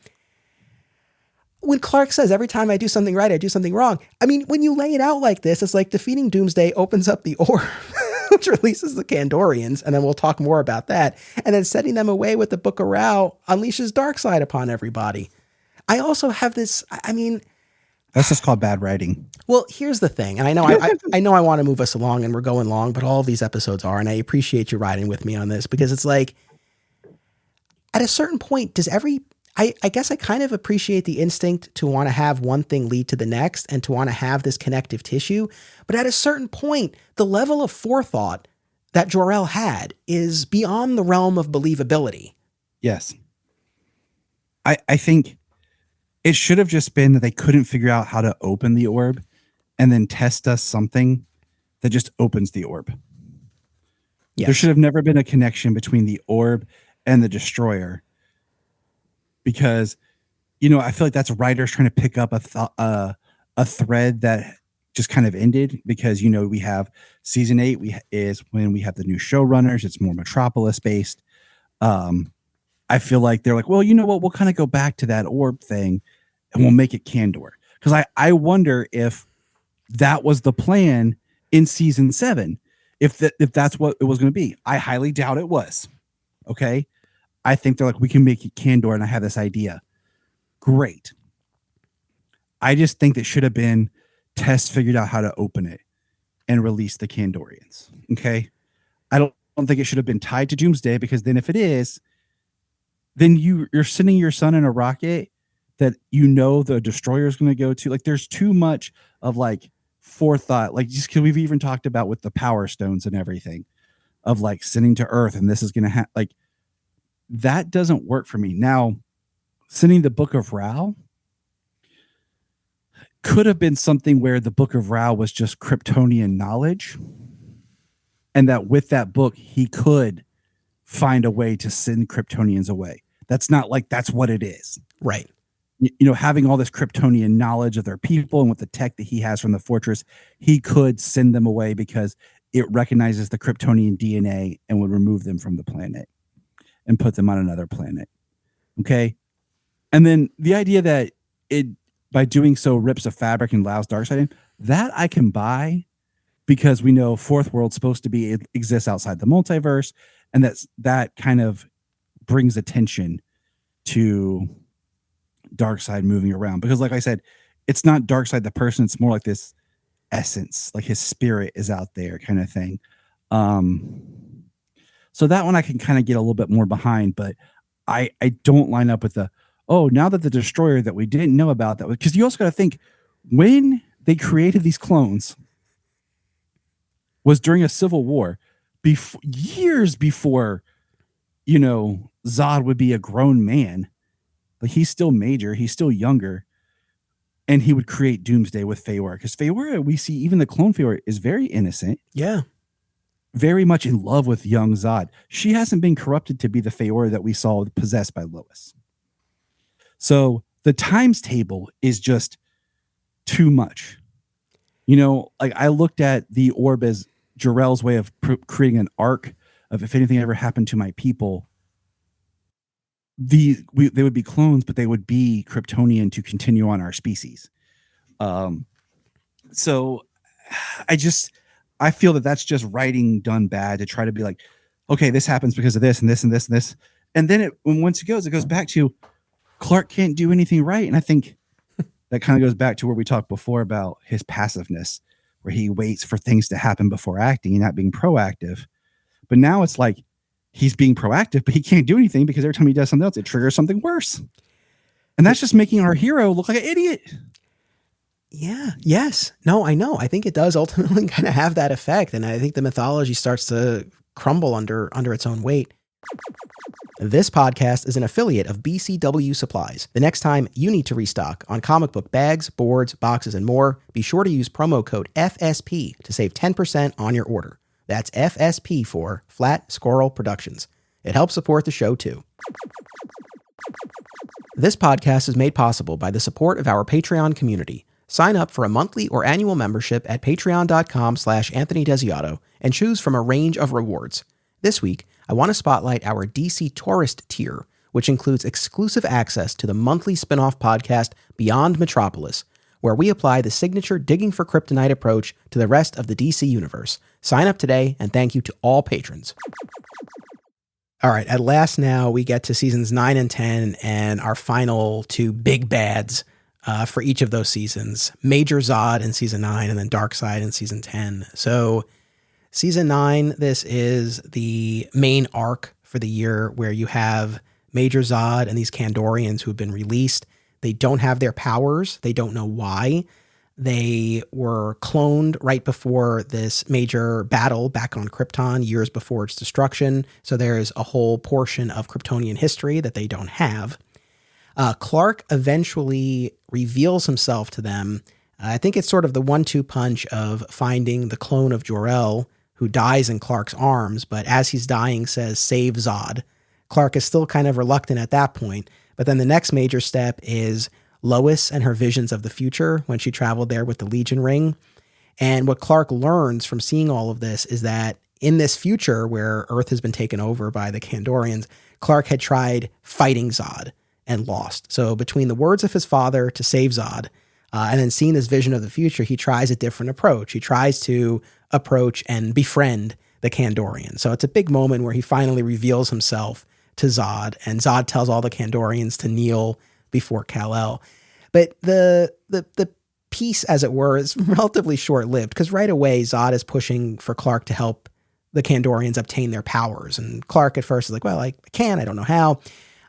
When Clark says, every time I do something right, I do something wrong, I mean, when you lay it out like this, it's like defeating Doomsday opens up the orb, which releases the Kandorians, and then we'll talk more about that. And then setting them away with the Book of Ra unleashes Darkseid upon everybody. I also have this, I mean... That's just called bad writing. Well, here's the thing, and I know I know I want to move us along, and we're going long, but all of these episodes are, and I appreciate you riding with me on this, because it's like, at a certain point, I guess I kind of appreciate the instinct to want to have one thing lead to the next and to want to have this connective tissue. But at a certain point, the level of forethought that Jor-El had is beyond the realm of believability. Yes. I think it should have just been that they couldn't figure out how to open the orb and then test us something that just opens the orb. Yes. There should have never been a connection between the orb and the Destroyer. Because, I feel like that's writers trying to pick up a thread that just kind of ended, because, we have season 8 is when we have the new showrunners. It's more Metropolis based. I feel like they're like, well, you know what? We'll kind of go back to that orb thing and we'll make it Kandor. Because I wonder if that was the plan in season 7, if that's what it was going to be. I highly doubt it was. Okay. I think they're like, we can make it Kandor, and I have this idea. Great. I just think that should have been Tess figured out how to open it and release the Kandorians. Okay. I don't think it should have been tied to Doomsday, because then if it is, then you're sending your son in a rocket that the Destroyer is going to go to. Like, there's too much of like forethought. Like, just because we've even talked about with the Power Stones and everything of like sending to Earth, and this is going to have like, that doesn't work for me. Now, sending the Book of Ra could have been something where the Book of Ra was just Kryptonian knowledge, and that with that book, he could find a way to send Kryptonians away. That's not like that's what it is. Right. Having all this Kryptonian knowledge of their people and with the tech that he has from the fortress, he could send them away because it recognizes the Kryptonian DNA and would remove them from the planet and put them on another planet. Okay. And then the idea that it, by doing so, rips a fabric and allows Darkseid in, that I can buy, because we know fourth world's supposed to be, it exists outside the multiverse, and that kind of brings attention to Darkseid moving around, because like I said, it's not Darkseid the person, it's more like this essence, like his spirit is out there kind of thing. So that one I can kind of get a little bit more behind, but I don't line up with the, oh, now that the destroyer that we didn't know about, that, because you also got to think, when they created these clones was during a civil war, years before, you know, Zod would be a grown man. Like, he's still Major, he's still younger, and he would create Doomsday with Feora, because Feora, we see even the clone Feora is very innocent. Yeah. Very much in love with young Zod. She hasn't been corrupted to be the Feora that we saw possessed by Lois. So the times table is just too much. You know, like, I looked at the orb as Jor-El's way of creating an arc of, if anything ever happened to my people, they would be clones, but they would be Kryptonian to continue on our species. So I feel that that's just writing done bad, to try to be like, okay, this happens because of this and this and this and this. And then once it goes back to Clark can't do anything right. And I think that kind of goes back to where we talked before about his passiveness, where he waits for things to happen before acting and not being proactive. But now it's like he's being proactive, but he can't do anything because every time he does something else, it triggers something worse. And that's just making our hero look like an idiot. Yeah. Yes. No, I know. I think it does ultimately kind of have that effect. And I think the mythology starts to crumble under its own weight. This podcast is an affiliate of BCW Supplies. The next time you need to restock on comic book bags, boards, boxes, and more, be sure to use promo code FSP to save 10% on your order. That's FSP for Flat Squirrel Productions. It helps support the show too. This podcast is made possible by the support of our Patreon community. Sign up for a monthly or annual membership at patreon.com/Anthony Desiato and choose from a range of rewards. This week, I want to spotlight our DC Tourist tier, which includes exclusive access to the monthly spin-off podcast Beyond Metropolis, where we apply the signature digging for kryptonite approach to the rest of the DC universe. Sign up today, and thank you to all patrons. All right, at last now we get to seasons 9 and 10 and our final two big bads for each of those seasons. Major Zod in season 9 and then Darkseid in season 10. So season 9, this is the main arc for the year where you have Major Zod and these Kandorians who have been released. They don't have their powers. They don't know why. They were cloned right before this major battle back on Krypton, years before its destruction. So there's a whole portion of Kryptonian history that they don't have. Clark eventually reveals himself to them. I think it's sort of the 1-2 punch of finding the clone of Jor-El who dies in Clark's arms, but as he's dying says, "Save Zod." Clark is still kind of reluctant at that point. But then the next major step is Lois and her visions of the future when she traveled there with the Legion ring. And what Clark learns from seeing all of this is that in this future where Earth has been taken over by the Kandorians, Clark had tried fighting Zod and lost. So between the words of his father to save Zod and then seeing this vision of the future, he tries a different approach. He tries to approach and befriend the Kandorians. So it's a big moment where he finally reveals himself to Zod, and Zod tells all the Kandorians to kneel before Kal-El. But the piece, as it were, is relatively short-lived, because right away Zod is pushing for Clark to help the Kandorians obtain their powers. And Clark at first is like, well, I can, I don't know how.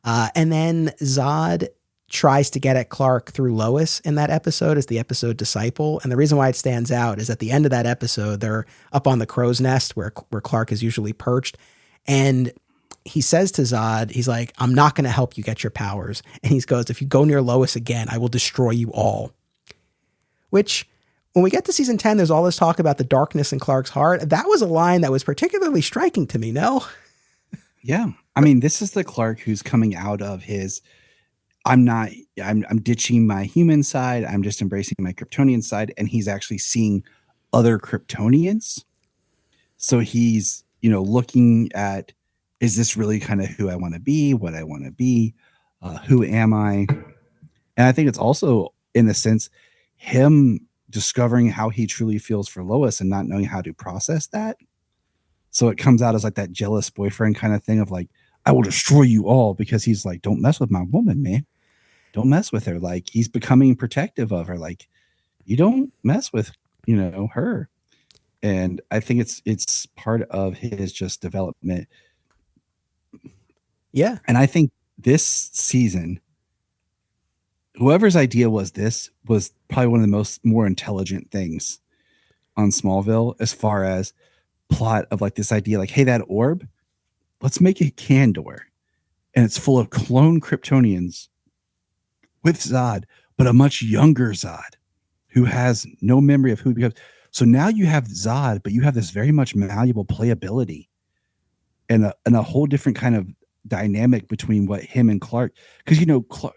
And then Zod tries to get at Clark through Lois in that episode as the episode Disciple. And the reason why it stands out is at the end of that episode, they're up on the crow's nest where Clark is usually perched. And he says to Zod, he's like, "I'm not going to help you get your powers." And he goes, "If you go near Lois again, I will destroy you all." Which, when we get to season 10, there's all this talk about the darkness in Clark's heart. That was a line that was particularly striking to me, no? Yeah. I mean, this is the Clark who's coming out of his, I'm ditching my human side. I'm just embracing my Kryptonian side. And he's actually seeing other Kryptonians. So he's, looking at, is this really kind of who I want to be, what I want to be? Who am I? And I think it's also, in a sense, him discovering how he truly feels for Lois and not knowing how to process that. So it comes out as like that jealous boyfriend kind of thing of like, I will destroy you all, because he's like, don't mess with my woman, man. Don't mess with her. Like, he's becoming protective of her. Like, you don't mess with, her. And I think it's part of his just development. Yeah. And I think this season, whoever's idea was this was probably one of the more intelligent things on Smallville, as far as plot of like this idea, like, hey, that orb, let's make it Kandor, and it's full of clone Kryptonians with Zod, but a much younger Zod who has no memory of who he becomes. So now you have Zod, but you have this very much malleable playability and a whole different kind of dynamic between what him and Clark, because Clark,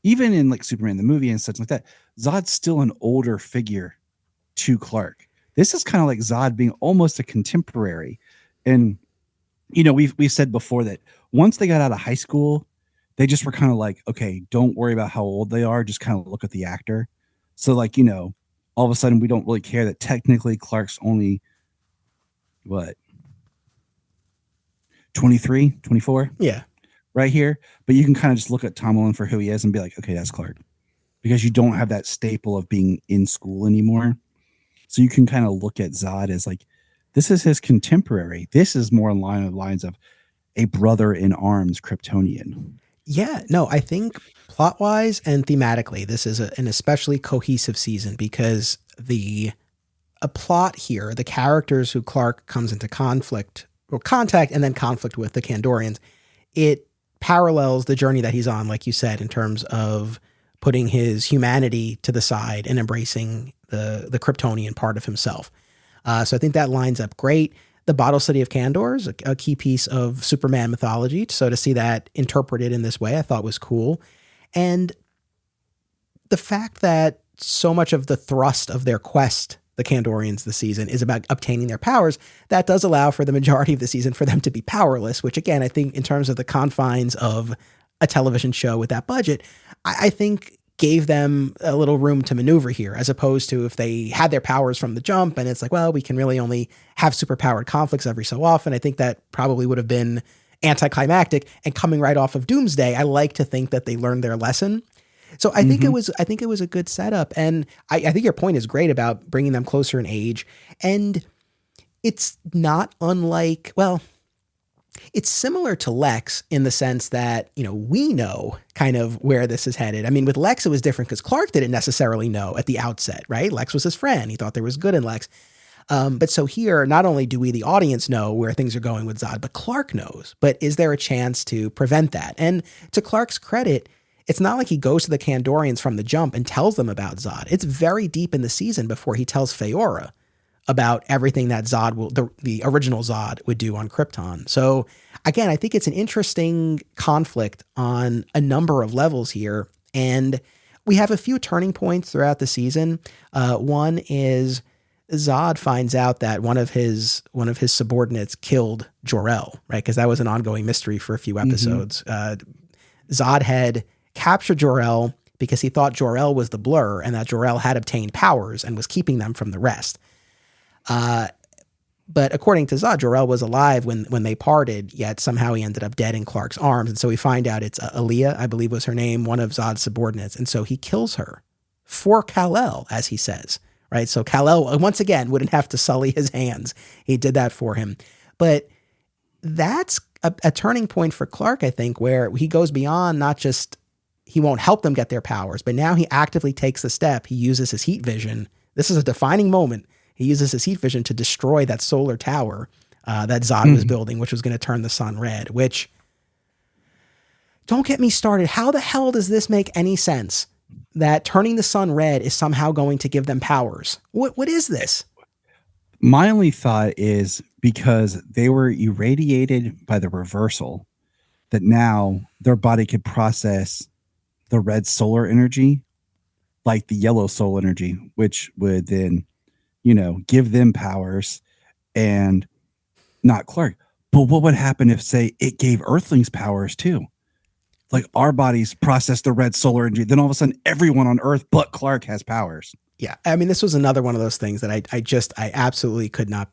even in like Superman the movie and such like that, Zod's still an older figure to Clark. This is kind of like Zod being almost a contemporary. And we've said before that once they got out of high school, they just were kind of like, okay, don't worry about how old they are, just kind of look at the actor. So like, all of a sudden we don't really care that technically Clark's only what, 23, 24? Yeah. Right here. But you can kind of just look at Tom Holland for who he is and be like, okay, that's Clark. Because you don't have that staple of being in school anymore. So you can kind of look at Zod as like, this is his contemporary. This is more in line of lines of a brother in arms Kryptonian. Yeah, no, I think plot-wise and thematically, this is an especially cohesive season, because a plot here, the characters who Clark comes into contact and then conflict with, the Kandorians, it parallels the journey that he's on, like you said, in terms of putting his humanity to the side and embracing the Kryptonian part of himself. So I think that lines up great. The Bottle City of Kandor is a key piece of Superman mythology. So to see that interpreted in this way, I thought was cool. And the fact that so much of the thrust of their quest, the Kandorians this season, is about obtaining their powers, that does allow for the majority of the season for them to be powerless, which again, I think in terms of the confines of a television show with that budget, I think gave them a little room to maneuver here, as opposed to if they had their powers from the jump and it's like, well, we can really only have superpowered conflicts every so often. I think that probably would have been anticlimactic, and coming right off of Doomsday, I like to think that they learned their lesson. So I think it was a good setup. And I think your point is great about bringing them closer in age. And it's not unlike, well, it's similar to Lex in the sense that, we know kind of where this is headed. I mean, with Lex, it was different because Clark didn't necessarily know at the outset, right? Lex was his friend. He thought there was good in Lex. But so here, not only do we, the audience, know where things are going with Zod, but Clark knows. But is there a chance to prevent that? And to Clark's credit, it's not like he goes to the Kandorians from the jump and tells them about Zod. It's very deep in the season before he tells Feora about everything that Zod will, the original Zod would do on Krypton. So again, I think it's an interesting conflict on a number of levels here. And we have a few turning points throughout the season. One is Zod finds out that one of his subordinates killed Jor-El, right? Because that was an ongoing mystery for a few episodes. Zod had captured Jor-El because he thought Jor-El was the Blur and that Jor-El had obtained powers and was keeping them from the rest. But according to Zod, Jor-El was alive when they parted, yet somehow he ended up dead in Clark's arms. And so we find out it's Aaliyah, I believe was her name, one of Zod's subordinates. And so he kills her for Kal-El, as he says, right? So Kal-El, once again, wouldn't have to sully his hands. He did that for him. But that's a turning point for Clark, I think, where he goes beyond not just he won't help them get their powers, but now he actively takes the step. He uses his heat vision. This is a defining moment. He uses his heat vision to destroy that solar tower that Zod was building, which was going to turn the sun red, which, don't get me started. How the hell does this make any sense? That turning the sun red is somehow going to give them powers. What is this? My only thought is because they were irradiated by the reversal, that now their body could process the red solar energy like the yellow soul energy, which would then, give them powers and not Clark. But what would happen if, say, it gave Earthlings powers too? Like our bodies process the red solar energy. Then all of a sudden everyone on Earth but Clark has powers. Yeah. I mean, this was another one of those things that I absolutely could not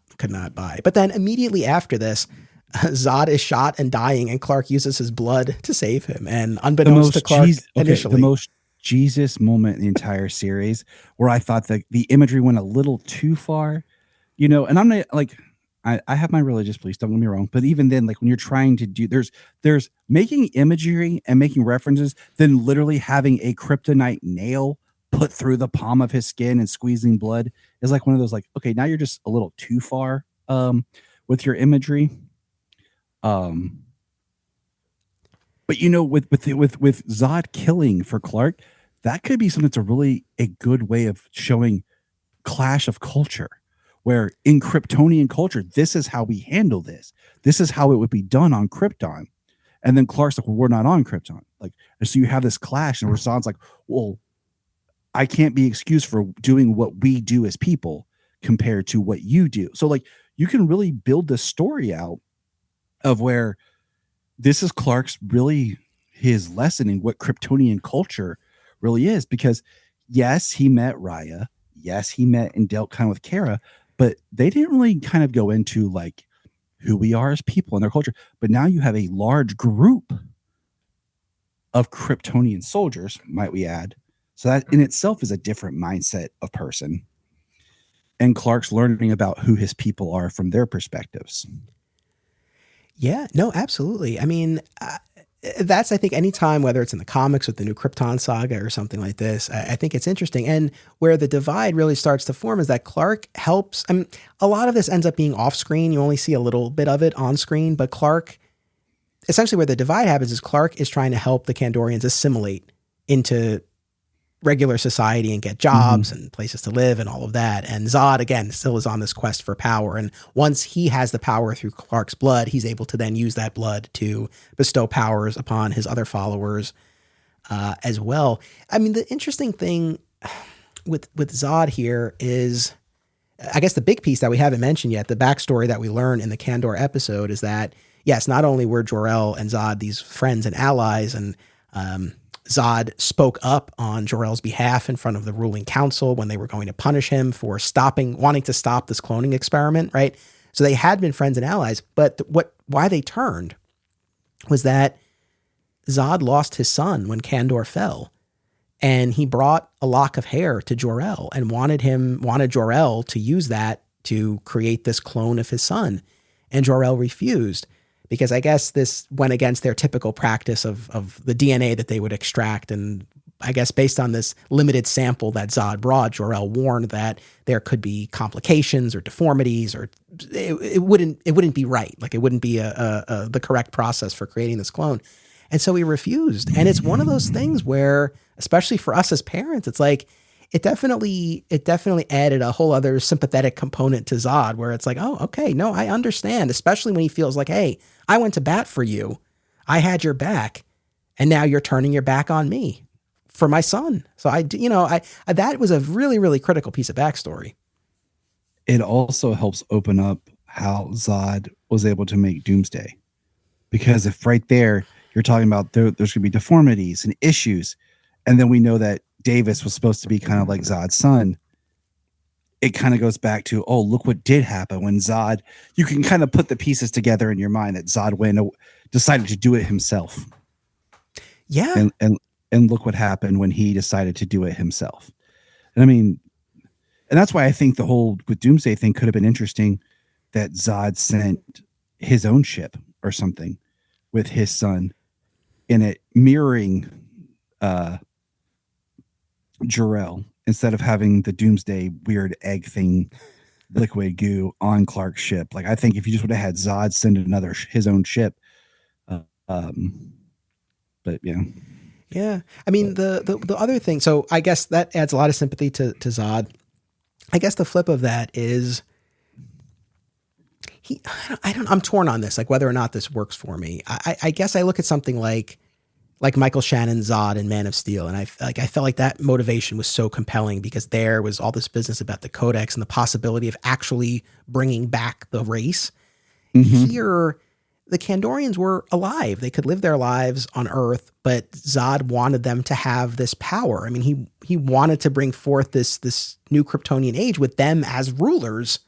buy. But then immediately after this, Zod is shot and dying, and Clark uses his blood to save him. And unbeknownst to Clark initially, the most Jesus moment in the entire series, where I thought that the imagery went a little too far, you know, and I'm not like, I have my religious beliefs, don't get me wrong, but even then, like when you're trying to do, there's making imagery and making references, then literally having a kryptonite nail put through the palm of his skin and squeezing blood is like one of those, like, okay, now you're just a little too far with your imagery. But you know, with Zod killing for Clark, that could be something that's a good way of showing clash of culture, where in Kryptonian culture, this is how we handle this. This is how it would be done on Krypton. And then Clark's like, well, we're not on Krypton. Like, and so you have this clash, and where Zod's like, well, I can't be excused for doing what we do as people compared to what you do. So like, you can really build this story out of where this is Clark's really his lesson in what Kryptonian culture really is, because yes, he met Raya. Yes, he met and dealt kind of with Kara, but they didn't really kind of go into like who we are as people and their culture. But now you have a large group of Kryptonian soldiers, might we add. So that in itself is a different mindset of person. And Clark's learning about who his people are from their perspectives. Yeah, no, absolutely. I mean, that's, I think, anytime, whether it's in the comics with the New Krypton saga or something like this, I think it's interesting. And where the divide really starts to form is that Clark helps. I mean, a lot of this ends up being off screen. You only see a little bit of it on screen, but Clark, essentially where the divide happens is Clark is trying to help the Kandorians assimilate into regular society and get jobs and places to live and all of that. And Zod, again, still is on this quest for power. And once he has the power through Clark's blood, he's able to then use that blood to bestow powers upon his other followers as well. I mean, the interesting thing with Zod here is, I guess the big piece that we haven't mentioned yet, the backstory that we learn in the Kandor episode is that, yes, not only were Jor-El and Zod these friends and allies, and Zod spoke up on Jor-El's behalf in front of the ruling council when they were going to punish him for wanting to stop this cloning experiment, right? So they had been friends and allies, but why they turned was that Zod lost his son when Kandor fell, and he brought a lock of hair to Jor-El and wanted Jor-El to use that to create this clone of his son, and Jor-El refused. Because I guess this went against their typical practice of the DNA that they would extract. And I guess based on this limited sample that Zod brought, Jor-El warned that there could be complications or deformities, or it wouldn't be right. Like, it wouldn't be the correct process for creating this clone. And so he refused. And it's one of those things where, especially for us as parents, it's like, it definitely added a whole other sympathetic component to Zod, where it's like, oh, okay, no, I understand, especially when he feels like, hey, I went to bat for you. I had your back, and now you're turning your back on me for my son. So that was a really, really critical piece of backstory. It also helps open up how Zod was able to make Doomsday, because if right there you're talking about there's going to be deformities and issues, and then we know that Davis was supposed to be kind of like Zod's son, it kind of goes back to, oh, look what did happen when Zod, you can kind of put the pieces together in your mind that Zod decided to do it himself. Yeah. And look what happened when he decided to do it himself. And I mean, and that's why I think the whole with Doomsday thing could have been interesting, that Zod sent his own ship or something with his son in it, mirroring Jor-El, instead of having the Doomsday weird egg thing, liquid goo on Clark's ship. Like, I think if you just would have had Zod send his own ship, but yeah. Yeah. I mean, the other thing, so I guess that adds a lot of sympathy to Zod. I guess the flip of that is I'm torn on this, like whether or not this works for me. I guess I look at something like Michael Shannon's Zod and Man of Steel, and I felt like that motivation was so compelling, because there was all this business about the Codex and the possibility of actually bringing back the race. Here, the Kandorians were alive. They could live their lives on Earth, but Zod wanted them to have this power. I mean, he wanted to bring forth this new Kryptonian age with them as rulers.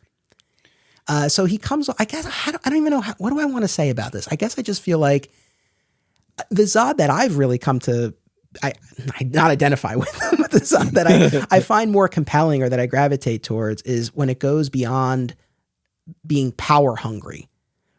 So he comes. I guess I don't even know what do I want to say about this. I guess I just feel like the Zod that I've really come to I not identify with, but the Zod that I find more compelling or that I gravitate towards is when it goes beyond being power hungry.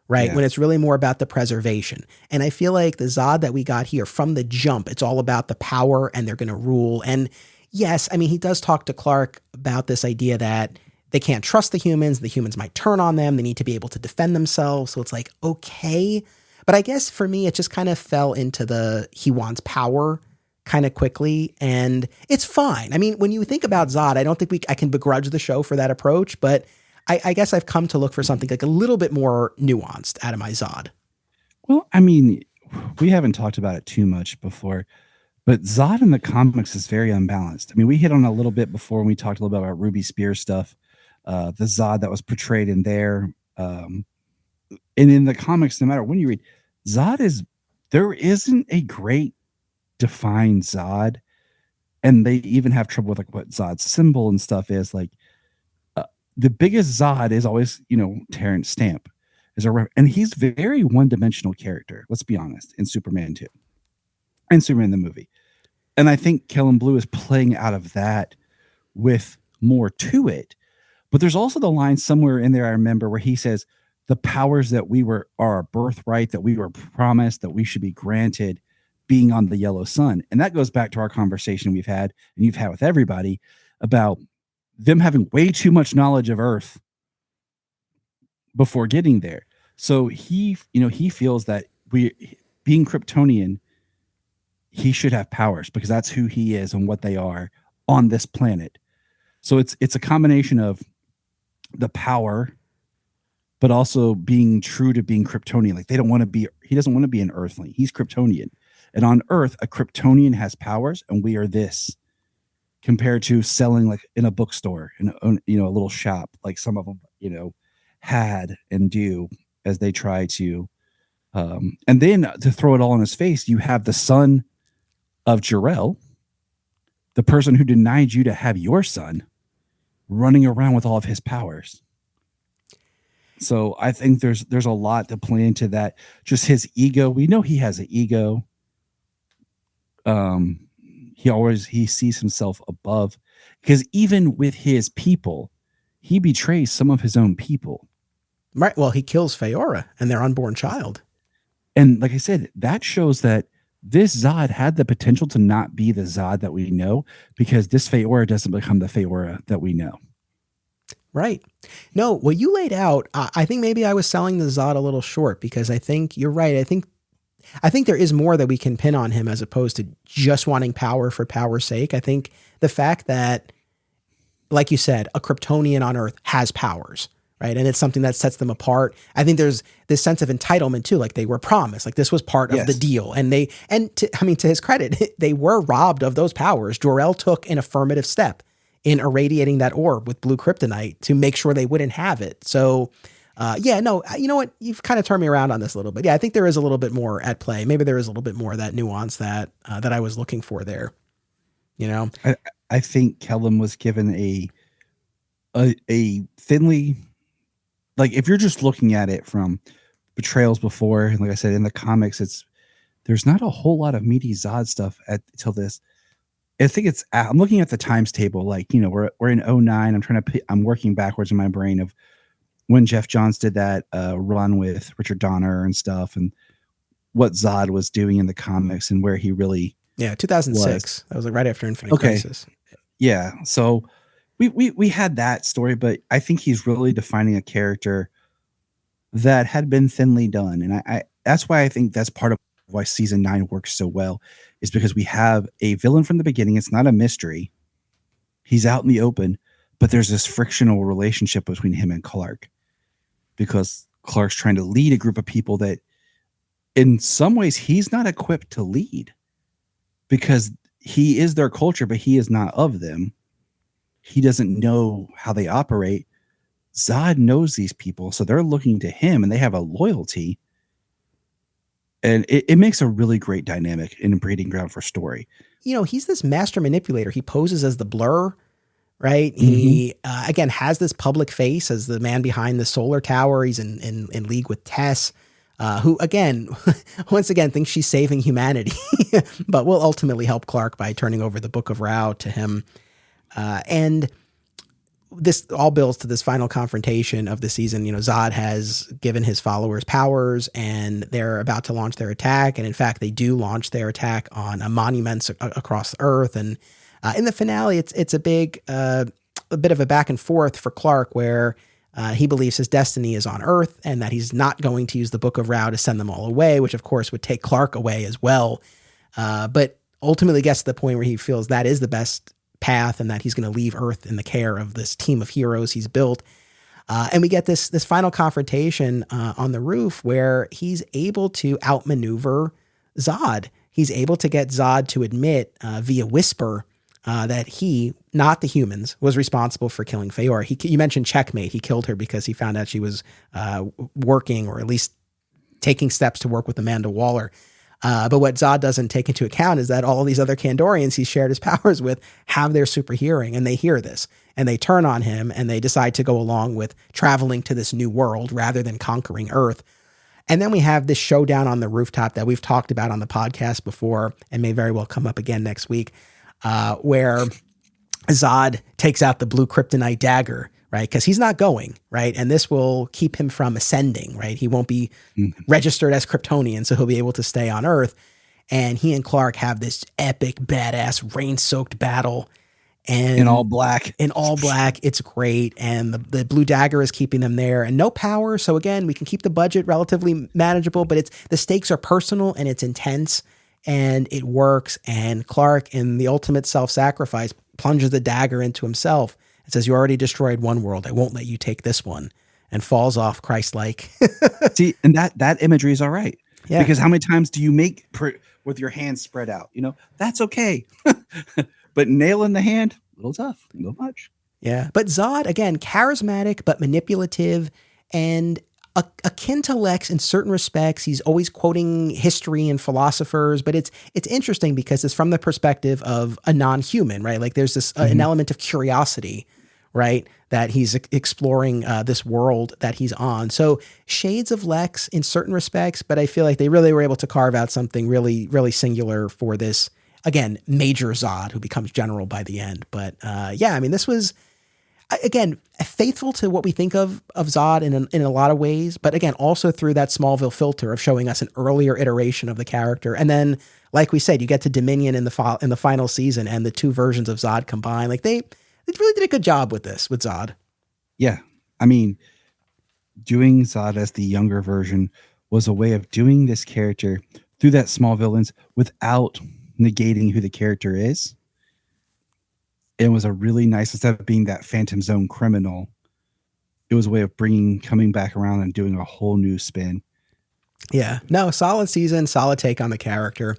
Right. Yeah. When it's really more about the preservation. And I feel like the Zod that we got here from the jump, it's all about the power and they're going to rule. And yes, I mean, he does talk to Clark about this idea that they can't trust the humans might turn on them. They need to be able to defend themselves. So it's like, okay. But I guess for me, it just kind of fell into he wants power kind of quickly. And it's fine. I mean, when you think about Zod, I don't think I can begrudge the show for that approach, but I guess I've come to look for something like a little bit more nuanced out of my Zod. Well, I mean, we haven't talked about it too much before, but Zod in the comics is very unbalanced. I mean, we hit on a little bit before when we talked a little bit about Ruby Spears stuff, the Zod that was portrayed in there. And in the comics, no matter when you read, there isn't a great defined Zod. And they even have trouble with like what Zod's symbol and stuff is. Like, the biggest Zod is always, Terrence Stamp. And he's very one-dimensional character, let's be honest, in Superman 2 and Superman the movie. And I think Kellen Blue is playing out of that with more to it. But there's also the line somewhere in there, I remember, where he says, the powers that are our birthright, that we were promised, that we should be granted being on the yellow sun. And that goes back to our conversation we've had, and you've had with everybody, about them having way too much knowledge of Earth before getting there. So he feels that being Kryptonian, he should have powers because that's who he is and what they are on this planet. So it's a combination of the power, but also being true to being Kryptonian. Like he doesn't want to be an Earthling. He's Kryptonian. And on Earth, a Kryptonian has powers and we are this. Compared to selling like in a bookstore in a little shop, like some of them, had and do as they try to. And then to throw it all in his face, you have the son of Jor-El, the person who denied you to have your son, running around with all of his powers. So I think there's a lot to play into that. Just his ego. We know he has an ego. He sees himself above, because even with his people, he betrays some of his own people. Right. Well, he kills Feora and their unborn child. And like I said, that shows that this Zod had the potential to not be the Zod that we know, because this Feora doesn't become the Feora that we know. Right. No, what you laid out, I think maybe I was selling the Zod a little short, because I think you're right. I think there is more that we can pin on him as opposed to just wanting power for power's sake. I think the fact that, like you said, a Kryptonian on Earth has powers, right? And it's something that sets them apart. I think there's this sense of entitlement too. Like they were promised, like this was part of the deal. And to his credit, they were robbed of those powers. Jor-El took an affirmative step in irradiating that orb with blue kryptonite to make sure they wouldn't have it. So, you know what? You've kind of turned me around on this a little bit. Yeah, I think there is a little bit more at play. Maybe there is a little bit more of that nuance that I was looking for there. I think Kellum was given a thinly, like if you're just looking at it from betrayals before, and like I said in the comics, there's not a whole lot of meaty Zod stuff till this. I think I'm looking at the times table, like we're in 09. I'm working backwards in my brain of when Jeff Johns did that run with Richard Donner and stuff, and what Zod was doing in the comics and where he really 2006. That was like right after Infinite Crisis. Yeah, so we had that story, but I think he's really defining a character that had been thinly done, and I that's why I think that's part of why season 9 works so well, is because we have a villain from the beginning. It's not a mystery. He's out in the open, but there's this frictional relationship between him and Clark, because Clark's trying to lead a group of people that in some ways he's not equipped to lead, because he is their culture, but he is not of them. He doesn't know how they operate. Zod knows these people, so they're looking to him and they have a loyalty, And it makes a really great dynamic and breeding ground for story. You know, he's this master manipulator. He poses as the Blur, right? Mm-hmm. He, again, has this public face as the man behind the solar tower. He's in league with Tess, who, again, once again, thinks she's saving humanity, but will ultimately help Clark by turning over the Book of Ra to him. And this all builds to this final confrontation of the season. You know, Zod has given his followers powers and they're about to launch their attack. And in fact, they do launch their attack on monuments across Earth. And in the finale, it's a bit of a back and forth for Clark where he believes his destiny is on Earth and that he's not going to use the Book of Ra to send them all away, which of course would take Clark away as well. But ultimately gets to the point where he feels that is the best path and that he's going to leave Earth in the care of this team of heroes he's built. And we get this final confrontation on the roof where he's able to outmaneuver Zod. He's able to get Zod to admit via whisper that he, not the humans, was responsible for killing Feora. You mentioned Checkmate. He killed her because he found out she was working, or at least taking steps to work with Amanda Waller. But what Zod doesn't take into account is that all of these other Kandorians he's shared his powers with have their super hearing, and they hear this, and they turn on him, and they decide to go along with traveling to this new world rather than conquering Earth. And then we have this showdown on the rooftop that we've talked about on the podcast before and may very well come up again next week, where Zod takes out the blue kryptonite dagger, right? Because he's not going, right? And this will keep him from ascending, right? He won't be registered as Kryptonian, so he'll be able to stay on Earth. And he and Clark have this epic, badass, rain-soaked battle. And in all black. In all black. It's great. And the blue dagger is keeping them there. And no power. So again, we can keep the budget relatively manageable, but the stakes are personal and it's intense. And it works. And Clark, in the ultimate self-sacrifice, plunges the dagger into himself. It says, "You already destroyed one world. I won't let you take this one," and falls off Christ-like. See, and that imagery is all right. Yeah. Because how many times do you make with your hands spread out? You know, that's okay. But nail in the hand, a little tough, a little much. Yeah. But Zod, again, charismatic, but manipulative and akin to Lex in certain respects. He's always quoting history and philosophers, but it's interesting because it's from the perspective of a non-human, right? Like there's this an element of curiosity, right? That he's exploring this world that he's on. So shades of Lex in certain respects, but I feel like they really were able to carve out something really, really singular for this, again, Major Zod, who becomes General by the end. But yeah, I mean, this was, again, faithful to what we think of Zod in a lot of ways, but again, also through that Smallville filter of showing us an earlier iteration of the character. And then, like we said, you get to Dominion in the final season and the two versions of Zod combined. Like they really did a good job with this, with Zod. Yeah. I mean, doing Zod as the younger version was a way of doing this character through that Smallville lens without negating who the character is. It was a really nice, instead of being that Phantom Zone criminal, it was a way of coming back around and doing a whole new spin. Yeah, no, solid season, solid take on the character.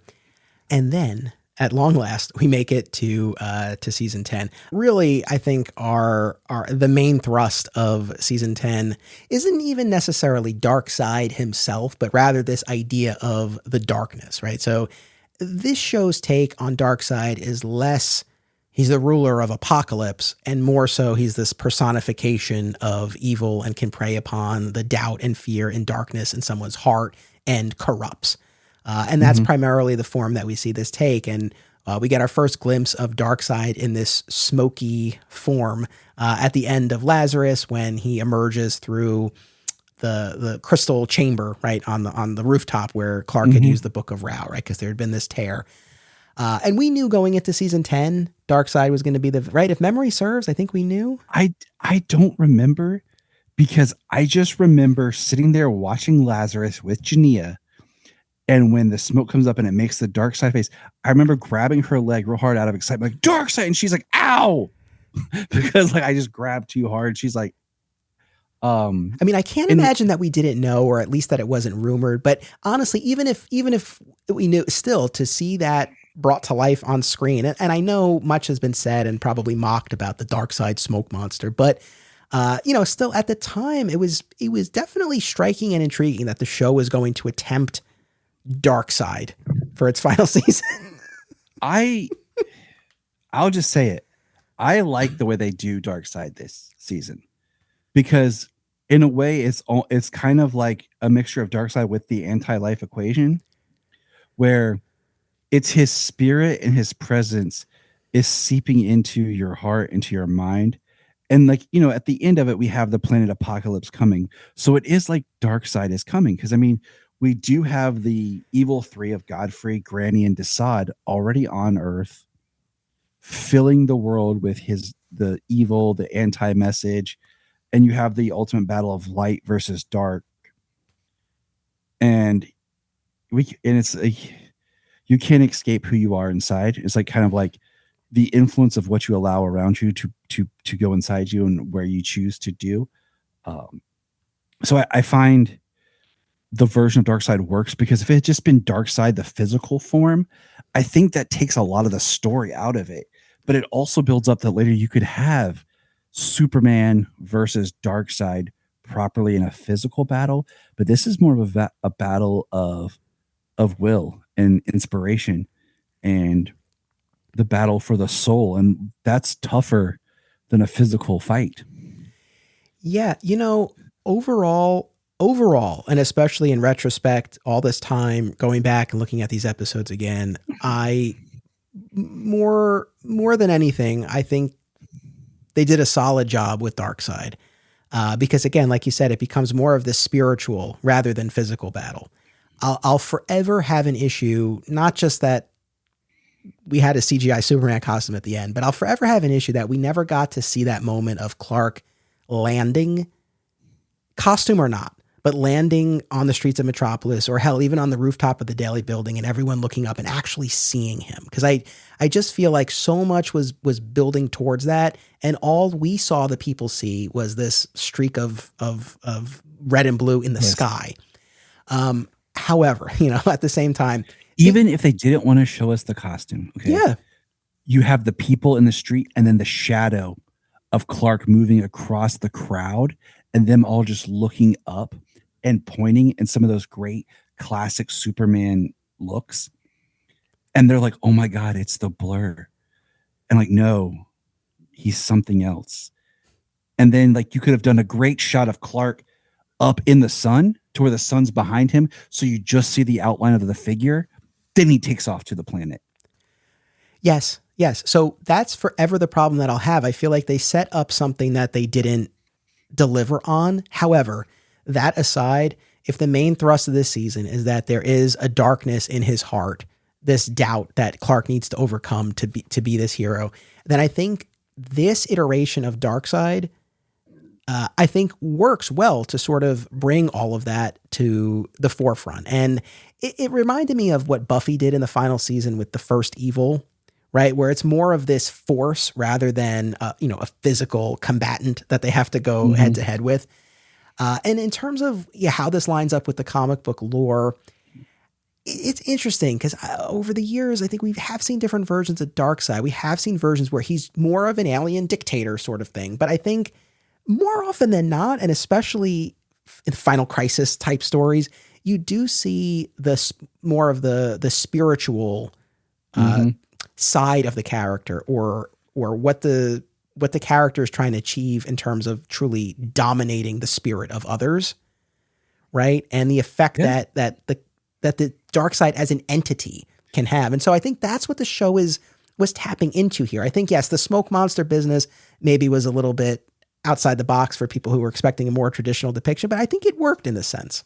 And then at long last, we make it to season 10. Really, I think the main thrust of season 10 isn't even necessarily Darkseid himself, but rather this idea of the darkness, right? So this show's take on Darkseid is less he's the ruler of apocalypse, and more so he's this personification of evil and can prey upon the doubt and fear and darkness in someone's heart and corrupts. And that's primarily the form that we see this take. And we get our first glimpse of Darkseid in this smoky form at the end of Lazarus when he emerges through the crystal chamber, right, on the rooftop where Clark had used the Book of Ra, right, because there had been this tear. And we knew going into season 10, Darkseid was going to be right. If memory serves, I think we knew. I don't remember, because I just remember sitting there watching Lazarus with Jania. And when the smoke comes up and it makes the Darkseid face, I remember grabbing her leg real hard out of excitement, like, Darkseid. And she's like, ow, because like I just grabbed too hard. She's like, I mean, I can't imagine that we didn't know, or at least that it wasn't rumored. But honestly, even if we knew, still to see that brought to life on screen, and I know much has been said and probably mocked about the Darkseid smoke monster, but still at the time it was definitely striking and intriguing that the show was going to attempt dark side for its final season. I I'll just say it. I like the way they do Darkseid this season because in a way it's kind of like a mixture of Darkseid with the anti-life equation where it's his spirit and his presence is seeping into your heart, into your mind. And like, at the end of it, we have the planet apocalypse coming. So it is like Darkseid is coming. Because I mean, we do have the evil three of Godfrey, Granny, and Desaad already on Earth, filling the world with the evil, the anti-message, and you have the ultimate battle of light versus dark. And it's like you can't escape who you are inside. It's like kind of like the influence of what you allow around you to go inside you and where you choose to do. So I find the version of Darkseid works because if it had just been Darkseid, the physical form, I think that takes a lot of the story out of it. But it also builds up that later you could have Superman versus Darkseid properly in a physical battle. But this is more of a battle of will and inspiration and the battle for the soul. And that's tougher than a physical fight. Yeah, overall, and especially in retrospect, all this time going back and looking at these episodes again, I more than anything, I think they did a solid job with Darkseid. Because again, like you said, it becomes more of this spiritual rather than physical battle. I'll forever have an issue, not just that we had a CGI Superman costume at the end, but I'll forever have an issue that we never got to see that moment of Clark landing, costume or not, but landing on the streets of Metropolis, or hell, even on the rooftop of the Daily Building, and everyone looking up and actually seeing him. Because I just feel like so much was building towards that, and all we saw the people see was this streak of red and blue in the sky. However, at the same time, even if they didn't want to show us the costume, okay, yeah, you have the people in the street and then the shadow of Clark moving across the crowd and them all just looking up and pointing in some of those great classic Superman looks. And they're like, oh my God, it's the Blur. And like, no, he's something else. And then like you could have done a great shot of Clark up in the sun to where the sun's behind him. So you just see the outline of the figure. Then he takes off to the planet. Yes. So that's forever the problem that I'll have. I feel like they set up something that they didn't deliver on. However, that aside, if the main thrust of this season is that there is a darkness in his heart, this doubt that Clark needs to overcome to be this hero, then I think this iteration of Darkseid, I think works well to sort of bring all of that to the forefront. And it reminded me of what Buffy did in the final season with the first evil, right? Where it's more of this force rather than, a physical combatant that they have to go head to head with. And in terms of how this lines up with the comic book lore, it's interesting because over the years, I think we have seen different versions of Darkseid. We have seen versions where he's more of an alien dictator sort of thing. But I think more often than not, and especially in Final Crisis type stories, you do see this more of the spiritual side of the character, or what the character is trying to achieve in terms of truly dominating the spirit of others, right? And the effect that the Darkseid as an entity can have. And so I think that's what the show was tapping into here. I think, yes, the smoke monster business maybe was a little bit outside the box for people who were expecting a more traditional depiction, but I think it worked in this sense.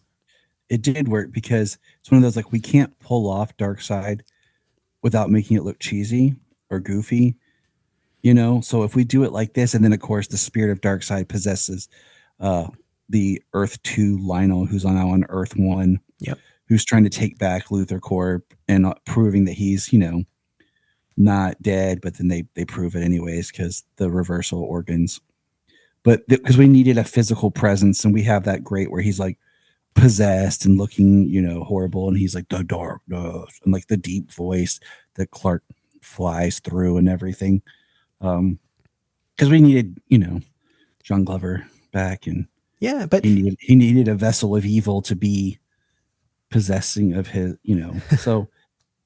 It did work because it's one of those, like, we can't pull off Darkseid without making it look cheesy or goofy, So if we do it like this, and then of course the spirit of Darkseid possesses the Earth 2 Lionel, who's now on Earth 1, who's trying to take back Luthor Corp and proving that he's, not dead, but then they prove it anyways because the reversal organs. But because we needed a physical presence, and we have that great where he's like possessed and looking, horrible, and he's like the darkness, and like the deep voice that Clark flies through and everything. Because we needed, John Glover back, and but he needed a vessel of evil to be possessing of his, so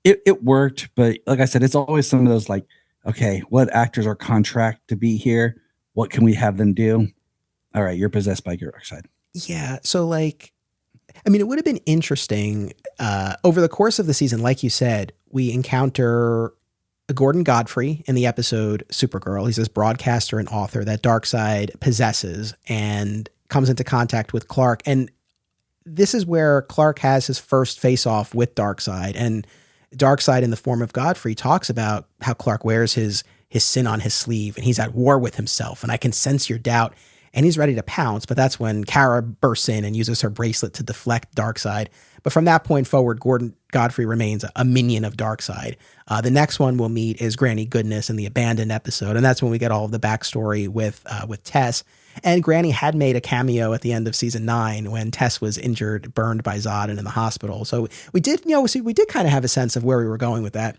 it worked. But like I said, it's always some of those like, okay, what actors are contract to be here? What can we have them do? All right, you're possessed by your dark side. Yeah. So like, I mean, it would have been interesting over the course of the season. Like you said, we encounter Gordon Godfrey in the episode Supergirl. He's this broadcaster and author that Darkseid possesses and comes into contact with Clark. And this is where Clark has his first face-off with Darkseid. And Darkseid, in the form of Godfrey, talks about how Clark wears his sin on his sleeve and he's at war with himself. And I can sense your doubt. And he's ready to pounce, but that's when Kara bursts in and uses her bracelet to deflect Darkseid. But from that point forward, Gordon Godfrey remains a minion of Darkseid. The next one we'll meet is Granny Goodness in the Abandoned episode, and that's when we get all of the backstory with Tess. And Granny had made a cameo at the end of season 9 when Tess was injured, burned by Zod, and in the hospital. So we did, we did kind of have a sense of where we were going with that.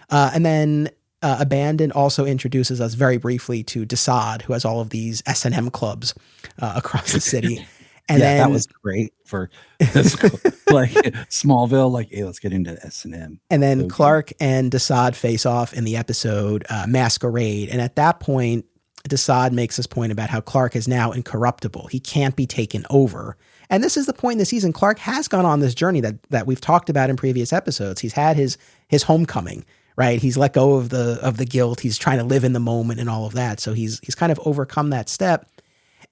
And then Abandoned also introduces us very briefly to Desaad, who has all of these S&M clubs across the city. And yeah, then, that was great for this, like Smallville. Like, hey, let's get into S&M. And then Clark and Desaad face off in the episode Masquerade. And at that point, Desaad makes this point about how Clark is now incorruptible. He can't be taken over. And this is the point in the season. Clark has gone on this journey that we've talked about in previous episodes. He's had his homecoming. Right. He's let go of the guilt. He's trying to live in the moment and all of that. So he's kind of overcome that step.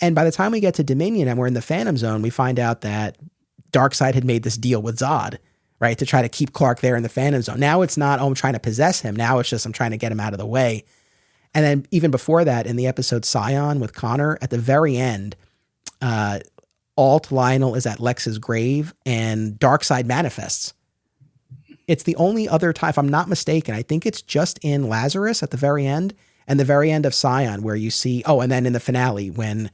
And by the time we get to Dominion and we're in the Phantom Zone, we find out that Darkseid had made this deal with Zod, right, to try to keep Clark there in the Phantom Zone. Now it's not, I'm trying to possess him. Now it's just, I'm trying to get him out of the way. And then even before that, in the episode Scion with Connor, at the very end, Alt Lionel is at Lex's grave and Darkseid manifests. It's the only other time, if I'm not mistaken, I think it's just in Lazarus at the very end and the very end of Scion where you see, and then in the finale when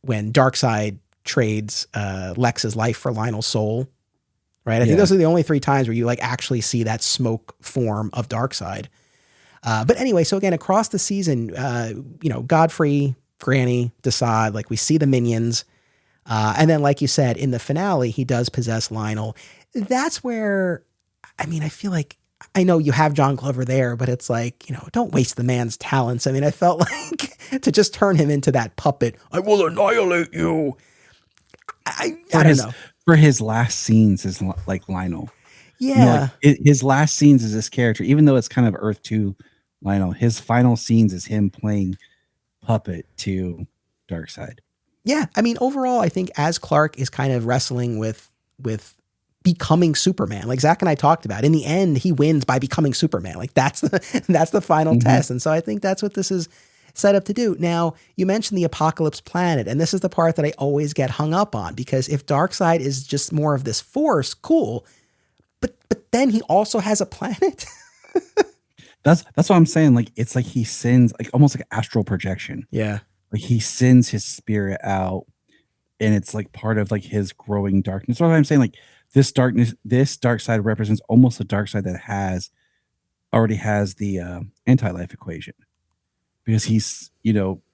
Darkseid trades Lex's life for Lionel's soul, right? I think those are the only 3 times where you like actually see that smoke form of Darkseid. But anyway, so again, across the season, Godfrey, Granny, Desaad, like we see the minions. And then, like you said, in the finale, he does possess Lionel. That's where, I mean, I feel like, I know you have John Glover there, but it's like, don't waste the man's talents. I mean, I felt like to just turn him into that puppet, I will annihilate you. I don't know. For his last scenes is like Lionel. Yeah. His last scenes is this character, even though it's kind of Earth 2 Lionel, his final scenes is him playing puppet to Darkseid. Yeah. I mean, overall, I think as Clark is kind of wrestling with becoming Superman, like Zach and I talked about, in the end, he wins by becoming Superman. Like that's the final test. And so I think that's what this is set up to do. Now, you mentioned the Apocalypse Planet, and this is the part that I always get hung up on, because if Darkseid is just more of this force, cool. But then he also has a planet. That's what I'm saying. Like, it's like he sends, like almost like astral projection. Yeah. Like he sends his spirit out, and it's like part of like his growing darkness. That's what I'm saying. Like this Darkseid represents almost a Darkseid that already has the anti-life equation, because he's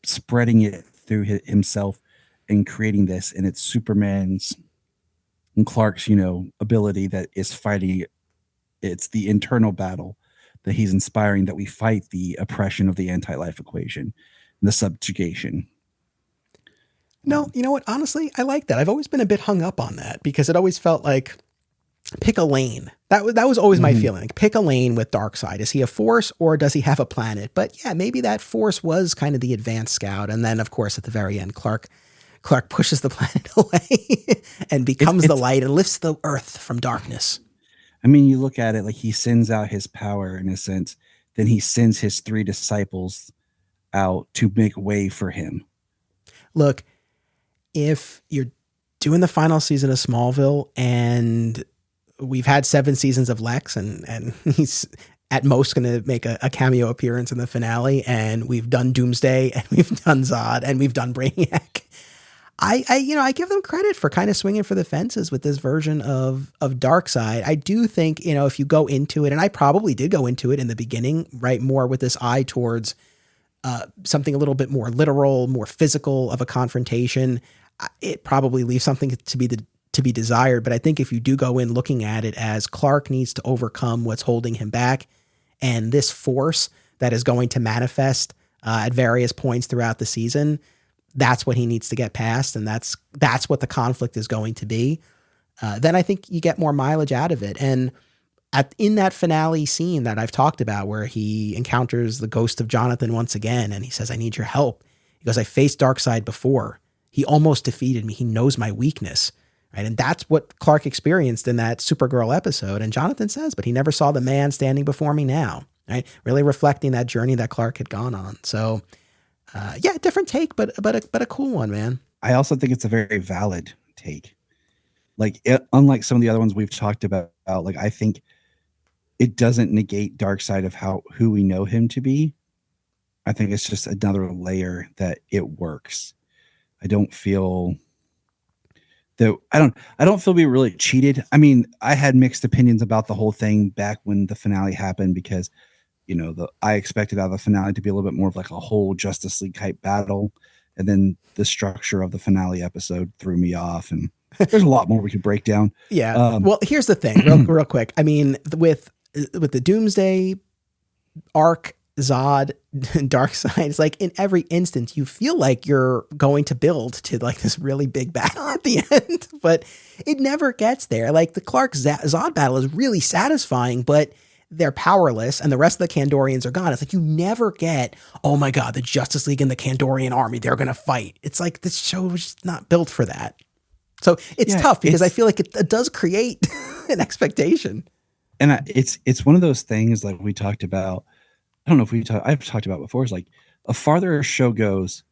spreading it through himself and creating this, and it's Superman's and Clark's ability that is fighting. It's the internal battle that he's inspiring, that we fight the oppression of the anti-life equation, the subjugation. No, you know what? Honestly, I like that. I've always been a bit hung up on that because it always felt like pick a lane. That was always my feeling. Like, pick a lane with Darkseid. Is he a force or does he have a planet? But yeah, maybe that force was kind of the advanced scout. And then, of course, at the very end, Clark pushes the planet away and becomes the light and lifts the earth from darkness. I mean, you look at it like he sends out his power in a sense. Then he sends his 3 disciples out to make way for him. Look, if you're doing the final season of Smallville and we've had 7 seasons of Lex and he's at most going to make a cameo appearance in the finale, and we've done Doomsday and we've done Zod and we've done Brainiac, I give them credit for kind of swinging for the fences with this version of Darkseid. I do think, if you go into it, and I probably did go into it in the beginning, right, more with this eye towards something a little bit more literal, more physical of a confrontation, it probably leaves something to to be desired. But I think if you do go in looking at it as Clark needs to overcome what's holding him back, and this force that is going to manifest at various points throughout the season, that's what he needs to get past. And that's what the conflict is going to be. Then I think you get more mileage out of it. And in that finale scene that I've talked about, where he encounters the ghost of Jonathan once again, and he says, "I need your help." He goes, "I faced Darkseid before. He almost defeated me. He knows my weakness." Right. And that's what Clark experienced in that Supergirl episode. And Jonathan says, "But he never saw the man standing before me now." Right. Really reflecting that journey that Clark had gone on. So yeah, different take, but a cool one, man. I also think it's a very valid take. Like, unlike some of the other ones we've talked about, like, I think it doesn't negate Darkseid of who we know him to be. I think it's just another layer that it works. I don't feel we really cheated. I mean, I had mixed opinions about the whole thing back when the finale happened, because, you know, I expected out of the finale to be a little bit more of like a whole Justice League type battle. And then the structure of the finale episode threw me off, and there's a lot more we could break down. Yeah. Well, here's the thing, real quick. I mean, with the Doomsday arc, Zod, Darkseid, it's like in every instance you feel like you're going to build to like this really big battle at the end, but it never gets there. Like the Clark Zod battle is really satisfying, but they're powerless and the rest of the Kandorians are gone. It's like you never get, oh my God, the Justice League and the Kandorian army, they're going to fight. It's like this show was just not built for that. So it's tough because I feel like it does create an expectation. And it's one of those things like we talked about. I don't know if I've talked about before. Is like a farther a show goes,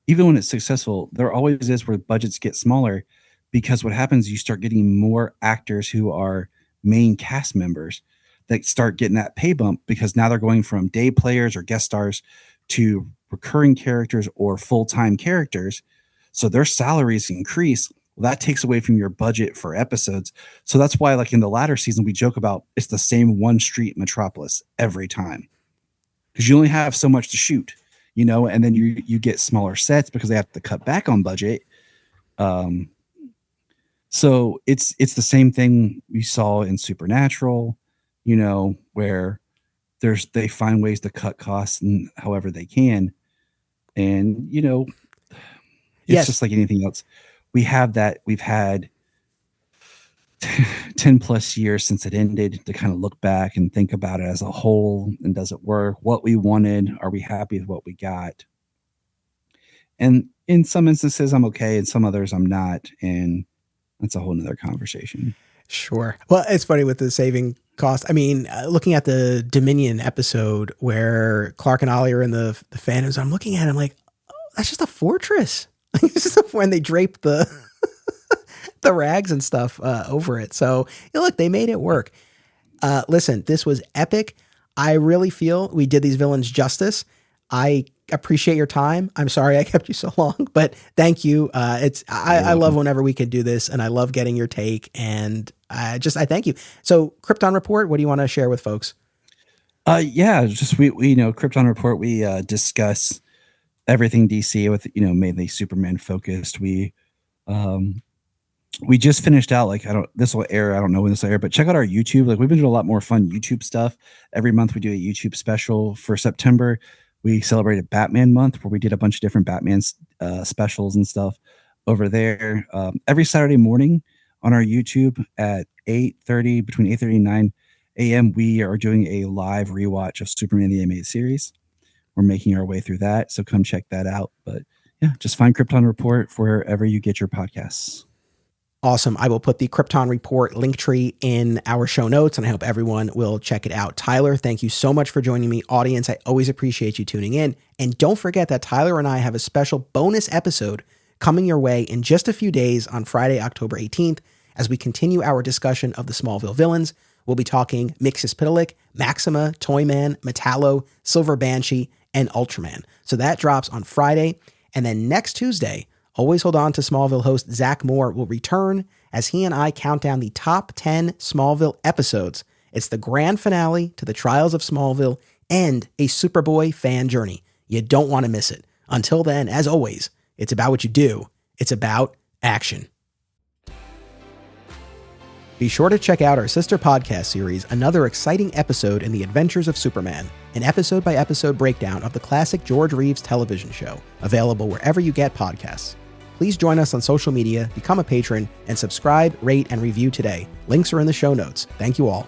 even when it's successful, there always is where budgets get smaller, because what happens, you start getting more actors who are main cast members that start getting that pay bump, because now they're going from day players or guest stars to recurring characters or full-time characters. So their salaries increase. Well, that takes away from your budget for episodes. So that's why, like in the latter season, we joke about it's the same one street Metropolis every time, because you only have so much to shoot, you know, and then you get smaller sets because they have to cut back on budget. So it's the same thing we saw in Supernatural, you know, where they find ways to cut costs and however they can. And, you know, it's just like anything else. We've had 10 plus years since it ended to kind of look back and think about it as a whole. And does it work? What we wanted? Are we happy with what we got? And in some instances, I'm okay. In some others, I'm not. And that's a whole nother conversation. Sure. Well, it's funny with the saving cost. I mean, looking at the Dominion episode where Clark and Ollie are in the Phantoms, I'm looking at it, I'm like, oh, that's just a fortress. It's just when they drape the the rags and stuff over it. So look, they made it work. Listen, this was epic. I really feel we did these villains justice. I appreciate your time. I'm sorry I kept you so long, but thank you. I love whenever we could do this, and I love getting your take, and I thank you. So Krypton Report, what do you want to share with folks? Just we Krypton Report, we discuss everything DC with, mainly Superman focused. We just finished out, this will air, I don't know when this will air, but check out our YouTube. Like, we've been doing a lot more fun YouTube stuff. Every month we do a YouTube special. For September, we celebrated Batman month, where we did a bunch of different Batman specials and stuff over there. Every Saturday morning on our YouTube at 8:30, between 8:30 and 9 a.m., we are doing a live rewatch of Superman the Animated Series. We're making our way through that, so come check that out. But yeah, just find Krypton Report wherever you get your podcasts. Awesome. I will put the Krypton Report link tree in our show notes, and I hope everyone will check it out. Tyler, thank you so much for joining me. Audience, I always appreciate you tuning in. And don't forget that Tyler and I have a special bonus episode coming your way in just a few days on Friday, October 18th, as we continue our discussion of the Smallville villains. We'll be talking Mxyzptlk, Maxima, Toyman, Metallo, Silver Banshee, and Ultraman. So that drops on Friday. And then next Tuesday, always hold on to Smallville host Zach Moore will return as he and I count down the top 10 Smallville episodes. It's the grand finale to the Trials of Smallville and a Superboy fan journey. You don't want to miss it. Until then, as always, it's about what you do. It's about action. Be sure to check out our sister podcast series, Another Exciting Episode in the Adventures of Superman, an episode-by-episode breakdown of the classic George Reeves television show, available wherever you get podcasts. Please join us on social media, become a patron, and subscribe, rate, and review today. Links are in the show notes. Thank you all.